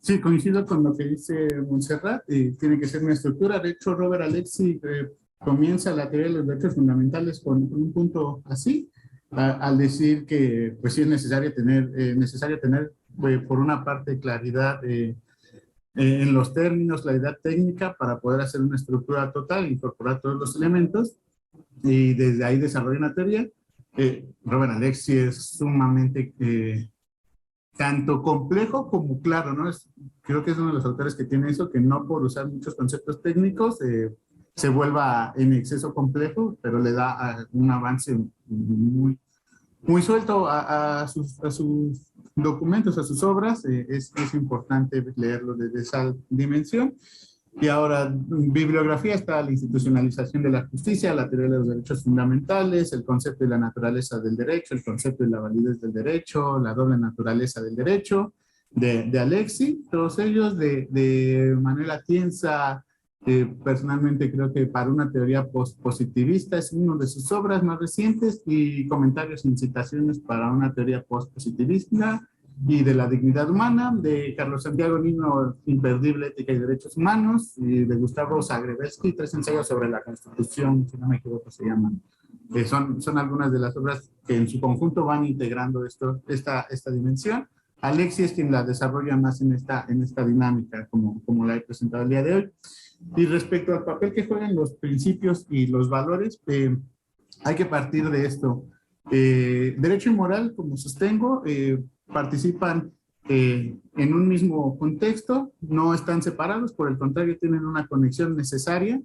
Sí, coincido con lo que dice Montserrat. Tiene que ser una estructura. De hecho, Robert Alexy comienza la teoría de los derechos fundamentales con un punto así, al decir que pues sí es necesario tener por una parte claridad en los términos, claridad técnica para poder hacer una estructura total, incorporar todos los elementos y desde ahí desarrolla una teoría. Robert Alexy es sumamente tanto complejo como claro, ¿no? Creo que es uno de los autores que tiene eso, que no por usar muchos conceptos técnicos se vuelva en exceso complejo, pero le da un avance muy, muy suelto a sus documentos, a sus obras. Es importante leerlo desde esa dimensión. Y ahora, bibliografía está la institucionalización de la justicia, la teoría de los derechos fundamentales, el concepto de la naturaleza del derecho, el concepto de la validez del derecho, la doble naturaleza del derecho, de Alexy, todos ellos, de Manuel Atienza. Personalmente creo que para una teoría postpositivista es una de sus obras más recientes, y comentarios e incitaciones para una teoría postpositivista, y de la dignidad humana, de Carlos Santiago Nino, Imperdible ética y derechos humanos, y de Gustavo Zagrebelsky, 3 ensayos sobre la Constitución, si no me equivoco se llaman. Son algunas de las obras que en su conjunto van integrando esta dimensión. Alexy es quien la desarrolla más en esta dinámica, como la he presentado el día de hoy. Y respecto al papel que juegan los principios y los valores, hay que partir de esto. Derecho y moral, como sostengo, participan en un mismo contexto, no están separados, por el contrario, tienen una conexión necesaria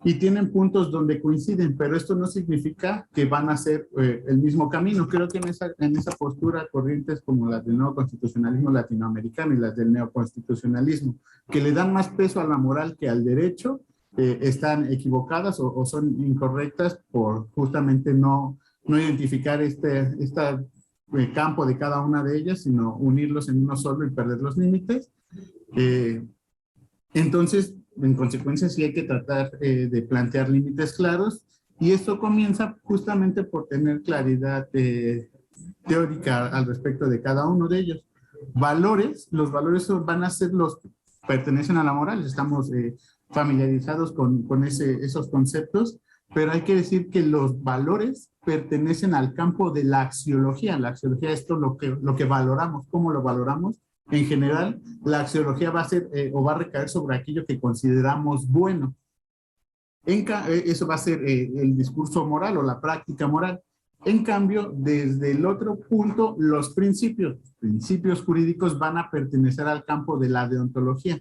y tienen puntos donde coinciden, pero esto no significa que van a ser el mismo camino. Creo que en esa postura, corrientes como las del nuevo constitucionalismo latinoamericano y las del neoconstitucionalismo, que le dan más peso a la moral que al derecho, están equivocadas o son incorrectas por justamente no identificar este campo de cada una de ellas, sino unirlos en uno solo y perder los límites. Entonces, en consecuencia, sí hay que tratar de plantear límites claros, y esto comienza justamente por tener claridad teórica al respecto de cada uno de ellos. Valores, los valores van a ser pertenecen a la moral, estamos familiarizados con esos conceptos, pero hay que decir que los valores pertenecen al campo de la axiología. La axiología es lo que valoramos, cómo lo valoramos. En general, la axiología va a ser o va a recaer sobre aquello que consideramos bueno. Eso va a ser el discurso moral o la práctica moral. En cambio, desde el otro punto, los principios jurídicos van a pertenecer al campo de la deontología.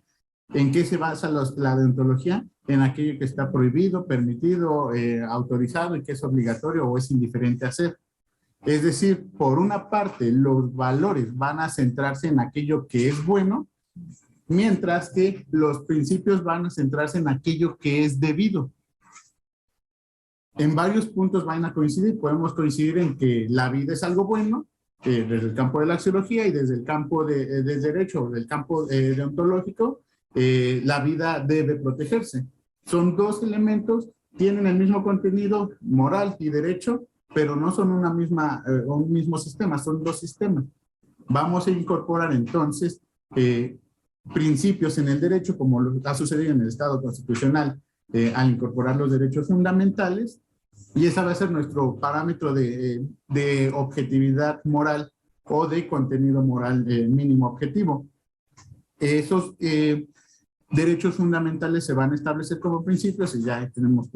¿En qué se basa la deontología? En aquello que está prohibido, permitido, autorizado, y que es obligatorio o es indiferente hacer. Es decir, por una parte, los valores van a centrarse en aquello que es bueno, mientras que los principios van a centrarse en aquello que es debido. En varios puntos van a coincidir. Podemos coincidir en que la vida es algo bueno, desde el campo de la axiología, y desde el campo del derecho, del campo deontológico, la vida debe protegerse. Son dos elementos, tienen el mismo contenido, moral y derecho, pero no son un mismo sistema, son dos sistemas. Vamos a incorporar entonces principios en el derecho, como ha sucedido en el Estado constitucional, al incorporar los derechos fundamentales, Y ese va a ser nuestro parámetro de objetividad moral o de contenido moral mínimo objetivo. Esos derechos fundamentales se van a establecer como principios y ya tenemos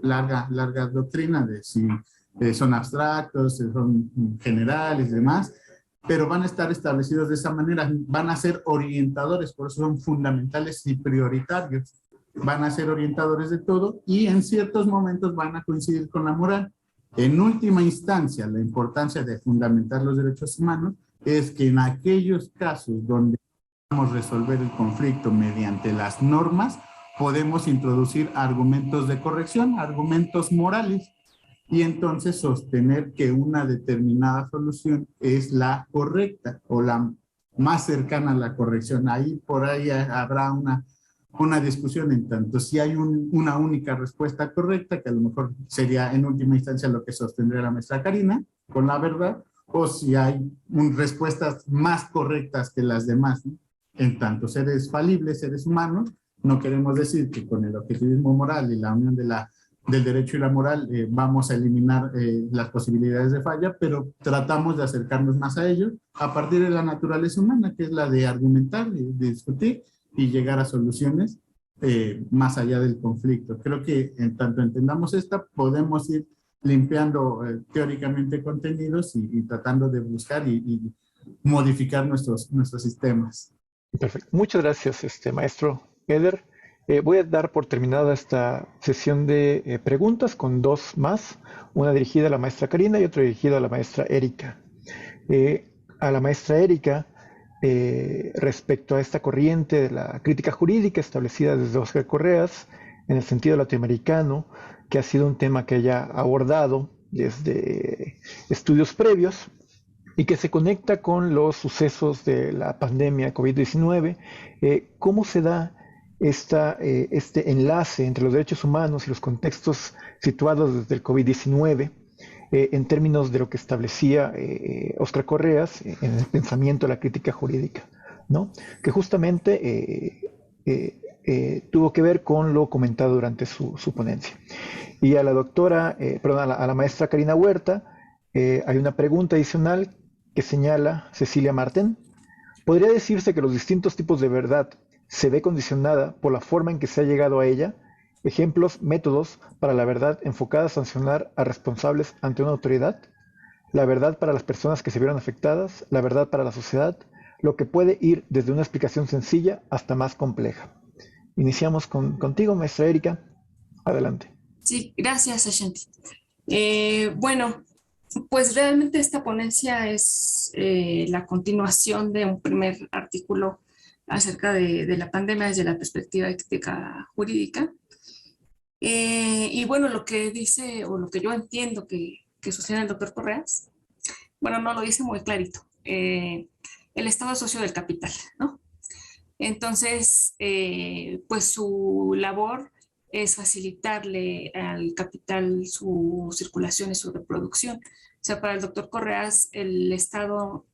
larga doctrina de si son abstractos, si son generales y demás, pero van a estar establecidos de esa manera, van a ser orientadores, por eso son fundamentales y prioritarios. Van a ser orientadores de todo y en ciertos momentos van a coincidir con la moral. En última instancia, la importancia de fundamentar los derechos humanos es que en aquellos casos donde podemos resolver el conflicto mediante las normas, podemos introducir argumentos de corrección, argumentos morales, y entonces sostener que una determinada solución es la correcta o la más cercana a la corrección. Por ahí habrá una discusión en tanto si hay una única respuesta correcta, que a lo mejor sería en última instancia lo que sostendría la maestra Karina con la verdad, o si hay respuestas más correctas que las demás, ¿no? En tanto seres falibles, seres humanos, no queremos decir que con el objetivismo moral y la unión del derecho y la moral vamos a eliminar las posibilidades de falla, pero tratamos de acercarnos más a ello a partir de la naturaleza humana, que es la de argumentar, de discutir y llegar a soluciones más allá del conflicto. Creo que en tanto entendamos esta, podemos ir limpiando teóricamente contenidos y tratando de buscar y modificar nuestros sistemas. Perfecto. Muchas gracias, maestro Eder. Voy a dar por terminada esta sesión de preguntas con dos más, una dirigida a la maestra Karina y otra dirigida a la maestra Erika. A la maestra Erika, respecto a esta corriente de la crítica jurídica establecida desde Óscar Correas, en el sentido latinoamericano, que ha sido un tema que ella ha abordado desde estudios previos y que se conecta con los sucesos de la pandemia COVID-19, ¿cómo se da este enlace entre los derechos humanos y los contextos situados desde el COVID-19 en términos de lo que establecía Óscar Correas en el pensamiento de la crítica jurídica, ¿no? Que justamente tuvo que ver con lo comentado durante su ponencia. Y a la doctora, a la maestra Karina Huerta, hay una pregunta adicional que señala Cecilia Marten. ¿Podría decirse que los distintos tipos de verdad se ve condicionada por la forma en que se ha llegado a ella? Ejemplos, métodos para la verdad enfocada a sancionar a responsables ante una autoridad, la verdad para las personas que se vieron afectadas, la verdad para la sociedad, lo que puede ir desde una explicación sencilla hasta más compleja. Iniciamos contigo, maestra Erika. Adelante. Sí, gracias, Ashanti. Bueno, pues realmente esta ponencia es la continuación de un primer artículo acerca de la pandemia desde la perspectiva de crítica jurídica. Y bueno, lo que dice, o lo que yo entiendo que sostiene el doctor Correas, bueno, no lo dice muy clarito, el estado socio del capital, ¿no? Entonces, pues su labor es facilitarle al capital su circulación y su reproducción. O sea, para el doctor Correas, el Estado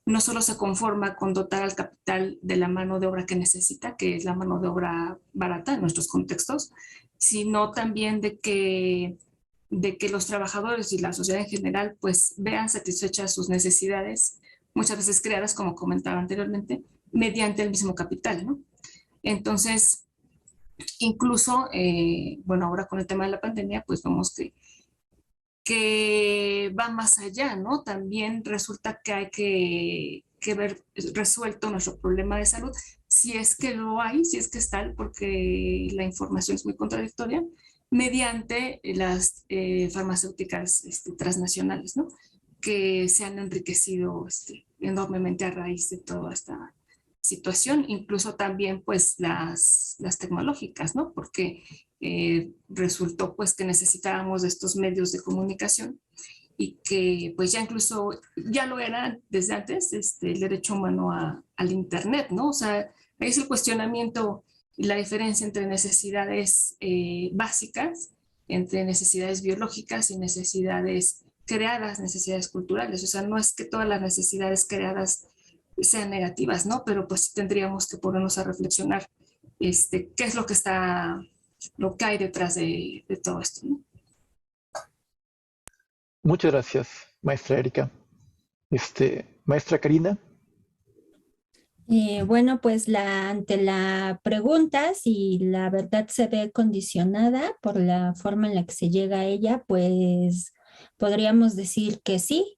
no solo se conforma con dotar al capital de la mano de obra que necesita, que es la mano de obra barata en nuestros contextos, sino también de que los trabajadores y la sociedad en general pues vean satisfechas sus necesidades, muchas veces creadas, como comentaba anteriormente, mediante el mismo capital, ¿no? Entonces, incluso, bueno, ahora con el tema de la pandemia, pues vemos que va más allá, ¿no? También resulta que hay que ver resuelto nuestro problema de salud, si es que lo hay, si es que está, porque la información es muy contradictoria, mediante las farmacéuticas transnacionales, ¿no? Que se han enriquecido enormemente a raíz de toda esta situación, incluso también pues las tecnológicas, ¿no? Porque resultó pues que necesitábamos de estos medios de comunicación y que pues ya incluso ya lo era desde antes el derecho humano al internet, ¿no? O sea, ahí es el cuestionamiento y la diferencia entre necesidades básicas, entre necesidades biológicas y necesidades creadas, necesidades culturales. O sea, no es que todas las necesidades creadas sean negativas, ¿no? Pero pues sí tendríamos que ponernos a reflexionar qué es lo que hay detrás de todo esto, ¿no? Muchas gracias, maestra Erika. Maestra Karina. Bueno, pues ante la pregunta, si la verdad se ve condicionada por la forma en la que se llega a ella, pues podríamos decir que sí.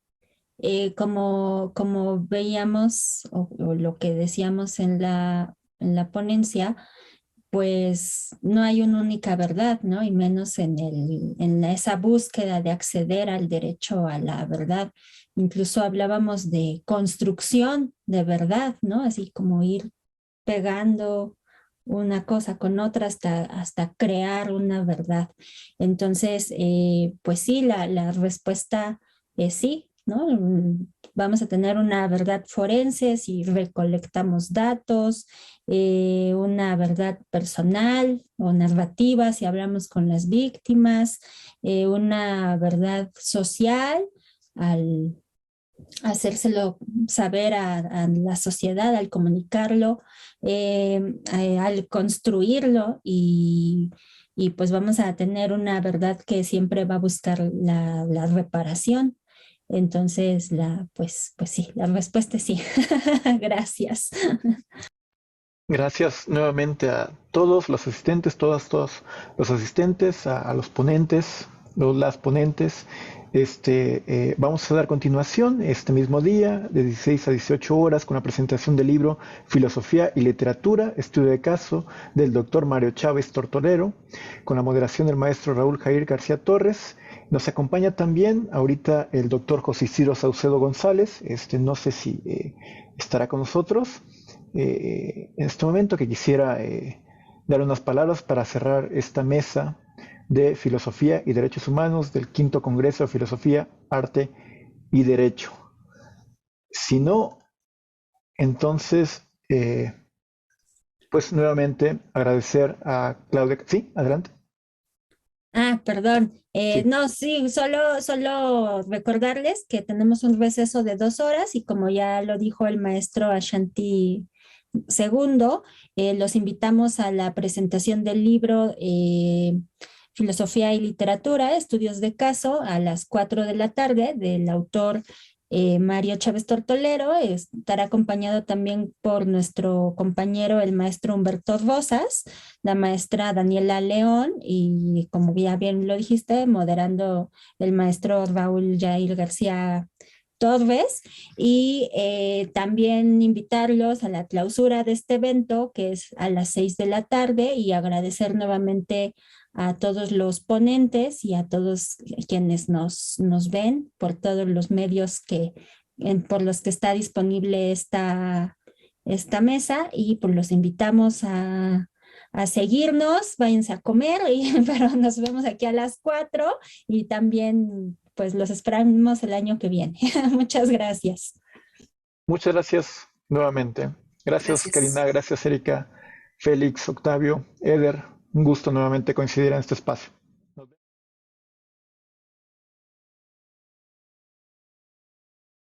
Como veíamos o lo que decíamos en la ponencia, pues no hay una única verdad, ¿no? Y menos en esa búsqueda de acceder al derecho a la verdad. Incluso hablábamos de construcción de verdad, ¿no? Así como ir pegando una cosa con otra hasta crear una verdad. Entonces, pues sí, la respuesta es sí, ¿no? Vamos a tener una verdad forense si recolectamos datos, una verdad personal o narrativa si hablamos con las víctimas, una verdad social al hacérselo saber a la sociedad, al comunicarlo, al construirlo y pues vamos a tener una verdad que siempre va a buscar la reparación. Entonces, pues sí, la respuesta es sí. Gracias. Gracias nuevamente a todos los asistentes, todos los asistentes, a los ponentes, las ponentes. Vamos a dar continuación este mismo día, de 16 a 18 horas, con la presentación del libro Filosofía y Literatura, estudio de caso del doctor Mario Chávez Tortolero, con la moderación del maestro Raúl Jair García Torres. Nos acompaña también ahorita el doctor José Isidro Saucedo González, no sé si estará con nosotros en este momento, que quisiera dar unas palabras para cerrar esta mesa de Filosofía y Derechos Humanos del Quinto Congreso de Filosofía, Arte y Derecho. Si no, entonces, pues nuevamente agradecer a Claudia. Sí, adelante. Perdón. Sí. No, sí, solo recordarles que tenemos un receso de 2 horas y como ya lo dijo el maestro Ashanti Segundo, los invitamos a la presentación del libro Filosofía y Literatura, Estudios de Caso, a las 4 de la tarde, del autor Mario Chávez Tortolero. Estará acompañado también por nuestro compañero, el maestro Humberto Rosas, la maestra Daniela León y, como ya bien lo dijiste, moderando el maestro Raúl Jair García Torres, y también invitarlos a la clausura de este evento, que es a las 6 de la tarde, y agradecer nuevamente a todos los ponentes y a todos quienes nos ven por todos los medios por los que está disponible esta mesa, y pues los invitamos a seguirnos, váyanse a comer, pero nos vemos aquí a las 4 y también pues los esperamos el año que viene. Muchas gracias. Muchas gracias nuevamente. Gracias, Karina, gracias, Erika, Félix, Octavio, Eder. Un gusto nuevamente coincidir en este espacio.